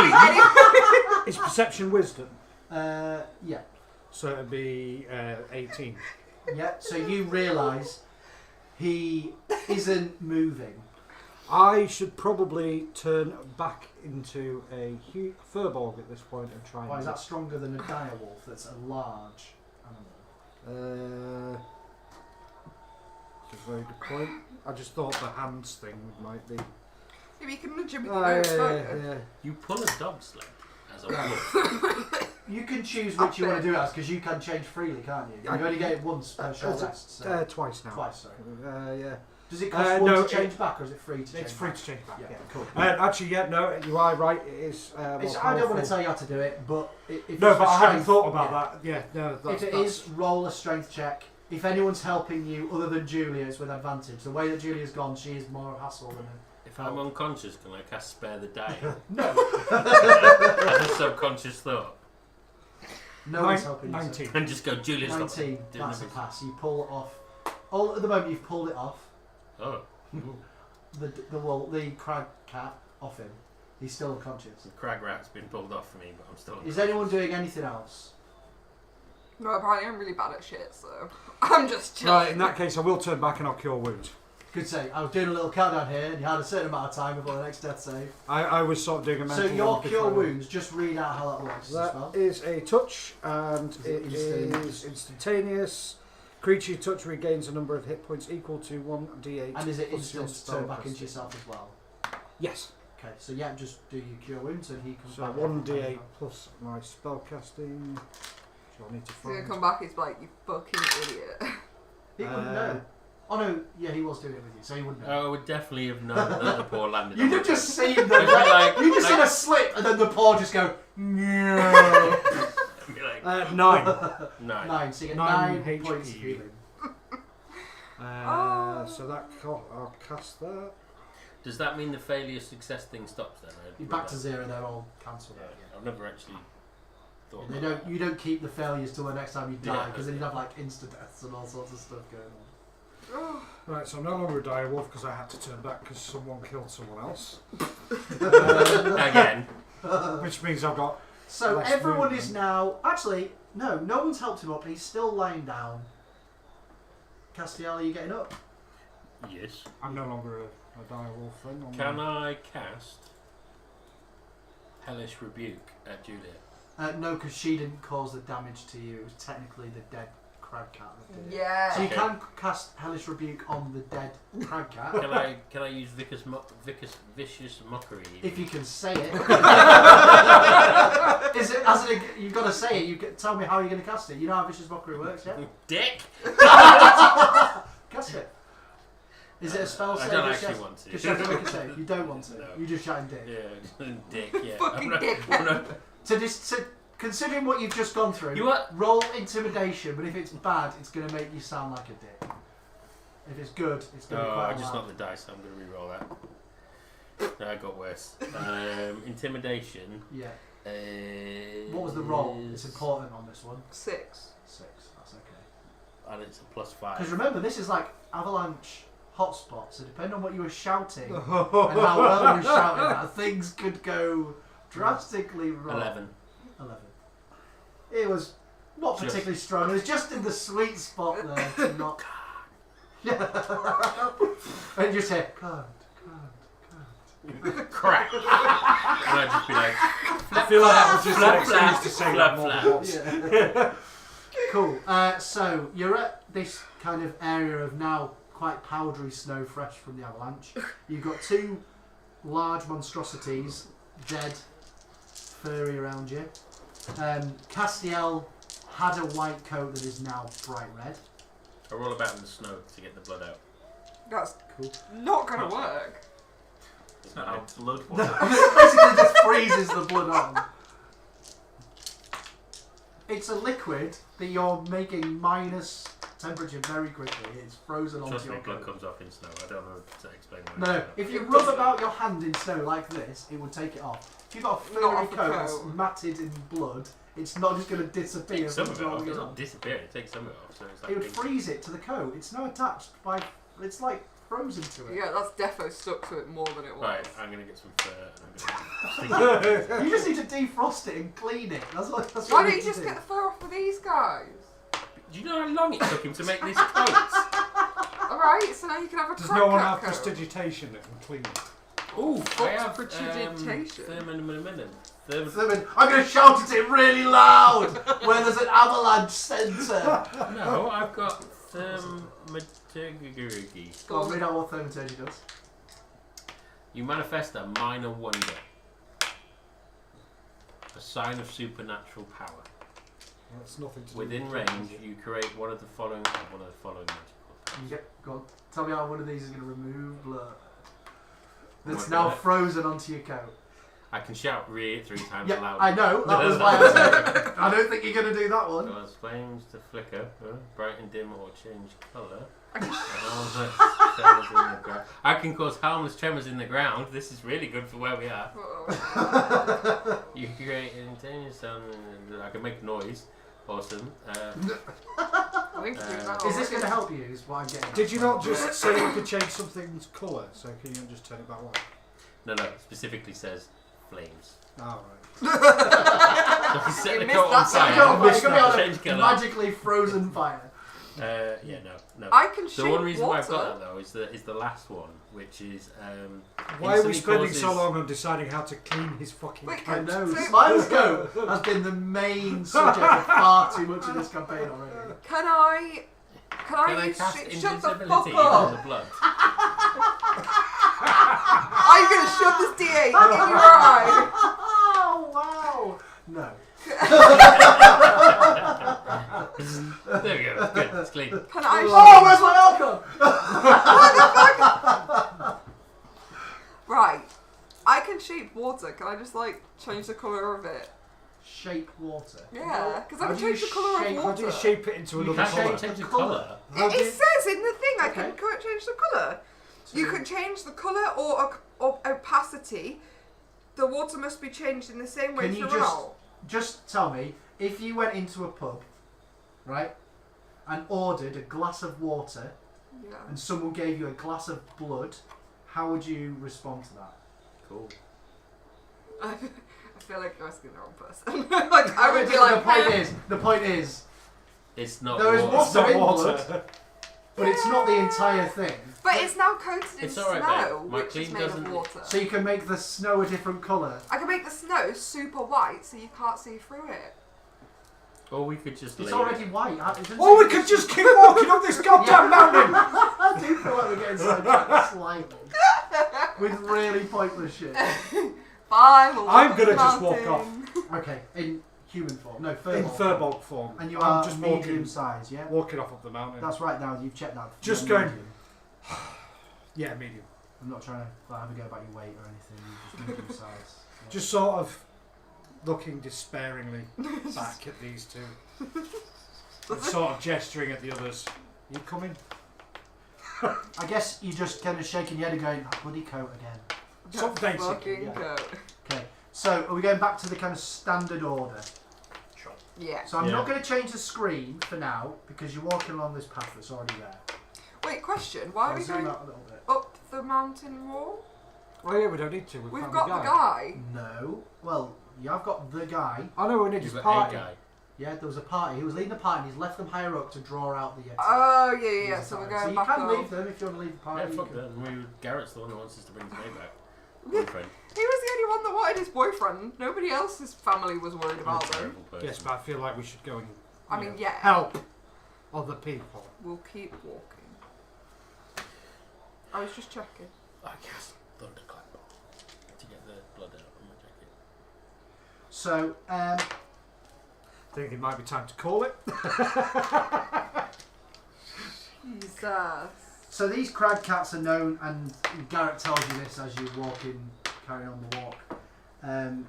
It's perception wisdom. Yeah. So it'd be 18. Yeah, so you realise he isn't moving. I should probably turn back into a furbolg at this point and try. Why is that stronger than a dire wolf? That's a large animal. That's a very good point. I just thought the hands thing might be. If you can nudge him with your nose, can't you? yeah. You pull a dog's leg as a wolf. You can choose which you want to do it as, because you can change freely, can't you? You only get it once per short rest. So. Twice now. Twice, sorry. Yeah. Does it cost one to change back, or is it free to change It's free back? to change back, yeah. Cool. Actually, yeah, no, you are right. It is. I don't want to tell you how to do it, but if No, it's but for I hadn't strength, thought about yeah. that. Yeah, no. If it is, roll a strength check. If anyone's helping you other than Julia, it's with advantage. The way that Julia's gone, she is more hassle than her. If I'm unconscious, can I cast Spare the Dying? No. As a subconscious thought. No one's helping you. 19. And just go, Julia's 19. got That's a pass. You pull it off. All at the moment, you've pulled it off. Oh. The crag cat off him. He's still unconscious. The crag rat's been pulled off for me, but I'm still Is anyone doing anything else? No, apparently I'm really bad at shit, so I'm just chilling. Right, in that case, I will turn back and I'll cure wounds. Good save. I was doing a little countdown here, and you had a certain amount of time before the next death save. I was sort of doing a mental So your one cure before. wounds, just read out how that works. That is a touch, and Is it it instant? is instantaneous. Creature you touch regains a number of hit points equal to 1d8. And is it plus your instant to spell turn back capacity. into yourself as well? Yes. Okay, so yeah, just do your cure wounds, and he comes So back. 1d8 plus my spell casting. So I need to He's gonna find. come back, he's like, you fucking idiot. He wouldn't know. Oh no, yeah, he was doing it with you, so he wouldn't know. Oh, I would definitely have known that the paw landed You'd on have my just chest. seen the you just seen a slip, and then the paw just go. No. Be like, 9. 9. 9. So you get 9 9 points of HP. healing. So that I'll cast that. Does that mean the failure success thing stops then? You're back to 0. They're all cancelled. Yeah, I've never actually thought They about don't. You don't keep the failures till the next time you die, Yeah. because then you'd have like insta deaths and all sorts of stuff going on. Right, so I'm no longer a direwolf because I had to turn back because someone killed someone else. that. Again. Which means I've got. So Less everyone movement. is now. Actually, no one's helped him up. He's still lying down. Castiel, are you getting up? Yes. I'm no longer a direwolf then. Can I cast Hellish Rebuke at Julia? No, because she didn't cause the damage to you. It was technically the dead crag cat that did it. Yeah. So you Okay. can cast Hellish Rebuke on the dead crag cat. Can I use vicious mockery? If you can say it. Is it as in you've got to say it. Tell me how you're going to cast it. You know how vicious mockery works, yeah? Dick. Cast it. Is it a spell I save? don't Just actually yes? want to. Just have to make a save. You don't want to. No. You just shouting dick. Yeah, dick. Yeah. Fucking dick. So considering what you've just gone through, You what? roll intimidation. But if it's bad, it's going to make you sound like a dick. If it's good, it's going to be Oh, quite I just loud. got the dice. So I'm going to re-roll that. No, I got worse. Intimidation. Yeah. What What was the roll? It's important on this one. 6. 6. That's okay. And it's a Because +5. remember, this is like avalanche hotspot. So depending on what you were shouting and how well you were shouting at, things could go drastically wrong. 11. 11. It was not Just- particularly strong. It was just in the sweet spot there. To not. And you just hear, God. Crack. And I'd just be like, I feel like that was just flap, an excuse flap, to say flap, that more flap. than once. Yeah. Cool. So you're at this kind of area of now quite powdery snow, fresh from the avalanche. You've got 2 large monstrosities, dead, furry around you. Castiel had a white coat that is now bright red. I roll about in the snow to get the blood out. That's Cool. not gonna work. It's not how blood It works. basically just freezes the blood on. It's a liquid that you're making minus temperature very quickly. It's frozen onto Trust me, your blood coat. comes off in snow. I don't know how to explain why. No, if you rub about your hand in snow like this, it would take it off. If you've got a Not furry off the coat that's coat. matted in blood, It's not just going to disappear. Take some from of it off. rolling It's it not off. disappearing. It takes some of it off. So it's like It would pink. freeze it to the coat. It's now attached by. It's like frozen to it. Yeah, that's defo stuck to it more than it was. Right, I'm gonna get some fur. And I'm gonna You just need to defrost it and clean it. That's what. That's Why what don't you you need just to get do. the fur off with these guys? Do you know how long it took him to make this coat? Alright, so now you can have a Does crack no one at have coat. prestidigitation that can clean it? Ooh, I What's have prestidigitation? thermin. I'm going to shout at it really loud where there's an avalanche centre. No, I've got thermaturgy. Go on, read out what thermaturgy does. You manifest a minor wonder, a sign of supernatural power. That's nothing to do Within with range, you create one of the following magical powers. You get, go on, tell me how one of these is going to remove blur. That's What, now what? frozen onto your coat. I can shout "re" 3 times Yeah, aloud. I know. That was why I said I don't think you're going to do that one. Cause flames to flicker, brighten, dim, or change colour. I can cause harmless tremors in the ground. This is really good for where we are. Uh-oh. You can create an intense sound. I can make noise. Awesome. I think you're doing that Is this already. going to help you? Is what I'm getting at. Did you not just say you could change something's colour? So can you not just turn it back white? No, specifically says flames. Oh, So if you set You the missed coat that on section. You're fire, going to be on change a colour. magically frozen fire. Yeah, no. I can The shoot one reason why I've water. got that though is the last one, which is why are we instantly spending so causes- long on deciding how to clean his fucking Wait, coat? I know. So- Smile's Go has been the main subject of far too much of this campaign already. Can I Can I cast shut the fuck invincibility up? on the blood? Are you gonna shove this D8 in your eye? Oh, wow. No. There we go. Good. It's clean. Can I Oh, where's my Archon? Right. I can shape water. Can I just like change the colour of it? Shape water. Yeah, because I How can do you change the colour of shape- water. How do you shape it into You another can't colour? Change shape the the colour. How do you- It says in the thing I Okay. can change the colour. You can change the colour or opacity. The water must be changed in the same way Can you throughout. Just tell me, if you went into a pub, right, and ordered a glass of water, Yeah. and someone gave you a glass of blood, how would you respond to that? Cool. I feel like you're asking the wrong person. Like I would be like, the point is, It's not There is water. It's not in water. blood. but it's not the entire thing. but it's now coated in It's snow, alright, babe. My which is clean made of doesn't- water. So you can make the snow a different colour. I can make the snow super white so you can't see through it. Or we could just It's leave already it. white. It doesn't Or we seem- could just keep walking up this goddamn mountain! I do feel like we're getting sidetracked slightly. With really pointless shit. Fine, we'll I'm walk gonna up the just walk mountain. Okay, in human form. No, In furball. furbolg form. And you I'm are just medium walking, size, yeah? walking off of the mountain. That's right now, you've checked that. Just You're going- medium. Yeah, medium. I'm not trying to have a go about your weight or anything, you're just medium size. Yeah. Just sort of looking despairingly back at these two. And sort of gesturing at the others. You coming? I guess you're just kind of shaking your head and going, oh, bloody coat again. Some That basic, fucking yeah. coat. Okay, so are we going back to the kind of standard order? Sure. Yeah. So I'm Yeah. not going to change the screen for now because you're walking along this path that's already there. Wait, question. Why are I'll we zoom going out a little bit. up the mountain wall? Oh yeah, we don't need to. We've found got the guy. No. Well, yeah, I've got the guy. I know we need You've his got party. a guy. Yeah, there was a party. He was leading the party and he's left them higher up to draw out the exit. Oh, yeah, There's yeah. a So we're time. going you back can up. leave them if you want to leave the party. Yeah, you fuck can. that. Garrett's the one that wants us to bring his name back. Boyfriend. He was the only one that wanted his boyfriend. Nobody else's family was worried I'm a about them. terrible person. Yes, but I feel like we should go and I you mean, know, yeah. help other people. We'll keep walking. I was just checking. I cast Thunderclap to get the blood out of my jacket. So, I think it might be time to call it. Jesus. so these crag cats are known, and Garrett tells you this as you carry on the walk,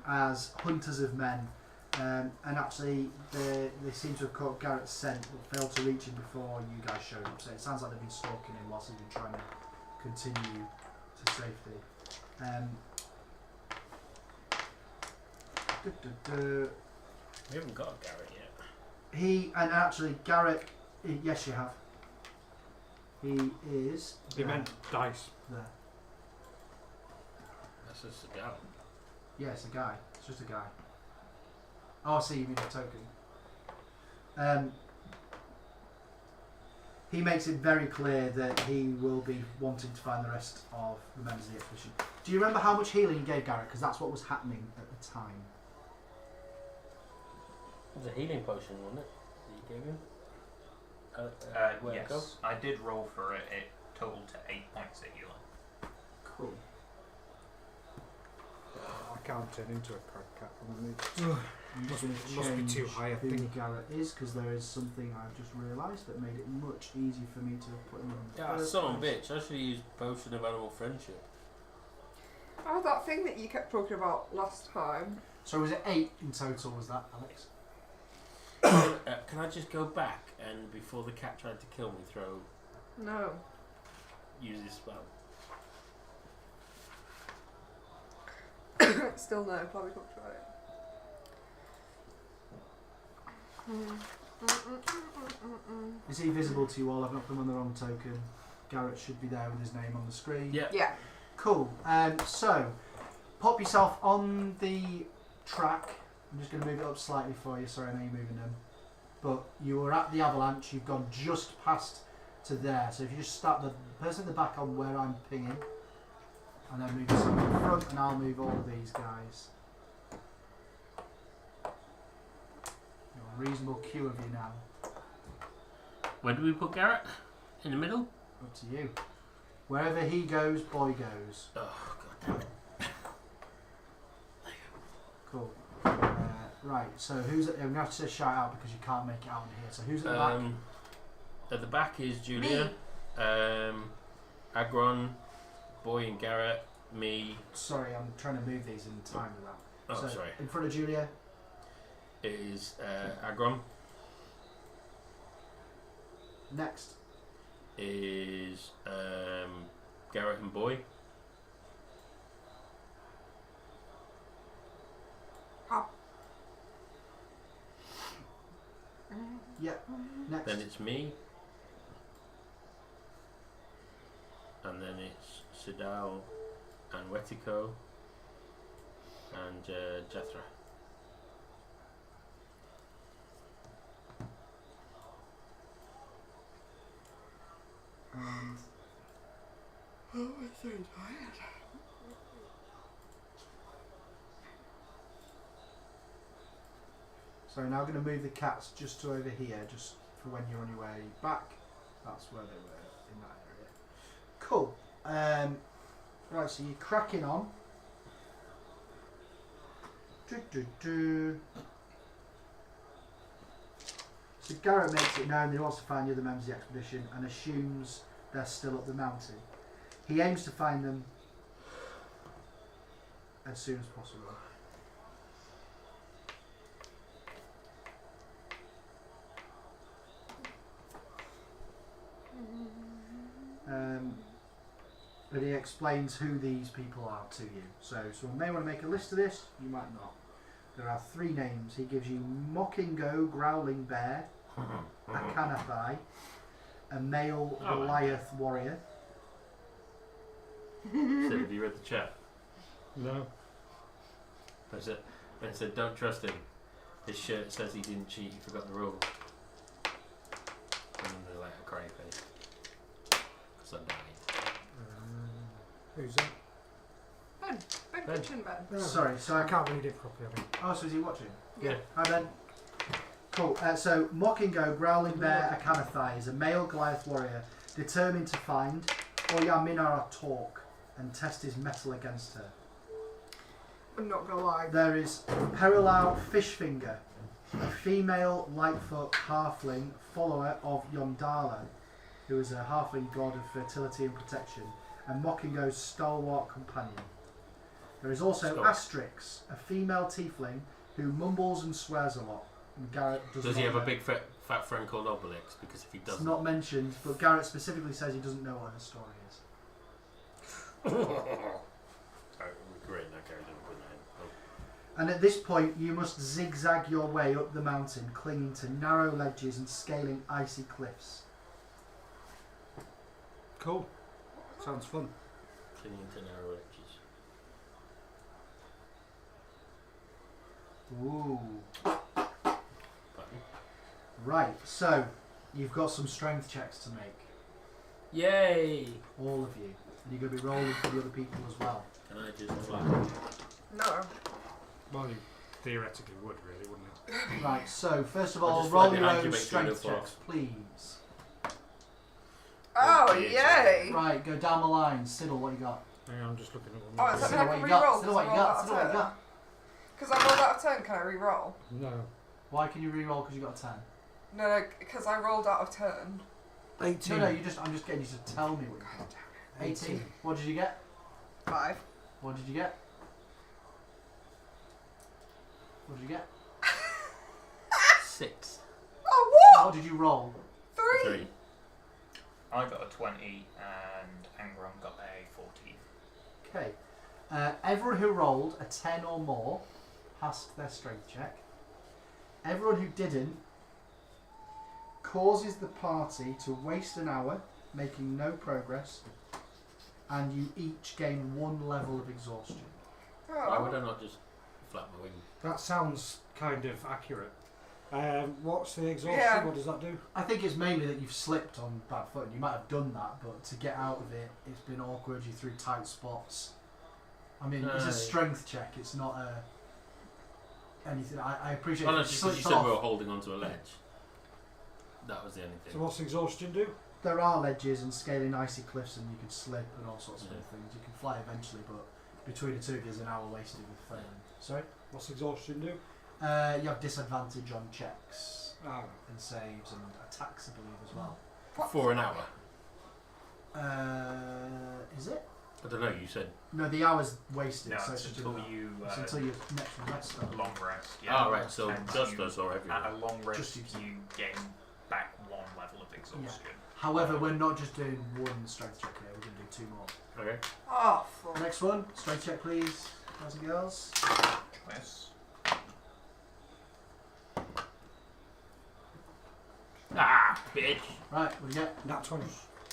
as hunters of men. And actually, they seem to have caught Garrett's scent, but failed to reach him before you guys showed up. So it sounds like they've been stalking him whilst he's been trying to continue to safety. We haven't got a Garrett yet. And actually, Garrett, yes, you have. He is. He meant dice. There. That's just a gal. Yeah, it's a guy. It's just a guy. Oh, I see. You mean a token. He makes it very clear that he will be wanting to find the rest of the members of the expedition. Do you remember how much healing you gave Garrett? Because that's what was happening at the time. It was a healing potion, wasn't it? That you gave him? Where'd it go? Yes, I did roll for it. It totaled to 8 points of healing. Cool. I can't turn into a crab cat from the must be too high, I who think. Garrett is, because there is something I've just realised that made it much easier for me to put him on. Yeah, son of a bitch. I should use potion of animal friendship. Oh, that thing that you kept talking about last time. So was it 8 in total? Was that, Alex? Can I just go back and before the cat tried to kill me, No. use this spell? Still no. Probably talked about it. Is he visible to you all? I've not put him on the wrong token. Garrett should be there with his name on the screen. Yeah. Yeah. Cool. So, pop yourself on the track. I'm just going to move it up slightly for you. Sorry, I know you're moving them. But you were at the avalanche. You've gone just past to there. So if you just start the person at the back on where I'm pinging, and then move yourself to the front, and I'll move all of these guys. A reasonable queue of you now. Where do we put Garrett? In the middle? Up to you. Wherever he goes, boy goes. Oh, god damn it. Cool. Right, so who's at, I'm going to have to shout out because you can't make it out in here. So who's at the back? At the back is Julia, Agron, Boy and Garrett, me. Sorry, I'm trying to move these in time with that. Oh, so sorry. In front of Julia. Is Agron. Next. Is Garrett and Boy. Yep. Next. Then it's me. And then it's Sidal and Wetiko and Jethra. And Oh, I'm so tired. so now I'm going to move the cats just to over here, just for when you're on your way back. That's where they were, in that area. Cool. Right, so you're cracking on. So Garrett makes it known that he wants to find the other members of the expedition and assumes they're still up the mountain. He aims to find them as soon as possible. But he explains who these people are to you. So someone may want to make a list of this, you might not. There are 3 names. He gives you Mockingo, Growling Bear, a Canathai, a male Goliath warrior. Said, have you read the chat? No. I said, don't trust him. His shirt says he didn't cheat, he forgot the rule. And then they're like a cry face. Because I died. Who's that? Ben. Ben Ben. Kitchen Ben. Oh, Sorry, so I can't read it properly, I think. Oh, so is he watching? Yeah. Hi Ben. Cool. So Mockingo, Growling Bear, a Canathai is a male Goliath warrior determined to find Oyaminar Talk and test his mettle against her. I'm not gonna lie. There is Perilau Fishfinger, a female Lightfoot halfling follower of Yondala, who is a halfling god of fertility and protection, and Mockingo's stalwart companion. There is also Astrix, a female tiefling who mumbles and swears a lot. And Garrett Does he have a big fat friend called Obelix? Because if he It's doesn't... not mentioned, but Garrett specifically says he doesn't know what her story is. Sorry, we're creating that character. And at this point, you must zigzag your way up the mountain, clinging to narrow ledges and scaling icy cliffs. Cool. Sounds fun. Clinging to narrow edges. Ooh. Button. Right, so you've got some strength checks to make. Yay! All of you. And you're going to be rolling for the other people as well. Can I just fly? No. Well, you theoretically would, really, wouldn't it? Right, so first of I'll all, just roll fly your behind own you, make sure you strength don't fall checks, please. Oh, dear. yay! Right, go down the line. Siddle, what you got? Hang on, I'm just looking at Oh, one. is that Siddle, I what can you got? re-roll Siddle, what you got? Siddle, what you got? Because I rolled out of 10, can I re-roll? No. Why can you re-roll because you got a 10? No, because I rolled out of turn. 18. No, I'm just getting you to tell me what you got. 18. What did you get? 5. What did you get? What did you get? 6. Oh, what? What did you roll? 3. I got a 20 and Angron got a 14. Okay. Everyone who rolled a 10 or more passed their strength check. Everyone who didn't causes the party to waste an hour making no progress, and you each gain 1 level of exhaustion. Why would I not just flap my wings? That sounds kind of accurate. What's the exhaustion? Yeah. What does that do? I think it's mainly that you've slipped on bad foot, and you might have done that, but to get out of it, it's been awkward. You're through tight spots. I mean, it's a strength check. It's not anything. I appreciate. Oh no, you just because you slipped said we off. were holding onto a ledge. That was the only So thing. what's exhaustion do? There are ledges and scaling icy cliffs, and you can slip and all sorts of Yeah. other things. You can fly eventually, but between the two of you, there's an hour wasted with failing. Sorry. What's exhaustion do? You have disadvantage on checks Ah, and saves and attacks, I believe, as well. For an hour. Is it? I don't know, you said. No, the hour's wasted, No, so it's it's until you it's until your next rest. a long rest. Yeah. Oh, right, so And just you- us or At everyone. a long rest, Just you. you gain back 1 level of exhaustion. However, we're not just doing 1 strength check here, we're going to do 2 more. Okay. Oh, fuck. Next one, strength check, please, guys and girls. Yes. Ah, bitch! Right, what do you get? nat 20.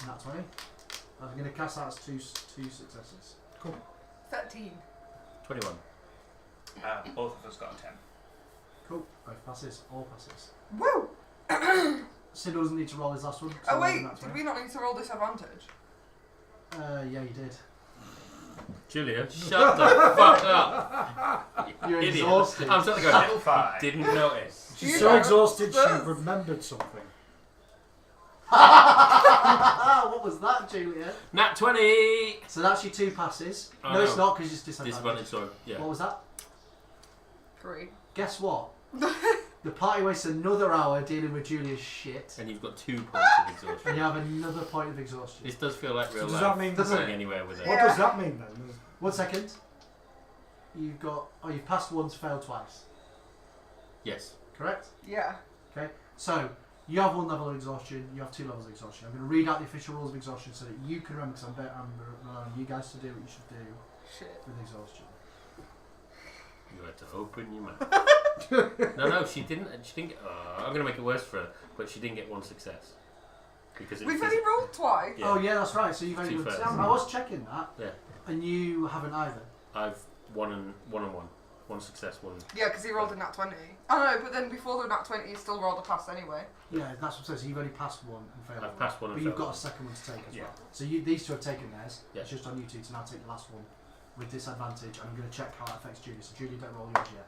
Nat 20. I'm going to cast that as two successes. 13. 21. Both of us got a 10. Cool, both passes, all passes. Woo! Sid doesn't need to roll his last one. so Oh, roll wait, nat did 20. we not need to roll disadvantage? Yeah, you did. Julia, shut the fuck up! You're Idiot. exhausted. I'm starting to Level go, 5. didn't notice. She's You so know, exhausted she this. remembered something. What was that, Julia? Nat 20! So that's your 2 passes. Oh, no, it's no. not because it's disadvantage. Disadvantage, sorry. Yeah. What was that? 3. Guess what? The party wastes another hour dealing with Julia's shit, And you've got 2 points of exhaustion. and you have another point of exhaustion. This does feel like real So does life. that mean Doesn't Going it? anywhere with it. What Yeah. does that mean then? 1 second. You've got. Oh, you've passed once, failed twice. Yes. Correct? Yeah. Okay. So, you have 1 level of exhaustion, you have 2 levels of exhaustion. I'm going to read out the official rules of exhaustion so that you can remember, because I'm allowing you guys to do what you should do Shit. with exhaustion. You had to open your mouth. No, she didn't. She didn't get. I'm going to make it worse for her, but she didn't get 1 success. Because We've only rolled twice. Yeah. Oh, yeah, that's right. So you've only Two done. fails. I was checking that. Yeah. And you haven't either. I've 1 and 1. 1 success, 1. Yeah, because he rolled a nat 20. Oh no, but then before the nat 20, he still rolled a pass anyway. Yeah, that's what I'm saying. So you've only passed 1 and failed. I've passed 1 But and you've failed got a 1. second one to take as Yeah. well. So these 2 have taken theirs. Yeah. It's just on you 2 to now take the last one with disadvantage. I'm going to check how it affects Julia. So Julia, don't roll yours yet.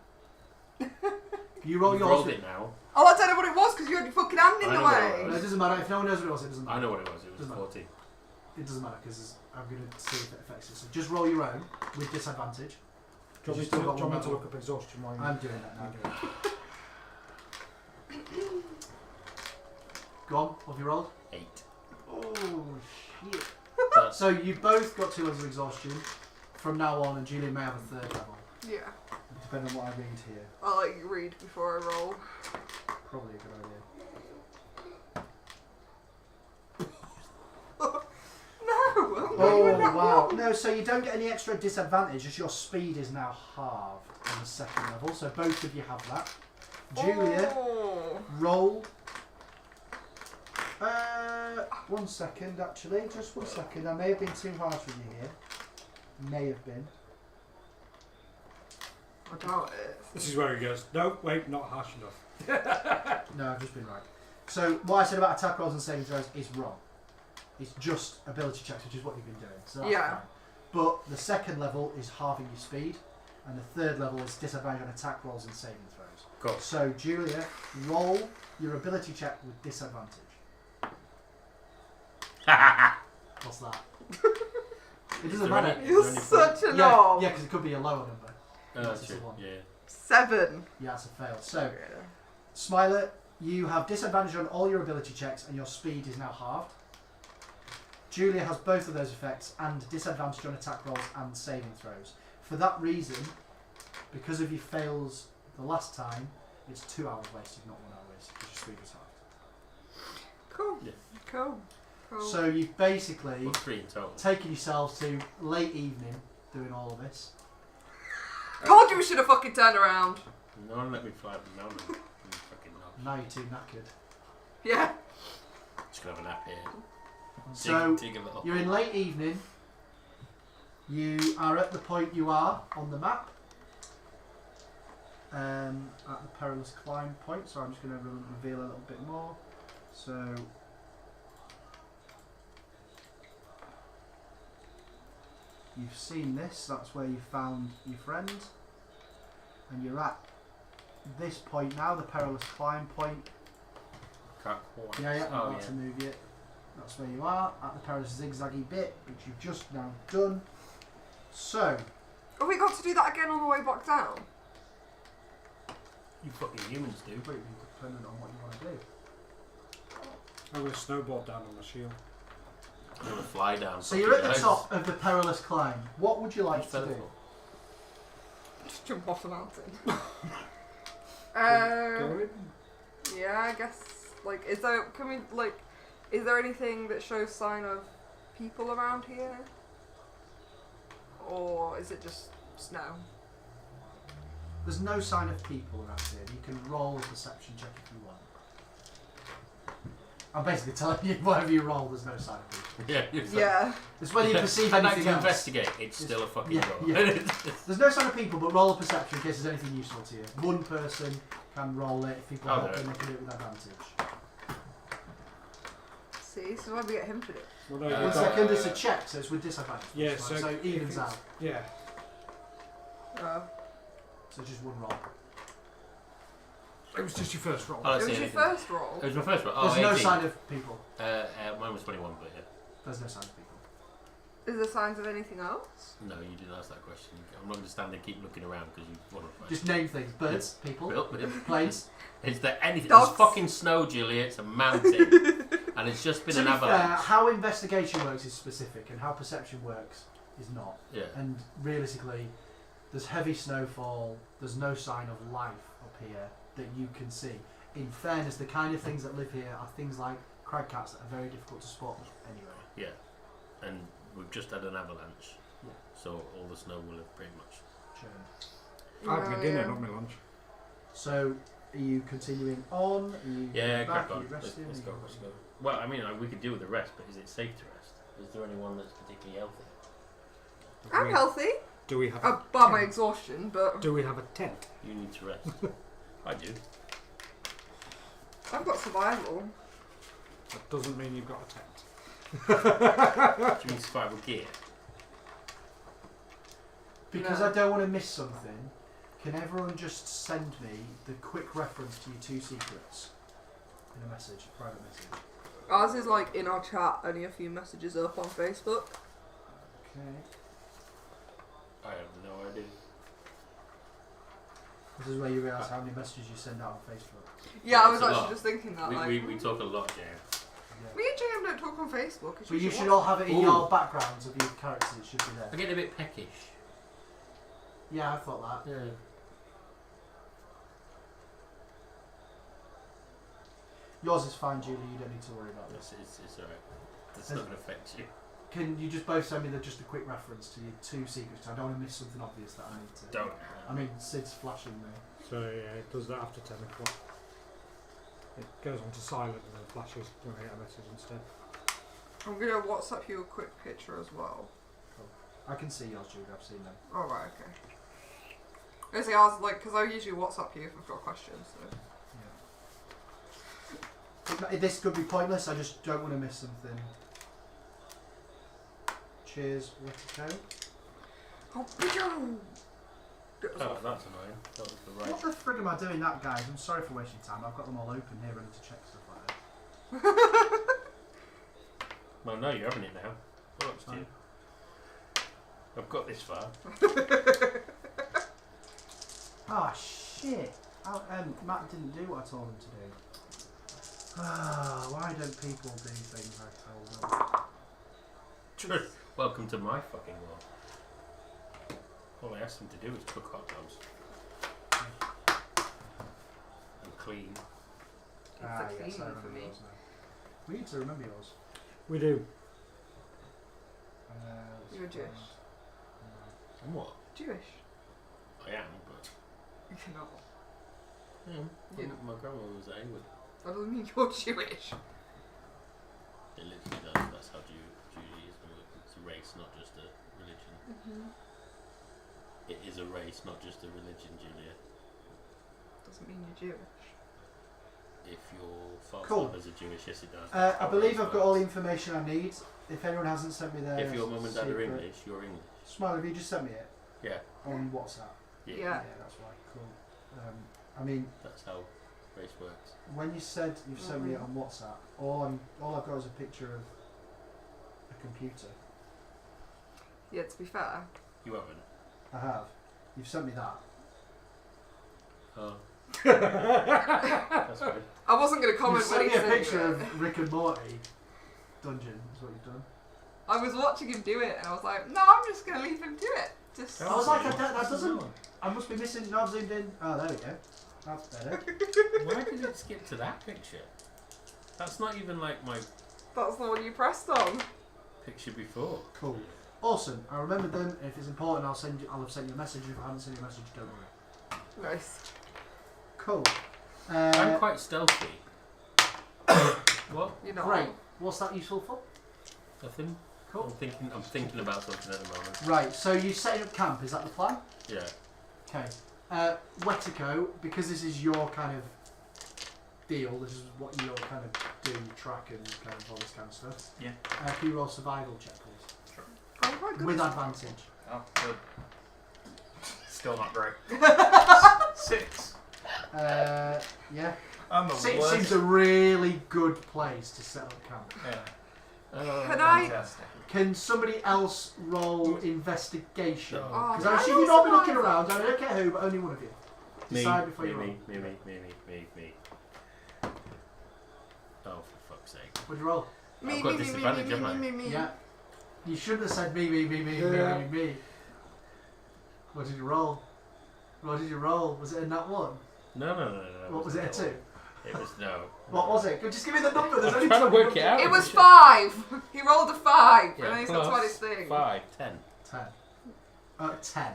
You roll You've yours. rolled it now. Oh, I don't know what it was because you had your fucking hand in I the know what it way. No, it doesn't matter. If no one knows what it was, it doesn't matter. I know what it was. It was Doesn't matter. 14. It doesn't matter because I'm going to see if it affects it. So just roll your own with disadvantage. Do you You've want still me got to, one look level. up exhaustion while you I'm doing that now. you do it? Go on. What have you rolled? 8. Oh shit. That's So you both got 2 levels of exhaustion. From now on, and Julia may have a 3rd level, Yeah. depending on what I read here. I'll let you read before I roll. Probably a good idea. No, I'm Oh even at wow! one. No, so you don't get any extra disadvantage as your speed is now halved on the second level. So both of you have that. Julia, Oh. roll. 1 second, actually, just 1 second. I may have been too harsh with you here. May have been. I doubt it. This is where he goes, no, wait, not harsh enough. No, I've just been right. So what I said about attack rolls and saving throws is wrong. It's just ability checks, which is what you've been doing. So that's Yeah. fine. But the second level is halving your speed, and the third level is disadvantage on attack rolls and saving throws. Cool. So Julia, roll your ability check with disadvantage. What's that? It doesn't there matter. any- You're Is there such a Yeah, knob. yeah, because it could be a lower number. Oh, that's It's a true. one. Yeah. 7. Yeah, it's a fail. So, Smiler, you have disadvantage on all your ability checks, and your speed is now halved. Julia has both of those effects and disadvantage on attack rolls and saving throws. For that reason, because of your fails the last time, it's 2 hours wasted, not 1 hour wasted, because your speed was halved. Cool. Yeah. Cool. Cool. So you've basically Well, 3 in total. taken yourselves to late evening doing all of this. Told you we should have fucking turned around. No one let me fly up the mountain. You fucking knob. Now you're too knackered. Yeah. Just gonna have a nap here. So dig a little. you're in late evening. You are at the point you are on the map. At the perilous climb point. So I'm just going to reveal a little bit more. So you've seen this. That's where you found your friend, and you're at this point now, the perilous climb point. Can't quite. Yeah, I'm Oh, about yeah. to move you. That's where you are, at the perilous zigzaggy bit, which you've just now done. So, Have we got to do that again on the way back down? You fucking humans do. completely dependent on what you want to do. I'm going to snowboard down on the shield. I'm gonna fly down. So you're at the top of the perilous climb. What would you like to do? Just jump off the mountain. Go in. Yeah, I guess. Like, is there anything that shows sign of people around here? Or is it just snow? There's no sign of people around here. You can roll a perception check if you want. I'm basically telling you, whatever you roll, there's no sign of people. Yeah. You're Yeah. It's when you perceive I'd like anything to else. investigate. It's still a fucking Yeah, door. yeah. There's no sign of people, but roll a perception in case there's anything useful to you. One person can roll it. If people Oh, help, no. then they can do it with advantage. See, so why we get him to do it? Well, no, Uh, you've One got- second, it's a check, so it's with disadvantage. Yeah, so so it evens out. Yeah. So just one roll. It was just your first roll. Oh, I It see was your anything. first roll. It was my first one. Oh, There's no 18. sign of people. Mine was 21, but yeah. There's no sign of people. Is there signs of anything else? No, you didn't ask that question. I'm not going to stand there and keep looking around because you want to find. Just name things. Birds, people, planes. Is there anything? Dogs. There's fucking snow, Julia. It's a mountain. And it's just been To an be fair, avalanche. how investigation works is specific, and how perception works is not. Yeah. And realistically, there's heavy snowfall. There's no sign of life up here that you can see. In fairness, the kind of things that live here are things like cragcats that are very difficult to spot anyway. Yeah. And we've just had an avalanche. Yeah. So all the snow will have pretty much. Churned. I had my dinner, yeah. not my lunch. So, are you continuing on? Are you Yeah, going back? crack Are on. you resting? Let's Are go. you- Let's go. Well, I mean, we could do with the rest, but is it safe to rest? Is there anyone that's particularly healthy? I'm healthy. Do we have? Bar my exhaustion, but Do we have a tent? You need to rest. I do. I've got survival. That doesn't mean you've got a tent. Do you mean survival gear? Because No. I don't want to miss something, can everyone just send me the quick reference to your 2 secrets in a message, a private message? Ours is like in our chat, only a few messages up on Facebook. Okay. I have no idea. This is where you realise how many messages you send out on Facebook. Yeah, I was It's a actually lot. just thinking that. We talk a lot, Jan. Yeah. Me and JM don't talk on Facebook. But you should all have it in Ooh. your backgrounds of your characters, it should be I'm there. getting a bit peckish. Yeah, I thought that. Yeah. Yours is fine, Julie, you don't need to worry about this. It's alright. It's not going to affect you. Can you just both send me just a quick reference to your 2 secrets? I don't want to miss something obvious that I need to. Don't. I mean, Sid's flashing me. So yeah, it does that after 10 o'clock. It goes on to silent and then flashes when I get a message instead. I'm gonna WhatsApp you a quick picture as well. I can see yours, Jude. I've seen them. Oh right, okay. Basically, I was like, because I usually WhatsApp you if I've got questions. So. Yeah. This could be pointless. I just don't want to miss something. Cheers, Wetico. Oh, pigeon! Oh, that's annoying. That was the right. What the frig am I doing that, guys? I'm sorry for wasting time. I've got them all open here ready to check stuff like that. Well, no, you're having it now. What else do you? I've got this far. Oh, shit. Matt didn't do what I told him to do. Why don't people do things I tell them? Welcome to my fucking world. All I asked them to do was cook hot dogs. And clean. It's a Yes, I cleaning remember for me. yours now. We need to remember yours. We do. You're Jewish. And what? Jewish. I am, but... You're not. Yeah, You're not. my grandma was Icewind. That doesn't mean you're Jewish. It literally does. That's how Judaism works. It's a race, not just a religion. It is a race, not just a religion, Julia. Doesn't mean you're Jewish. If your father's Cool. mother's a Jewish, yes it does. I believe I've got all the information I need. If anyone hasn't sent me their If your mum and dad are secret- English, you're English. Smile, have you just sent me it? Yeah. On WhatsApp? Yeah. That's right. Cool. I mean, That's how race works. when you said you've sent me it on WhatsApp, all I've got is a picture of a computer. Yeah, to be fair. You haven't? I have. You've sent me that. Oh. That's good. I wasn't going to You comment sent when me he a said picture it. of Rick and Morty dungeon. Is what you've done. I was watching him do it and I was like, no, I'm just going to leave him do it. Just. I was like, that doesn't. I must be missing. No, I've zoomed in. Oh, there we go. That's better. Why did it skip to that picture? That's not even like my That's the one you pressed on. picture before. Cool. Awesome. I remembered them. If it's important, I'll have sent you a message. If I haven't sent you a message, don't worry. Nice. Cool. I'm quite stealthy. What? You're not. Great. What's that useful for? Nothing? Cool. I'm thinking about something at the moment. Right. So you're setting up camp. Is that the plan? Yeah. Okay. Wetico, because this is your kind of deal. This is what you're kind of doing, track and kind of all this kind of stuff. Yeah. Can you roll survival check, please? Oh my goodness. With advantage. Oh, good. Still not great. 6. Yeah. I'm the worst. Seems a really good place to set up camp. Yeah. Can I? Fantastic. Can somebody else roll investigation? No. Oh, Because can I I assume roll you've not been looking survival? around. I don't care who, but only one of you. Decide before you roll. Me. Oh, for fuck's sake. What'd you roll? Me, I've me, got me, me, disadvantage, me, haven't I? me, me, me. Yeah. You shouldn't have said me. Yeah. What did you roll? What did you roll? Was it a nat 1? No. What was it, a 2? It was no. What was it? Just give me the number. There's I'm only trying to two work numbers. it out. It was 5. He rolled a 5, Yeah, and then he's plus got 20 thing. 5, 10. 10. 10.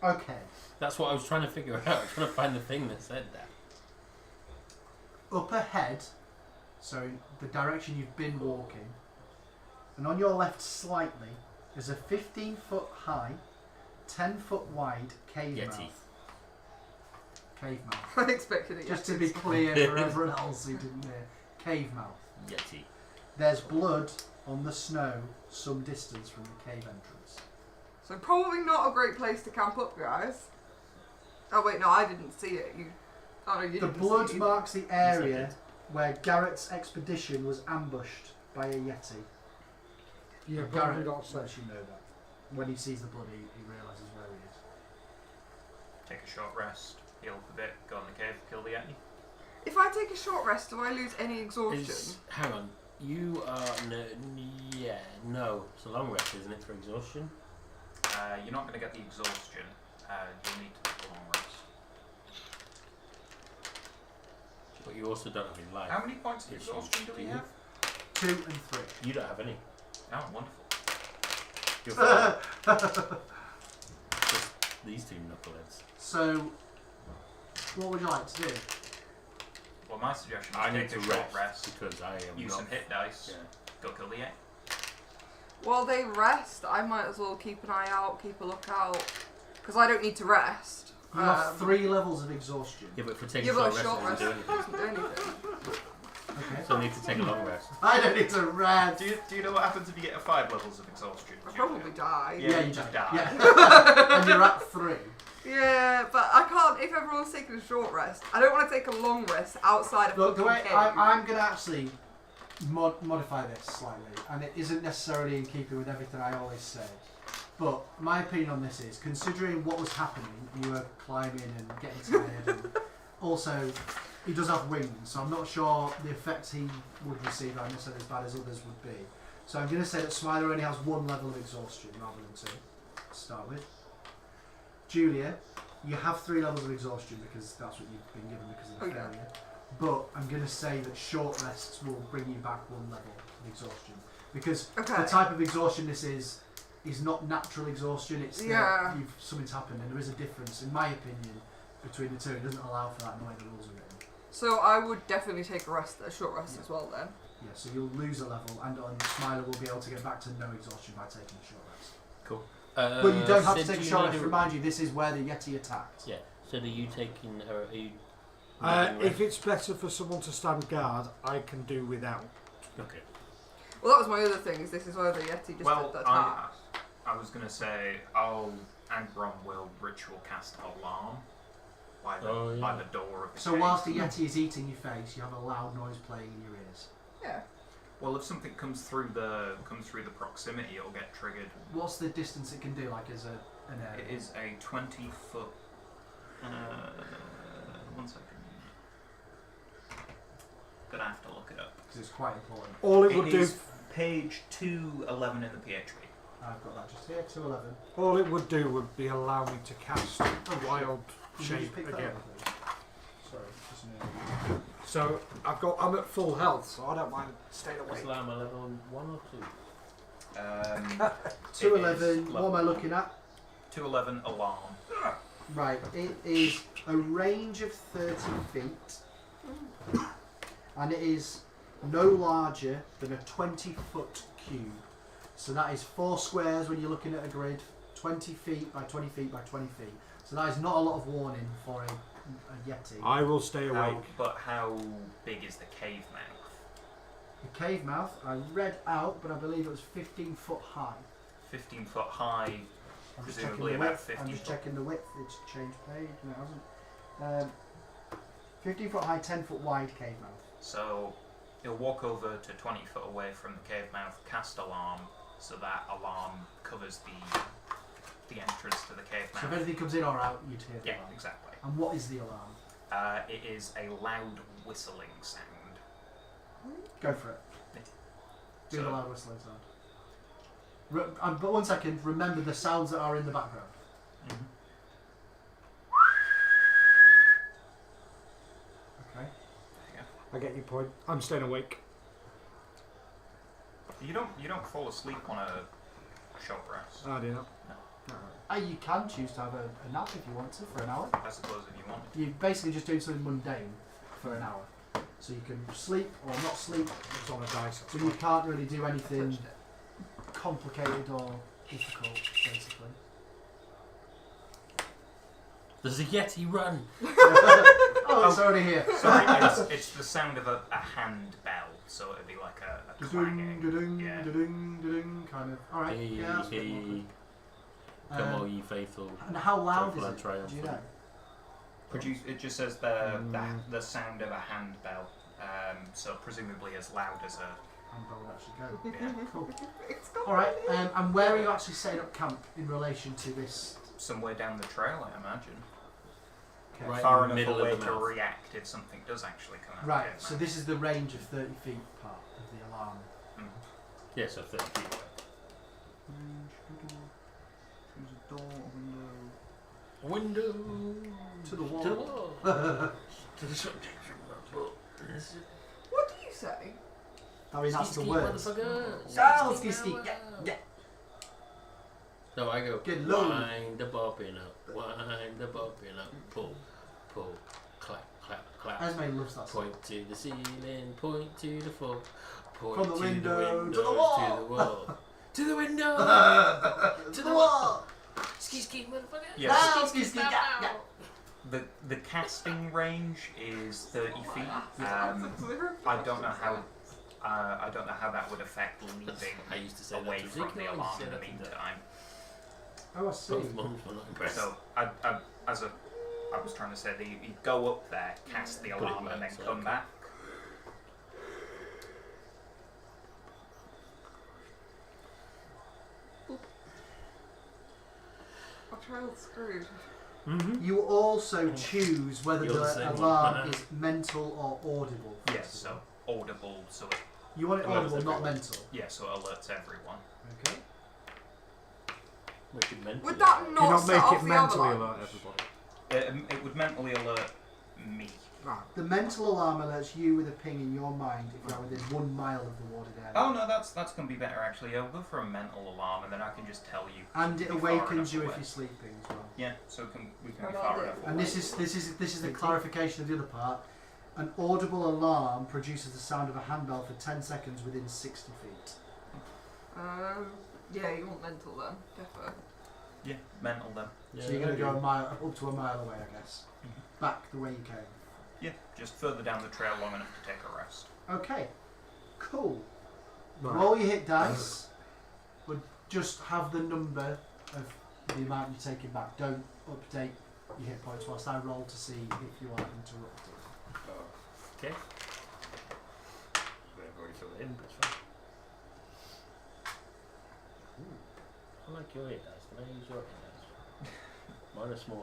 Okay. That's what I was trying to figure out. I was trying to find the thing that said that. Up ahead, so in the direction you've been walking, and on your left slightly, is a 15-foot high, 10-foot wide cave Yeti. mouth. Cave mouth. I expected it. Just to be clear for everyone else who didn't hear. Cave mouth. Yeti. There's blood on the snow some distance from the cave entrance. So probably not a great place to camp up, guys. Oh wait, no, I didn't see it. You. Oh no, you The didn't blood see it. marks the area Yes, where Garrett's expedition was ambushed by a Yeti. Yeah, And but I haven't Garrett got lets you know that. When he sees the blood, he realises where he is. Take a short rest, heal up a bit, go in the cave, kill the Yeti. If I take a short rest, do I lose any exhaustion? Hang on. You are no. It's a long rest, isn't it, for exhaustion? You're not going to get the exhaustion. You'll need to take a long rest. But you also don't have any life. How many points of Issues, exhaustion do we you? have? 2 and 3. You don't have any. Oh, wonderful. You're fine. Just these two knuckleheads. So, what would you like to do? Well, my suggestion I is need take to a short rest, because I am use not. some hit dice, Yeah. go kill the Yeti. While they rest, I might as well keep an eye out, keep a lookout, because I don't need to rest. You have 3 levels of exhaustion. Yeah, but if we take Yeah, a but short a rest, short it rest doesn't do anything. doesn't do anything. Okay. So I need to take a long rest. I don't need to rest. Do you know what happens if you get 5 levels of exhaustion? I'll probably die. Yeah, you you just do. die. Yeah. And you're at 3. Yeah, but I can't, if everyone's taking a short rest, I don't want to take a long rest outside of Look, the way cave. I'm going to actually modify this slightly, and it isn't necessarily in keeping with everything I always say. But my opinion on this is, considering what was happening, you were climbing and getting tired, and also he does have wings, so I'm not sure the effects he would receive are necessarily as bad as others would be. So I'm going to say that Smiler only has 1 level of exhaustion rather than 2 to start with. Julia, you have 3 levels of exhaustion because that's what you've been given because of the failure. But I'm going to say that short rests will bring you back 1 level of exhaustion because the type of exhaustion this is not natural exhaustion. It's that something's happened, and there is a difference, in my opinion, between the two. It doesn't allow for that in the way the rules are written. So I would definitely take a short rest as well then. Yeah, so you'll lose a level, and on Smiler will be able to get back to no exhaustion by taking a short rest. Cool. But you don't have to Sid, take a do you short need rest. to- Remind you, this is where the Yeti attacked. Yeah. So are you taking her? Are you? If it's better for someone to stand guard, I can do without. Okay. Well, that was my other thing, is this is where the Yeti just did the attack. I was going to say, I'll and Ron will ritual cast alarm by the door of the So cave. whilst the Yeti is eating your face, you have a loud noise playing in your ears. Yeah. Well, if something comes through the proximity, it'll get triggered. What's the distance it can do, like as an area? It is a 20-foot. 1 second. Gonna have to look it up. Because it's quite important. All it would do. is page 211 in the PHP. I've got that just here, 211. All it would do would be allow me to cast a wild Did you just shape pick that again. up, please? Sorry, just a minute. So I'm at full health, so I don't mind staying awake. Is Lama level 1 or 2? 211, what am I looking at? 211 alarm. Right, it is a range of 30 feet, and it is no larger than a 20-foot cube. So that is 4 squares when you're looking at a grid, 20 feet by 20 feet by 20 feet. So that is not a lot of warning for a Yeti. I will stay awake. But how big is the cave mouth? The cave mouth, I read out, but I believe it was 15 foot high. 15 foot high, I'm just presumably checking the about width. 50 I'm just foot. checking the width. It's changed page, and it hasn't. 15 foot high, 10 foot wide cave mouth. So he'll walk over to 20 foot away from the cave mouth, cast alarm, so that alarm covers the entrance to the cave So if mouth. anything comes in or out, you'd hear the Yeah, alarm. exactly. And what is the alarm? It is a loud whistling sound. Go for it. Do So- the loud whistling sound. But 1 second, remember the sounds that are in the background. Okay. I get your point. I'm staying awake. You don't fall asleep on a short rest. I do not. You can choose to have a nap if you want to for an hour. I suppose if you want. You're basically just doing something mundane for an hour. So you can sleep or not sleep, It's on a dice. but you can't really do anything complicated or difficult, basically. Does the Yeti run? Oh, it's already here. Sorry, it's the sound of a hand bell, so it'd be like a clanging. Yeah. Kind of. Alright, Hey, yeah, that's a bit more hey, good. come all ye faithful. And how loud Faithful is and it? triumphant. Do you know? It just says the sound of a hand bell, so presumably as loud as a. Handbell would actually go. Yeah. Cool. It's got Alright, and where are you actually setting up camp in relation to this? Somewhere down the trail, I imagine. Okay. Right. Far in the enough middle of away the to mouth. react if something does actually come out. Right, of the so cave this is the range of 30 feet part of the alarm. mouth. Yeah, so 30 feet away. Choose a door, window. Window To the wall. To the wall. To the subject. What do you say? I mean, that's the Ski, words. motherfucker. Down, Ski, ski, ski. motherfucker. Yeah. No, I go. Get low. Wind the bobbin up. Wind the bobbin up. Pull, pull, clap, clap, clap. Esme loves that song. Point to the ceiling. Point to the floor. Point From the to window the to the windows, wall. To the wall. To the window. To the wall. Ski ski motherfucker. Yeah. Ah, Ski, ski, ski, bow, yeah, bow. yeah. The casting range is 30 feet. I don't know how. I don't know how that would affect leaving I used to say away that to from Vicky, the I used to alarm say in the that to Dad. meantime. Oh, I see. Both mums were not impressed. So I was trying to say that you go up there, cast the Put it alarm, back, and then so come okay. back. My child's screwed. You also choose whether You're the same the one. alarm is mental or audible. Yes, so audible, so it, You want it Alerts audible, not everyone. mental. yeah, so it alerts everyone. Okay. Make it mentally. Would that Do you not not set make off it the mentally avalanche? alert everybody? It would mentally alert me. Right. The mental alarm alerts you with a ping in your mind if you're within 1 mile of the warded area. Oh no, that's going to be better actually. I'll go for a mental alarm, and then I can just tell you. And it be far awakens enough you away. if you're sleeping as well. Yeah, so we can be How far about enough it? away. And this is the clarification of the other part. An audible alarm produces the sound of a handbell for 10 seconds within 60 feet. Yeah, you want mental then, definitely. Yeah, mental then. So you're going to go a mile, up to a mile away, I guess. Back the way you came. Yeah, just further down the trail long enough to take a rest. Okay, cool. Right. Roll your hit dice, but just have the number of the amount you're taking back. Don't update your hit points whilst I roll to see if you are interrupted. Okay. I've already filled it in, but it's fine. Ooh. I like your hit dice. Can I use your hit dice? Mine are smaller.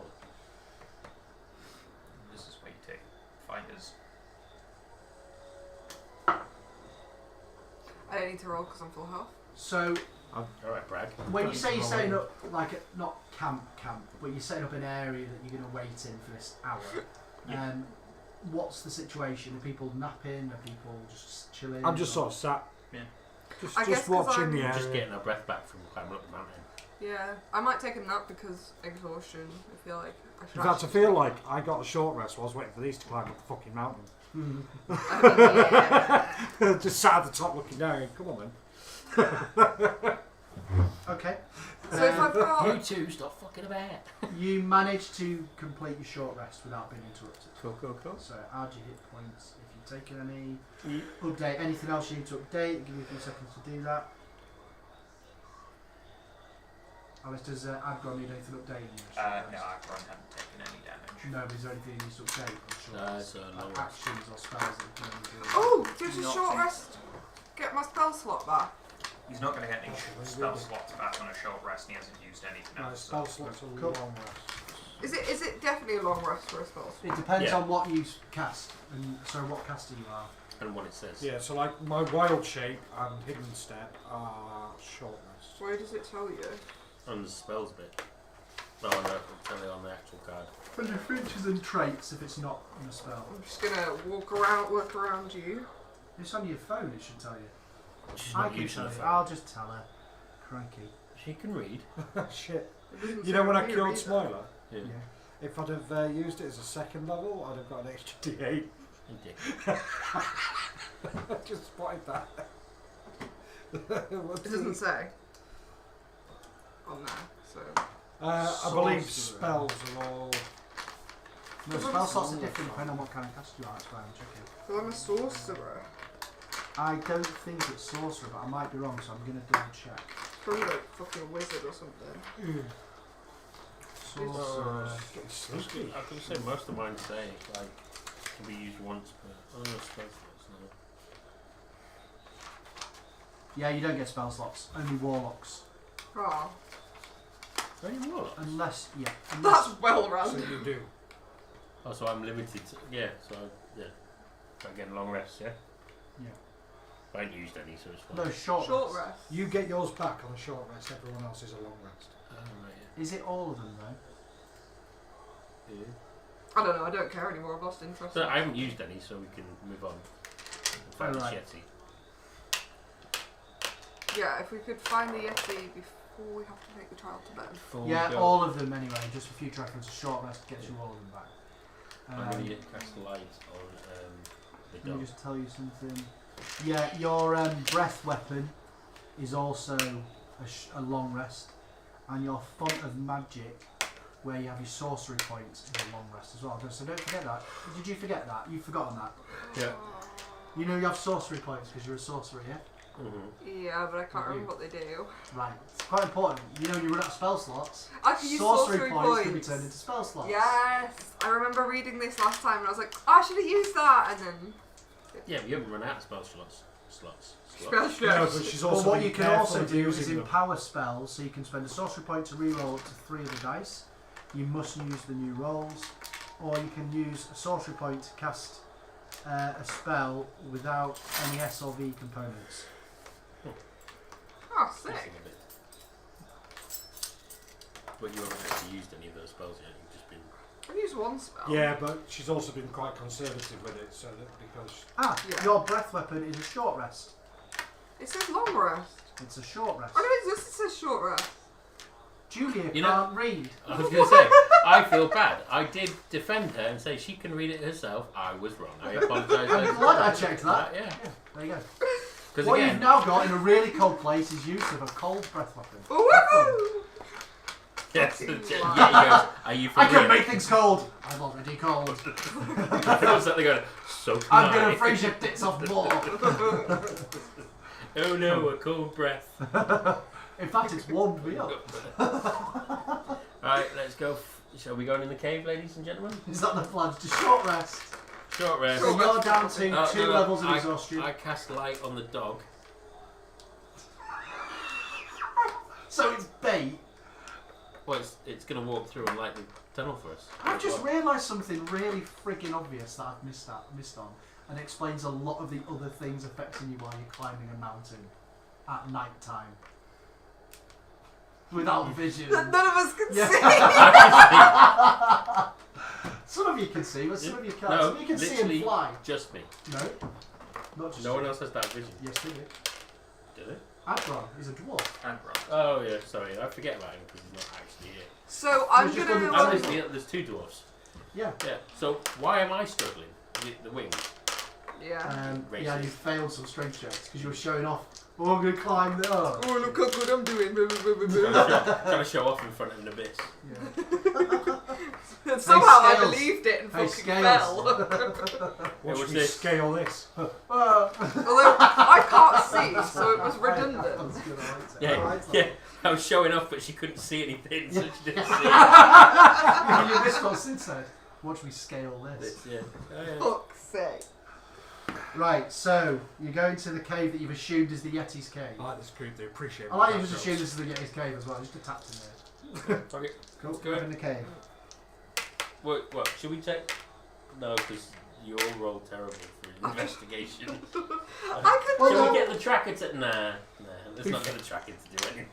This is where you take fighters. I don't need to roll because I'm full health. So Alright, brag. when you say you're setting up like not camp, but you're setting up an area that you're going to wait in for this hour, Yeah. what's the situation? Are people napping? Are people just chilling? I'm just sort of sat. Yeah. I guess Just 'cause watching I'm the area. Just getting our breath back from climbing up the mountain. Yeah, I might take a nap because exhaustion. I feel like I should. In fact, I feel like I got a short rest while I was waiting for these to climb up the fucking mountain. Yeah. Just sat at the top looking down. Come on, then. Okay. So if I've You got, two, stop fucking about. You managed to complete your short rest without being interrupted. Cool. So add your hit points if you've taken any. Update anything else you need to update. Give you a few seconds to do that. Alice, does Adgron need anything updating? No, Akron hadn't taken any damage. No, but is there anything you need to update? on short No, rest? it's a long Like rest. actions or spells that you can only do. oh, does a Not short too- rest get my spell slot back? He's not going to get any spell slots back on a short rest, and he hasn't used anything No, else. spell So. slots are Cool. long rest. Is it definitely a long rest for a spell slot? It depends Yeah. on what you cast, and so what caster you are. And what it says. Yeah, so like my wild shape and hidden step are short rest. Where does it tell you? On the spells bit. No, no, it'll tell you on the actual card. For the features and traits, if it's not in a spell, I'm just gonna work around you. it's on your phone. It should tell you. She's I not can using tell the you. phone. I'll just tell her. Cranky. She can read. Shit. It doesn't You say know when I here killed either. Smiler, Yeah. Yeah. if I'd have used it as a second level, I'd have got an extra D8. You dick. I just spotted that. What's It doesn't the- say. On there, so. I believe Sorcerer. spells are all. No, spell slots are different depending on what kind of cast you are. That's why I'm checking. Because I'm a sorcerer. I don't think it's sorcerer, but I might be wrong, so I'm going to double check. Probably like fucking wizard or something. Sorcerer. Getting sleepy. I was going to say most of mine say like can be used once per. Oh, no, spell slots, no. Yeah, you don't get spell slots. Only warlocks. Oh, Only what? Unless, yeah. Unless, that's well So run. you do. Oh, so I'm limited. To, yeah, so yeah. So I get a long rest, yeah? yeah. I ain't used any, so it's fine. No, short, Short rest. rest. You get yours back on a short rest, everyone else is a long rest. Oh, right, yeah. Is it all of them, though? Yeah. I don't know, I don't care anymore, I've lost interest. So I haven't used any, so we can move on. And find Alright. the Yeti. Yeah, if we could find the Yeti before before we have to take the child to bed? Before we Yeah, go, all of them anyway. Just for future reference, a short rest gets you all of them back. I'm going to cast the light on the Let me dog. just tell you something. Yeah, your breath weapon is also a long rest, and your font of magic, where you have your sorcery points, is a long rest as well. So don't forget that. Did you forget that? You've forgotten that. Yeah. You know you have sorcery points because you're a sorcerer, yeah? Yeah, but I can't remember what they do. Right. It's quite important. You know, you run out of spell slots. I can use Sorcery sorcery points can be turned into spell slots. Yes, I remember reading this last time and I was like, oh, I should have used that, and then Yeah, but you haven't run out of spell slots. Slots. spell No, slots. but she's But also what been you can careful also of do is using them. empower spells, so you can spend a sorcery point to reroll up to 3 of the dice. You must use the new rolls, or you can use a sorcery point to cast a spell without any S or V components. Oh, sick. But you haven't actually used any of those spells yet. You've just been. I've used one spell. Yeah, but she's also been quite conservative with it, so that because Yeah. Your breath weapon is a short rest. It says long rest. It's a short rest. Oh no, it just says short rest. Julia You know- can't read. I was going to say, I feel bad. I did defend her and say she can read it herself. I was wrong. I apologise. I'm glad I checked that. Yeah. There you go. Because What again, you've now got in a really cold place is use of a cold breath weapon. Woohoo! yes, Fucking yeah, lie. he goes, are you for I can real? make things cold. I'm already cold. Everyone's suddenly going, so can I'm I." gonna freeze your tits off more. Oh no, a cold breath. In fact, it's warmed me up. Alright, let's go. Shall we go in the cave, ladies and gentlemen? Is that the plan? Just short rest. Short rest. So you're down to Oh, 2 no, levels of exhaustion. I cast light on the dog. So it's bait. Well, it's going to walk through and light the tunnel for us. I've just realised something really frigging obvious that I've missed on, and explains a lot of the other things affecting you while you're climbing a mountain at night time. Without vision. None of us can Yeah. see. Some of you can see, but some of you can't. No, Some of you can see literally and fly. Just me. No, not just No you. one else has that vision. Yes, they do. Do they? Adron is a dwarf. And run. Oh yeah, sorry. I forget about him because he's not actually here. So I'm Just gonna. on And there's 2 dwarfs. Yeah. Yeah. So why am I struggling? The wings. Yeah. Yeah, you failed some strength checks because you were showing off. Oh, I'm gonna climb the. Oh. Oh, look how good I'm doing. Trying to show off in front of an abyss. Yeah. Somehow I Scales. believed it and Hey, fucking Scales. fell. watch what's me this? scale this. Although I can't see, so it was redundant. That was good, I liked it. I Yeah, liked that. yeah. I was showing off, but she couldn't see anything, so she didn't see Yeah, you missed what Sid said. Watch me scale this. it. Yeah. Fuck's sake. Right, so you're going to the cave that you've assumed is the Yeti's cave. I like this group, they appreciate I like what you just that assume does. this is the Yeti's cave as well. Just a tap in there. Okay. Cool. Let's go. Go in the cave. What? Should we take? No, because you all roll terrible for investigation. I could Well, Shall no. we get the tracker to? Nah. Let's not get the tracker to do anything.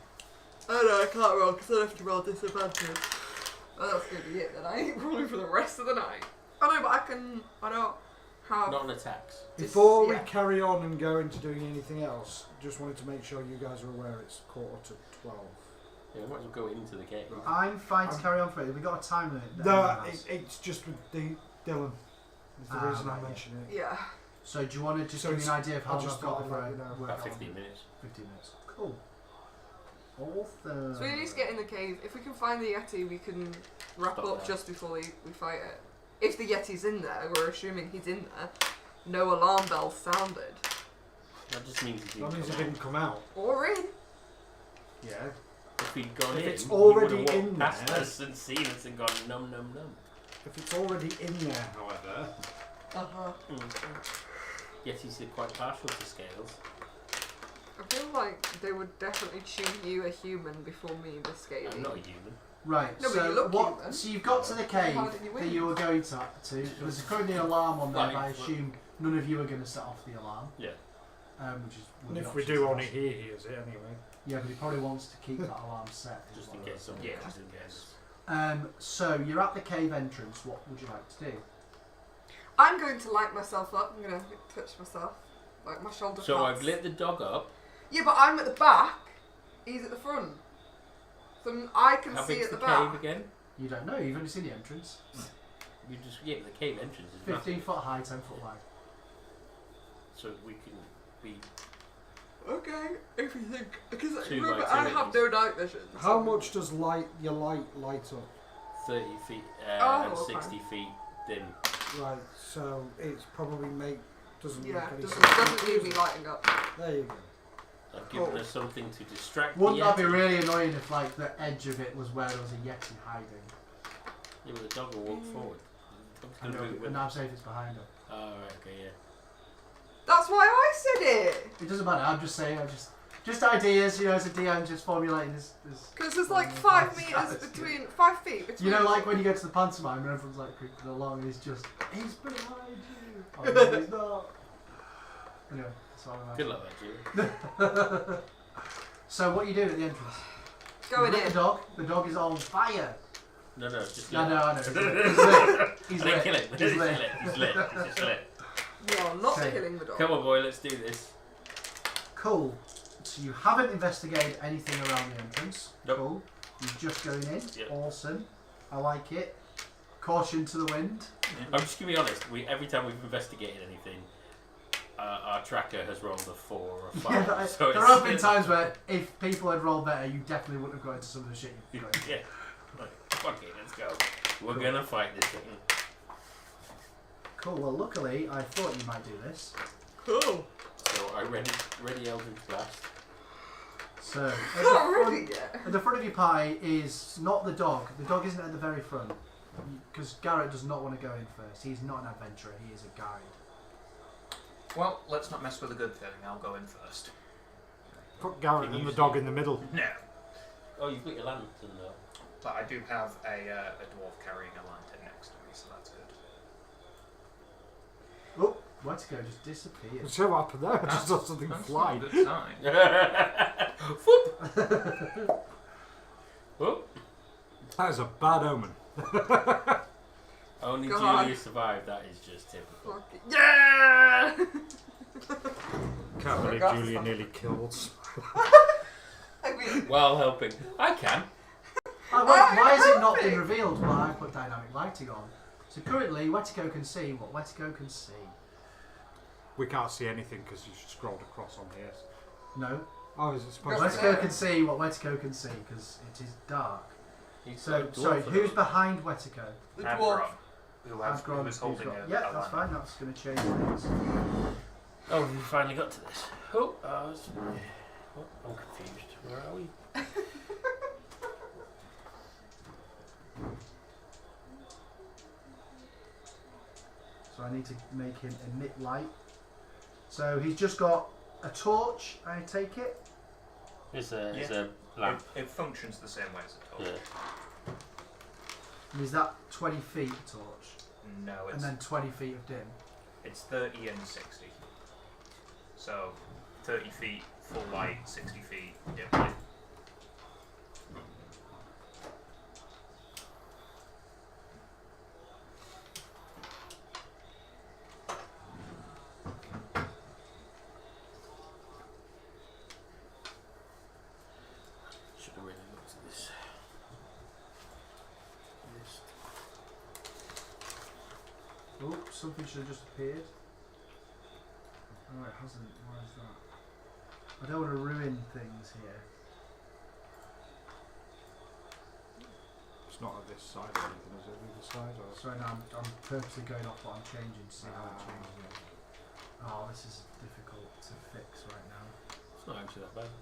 Oh no, I can't roll because I have to roll disadvantage. Oh, that's gonna be it then. I ain't rolling for the rest of the night. Oh no, but I don't have. Not on attacks. Before we Yeah. carry on and go into doing anything else, just wanted to make sure you guys are aware it's 11:45. Yeah, we might as well go into the cave. I'm fine to carry on for it. Have we got a time limit? that No, anyone has? it's just with Dylan. Is the reason right, I yeah. mention it. Yeah. So do you want to just So give me an it's- idea of how I long just I've got thought I'd let you know. for work About on? 15 minutes. 15 minutes. Cool. Awesome. So we need to get in the cave. If we can find the Yeti, we can wrap Stop up there. just before we fight it. If the Yeti's in there, we're assuming he's in there. No alarm bells sounded. That just means he That didn't means it come out. didn't come out. Or in. Yeah. If he'd gone If in, it's he already would have walked in past there- us and seen us and gone num num num. If it's already in there, however, Uh-huh. Yetis are quite partial to scales. I feel like they would definitely choose you a human before me, the scaly. I'm not a human. Right, No, but so you look what? human. So you've got to the cave How did you that win? you were going to. There's currently an alarm on there, but I Right. assume none of you are going to set off the alarm. Yeah. Which is one and of the if we options do for only us. he hears it anyway. Yeah, but he probably wants to keep that alarm set. is Just what in I case was someone saying. comes and gets us. So you're at the cave entrance. What would you like to do? I'm going to light myself up. I'm going to touch myself. Like my shoulder So pads. I've lit the dog up. Yeah, but I'm at the back. He's at the front. So I can How see big's at the the cave back. again? You don't know. You've only seen the entrance. You just but the cave entrance is 15 massive, foot high, 10 foot wide. so we can be. Okay, if you think, because Two remember lights I in have it. no night vision. How so- much does your light up? 30 feet Oh, and okay. 60 feet dim. Right, so it's probably doesn't Yeah, make any doesn't need me lighting up. There you go. I've given us something to distract Wouldn't the that be Yeti. really annoying if, like, the edge of it was where there was a Yeti hiding? Yeah, but the dog will walk forward. The dog's I gonna know, move but with. now I'm safe it's behind her. Oh, right, okay, yeah. That's why I said it. It doesn't matter, I'm just saying, just ideas, you know, as a DM, just formulating this. Because there's like 5 meters between, 5 feet between. You know, like when you go to the pantomime and everyone's like creeping along and he's behind you. Oh, no, he's not. Anyway, that's all I'm Good luck, that, Julie. So, what are you doing at the entrance? Going You lit in. the dog. The dog is on fire. No, just I lit. know. He's lit. He's I lit. didn't kill it. He's He's lit. lit. He's lit. He's just lit. We are not Okay. killing the dog. Come on, boy, let's do this. Cool. So you haven't investigated anything around the entrance. Nope. Cool. You're just going in. Yep. Awesome. I like it. Caution to the wind. I'm just gonna be honest. Every time we've investigated anything, our tracker has rolled a 4 or a 5. Yeah, so there have been times where if people had rolled better, you definitely wouldn't have got into some of the shit you've got into. Yeah. Right, fuck it, let's go. We're gonna fight this thing. Cool. Well, luckily, I thought you might do this. Cool. So I ready Eldritch Blast. So at the Not front- ready yet. at the front of your pie is not the dog. The dog isn't at the very front. Because Garrett does not want to go in first. He's not an adventurer. He is a guide. Well, let's not mess with a good thing. I'll go in first. Put Garrett Can and you the dog see? in the middle. No. Oh, you've got your lantern though. But I do have a dwarf carrying a lantern next to me, so that's good. Oh, Wetico just disappeared. See what happened there? I just saw something That's fly. not a good sign. Whoop. That is a bad omen. Only God. Julia survived. That is just typical. Fuck it. Yeah! Can't believe God. Julia nearly killed. I mean, While helping, I can. Oh, why has it not helping. been revealed? Well, I put dynamic lighting on. So currently, Wetico can see what Wetico can see. We can't see anything because you scrolled across on here. No. Oh, is it supposed Go to for be? Wetico can see what Wetico can see because it is dark. He's So, dwarf sorry, at who's all. behind Wetico? the And dwarf. Rob, who was Who's holding got- a Yeah, a that's lantern. fine. That's going to change things. Oh, we finally got to this. Oh, I'm confused. Where are we? So I need to make him emit light. So he's just got a torch, I take it. It's a Yeah. lamp. It functions the same way as a torch. Yeah. And is that 20 feet torch? No, And it's then 20 feet of dim. it's 30 and 60. So 30 feet full light, 60 feet dim light. Should have really looked at this list. Oh, something should have just appeared. Oh, it hasn't. Why is that? I don't want to ruin things here. It's not at this side or anything, is it? Either side or? Sorry, no, I'm purposely going off what I'm changing to see how it changes it. Oh, this is difficult to fix right now. It's not actually that bad.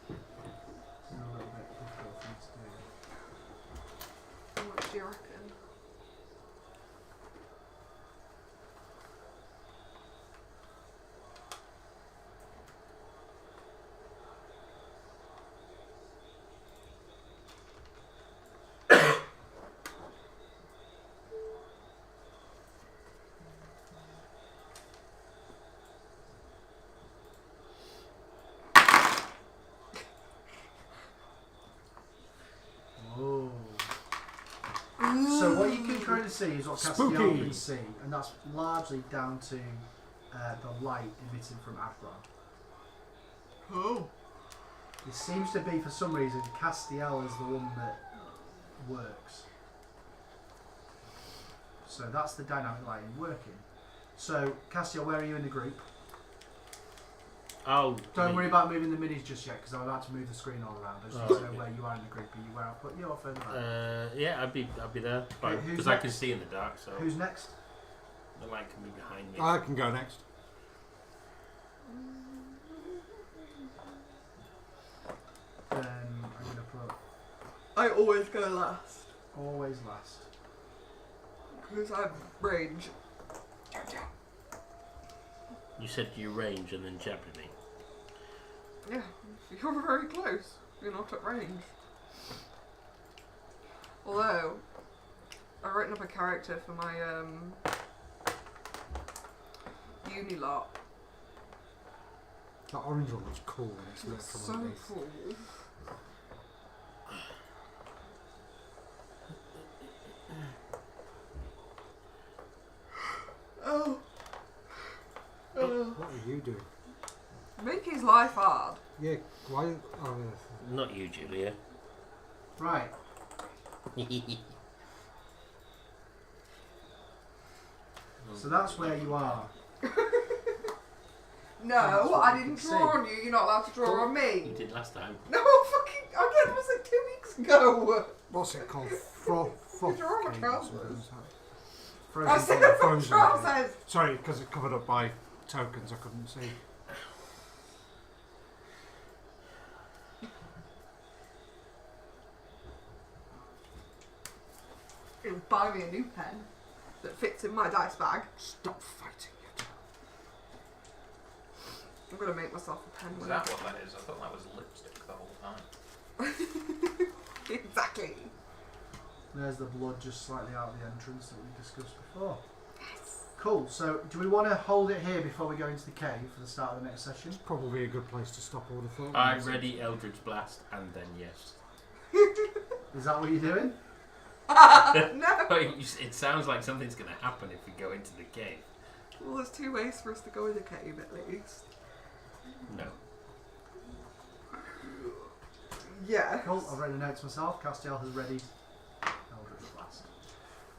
It's a little bit difficult for me to do. What do you reckon? So what you can kind of see is what Spooky. Castiel can see, and that's largely down to the light emitting from Adron. Oh. It seems to be, for some reason, Castiel is the one that works. So that's the dynamic lighting working. So, Castiel, where are you in the group? Oh, Don't worry about moving the minis just yet, because I'm about to move the screen all around. I just need to know where you are in the group. Are you where I'll put you or further back? Yeah, I'll be there. Okay, who's Because I can next? see in the dark, so Who's next? the light can be behind me. I can go next. Then I'm going to put I always go last. always last. Because I have range. You said you range and then jabbed at me. Yeah, you're very close. You're not at range. Although, I've written up a character for my uni lot. That orange one looks cool when it's lit It's from so underneath. cool. Oh. What are you doing? Make his life hard. Yeah, why? Oh, yeah. Not you, Julia. Right. So that's where you are. No, That's what I you didn't can draw see. on you. You're not allowed to draw on You me. did last time. No, fucking. I did. Was it 2 weeks ago? What's it called? You're on my trousers. I Frozen said Tale. my Frozen. trousers. Sorry, because it covered up by tokens I couldn't see. He'll buy me a new pen that fits in my dice bag. Stop fighting it. I'm gonna make myself a pen. Is when that I- what that is? I thought that was lipstick the whole time. Exactly. There's the blood just slightly out of the entrance that we discussed before. Cool. So, do we want to hold it here before we go into the cave for the start of the next session? Probably a good place to stop, I would have thought. I ready Eldritch Blast and then yes. Is that what you're doing? No. But it sounds like something's going to happen if we go into the cave. Well, there's 2 ways for us to go in the cave at least. No. Yeah. Cool. I've read a note to myself. Castiel has readied Eldritch Blast.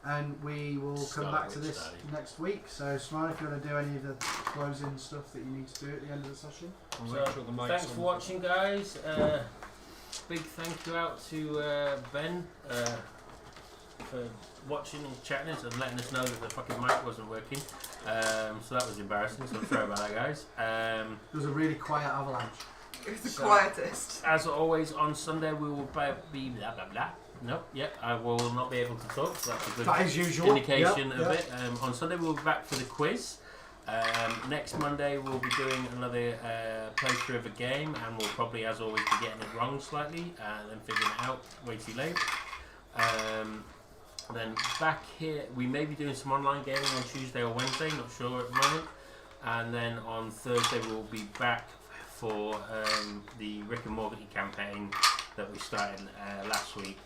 And we will come Start back to with this starting. next week. So, Smile, if you want to do any of the closing stuff that you need to do at the end of the session. So, thanks for watching, guys. Big thank you out to Ben for watching and chatting us and letting us know that the fucking mic wasn't working. So that was embarrassing, so I'm sorry about that, guys. There was a really quiet avalanche. It's the So- quietest. As always, on Sunday we will be blah blah blah. Nope, yep, I will not be able to talk, so that's a good That is usual. indication Yep, of yep. it. On Sunday we'll be back for the quiz. Next Monday we'll be doing another playthrough of a game, and we'll probably, as always, be getting it wrong slightly and then figuring it out way too late. Then back here, we may be doing some online gaming on Tuesday or Wednesday, not sure at the moment. And then on Thursday we'll be back for the Rick and Morty campaign that we started last week,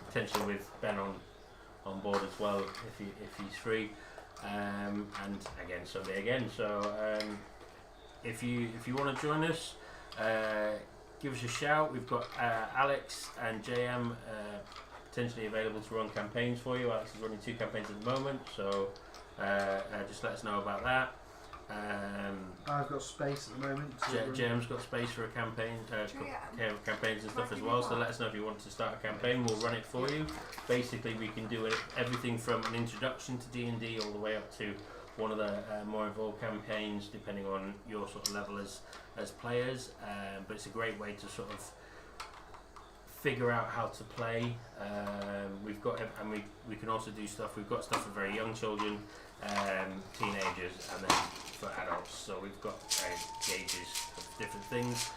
potentially with Ben on board as well if he's free, and again Sunday again. So if you want to join us, give us a shout. We've got Alex and JM potentially available to run campaigns for you. Alex is running 2 campaigns at the moment, so just let us know about that. I've got space at the moment. to run. JM's got space for a campaign, campaigns and stuff as well. So let us know if you want to start a campaign. We'll run it for you. Basically, we can do everything from an introduction to D&D all the way up to one of the more involved campaigns, depending on your sort of level as players. But it's a great way to sort of figure out how to play. We've got, and we can also do stuff. We've got stuff for very young children, teenagers, and then for adults. So we've got gauges of different things.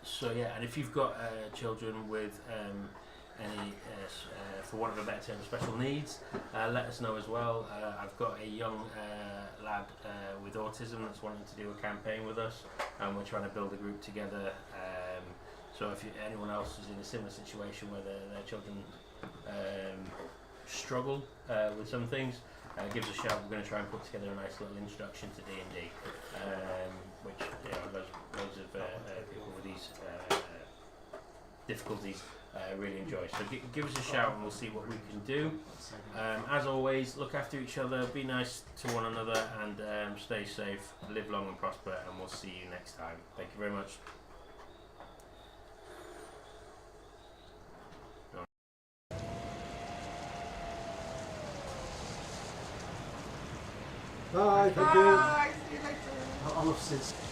So yeah, and if you've got children with any, for want of a better term, special needs, let us know as well. I've got a young lad with autism that's wanting to do a campaign with us, and we're trying to build a group together. So So if anyone else is in a similar situation where their children struggle with some things, give us a shout. We're going to try and put together a nice little introduction to D&D, which loads of people with these difficulties really enjoy. So give us a shout and we'll see what we can do. As always, look after each other, be nice to one another, and stay safe, live long and prosper, and we'll see you next time. Thank you very much. Bye, thank you. Bye. See you later. I love Sid.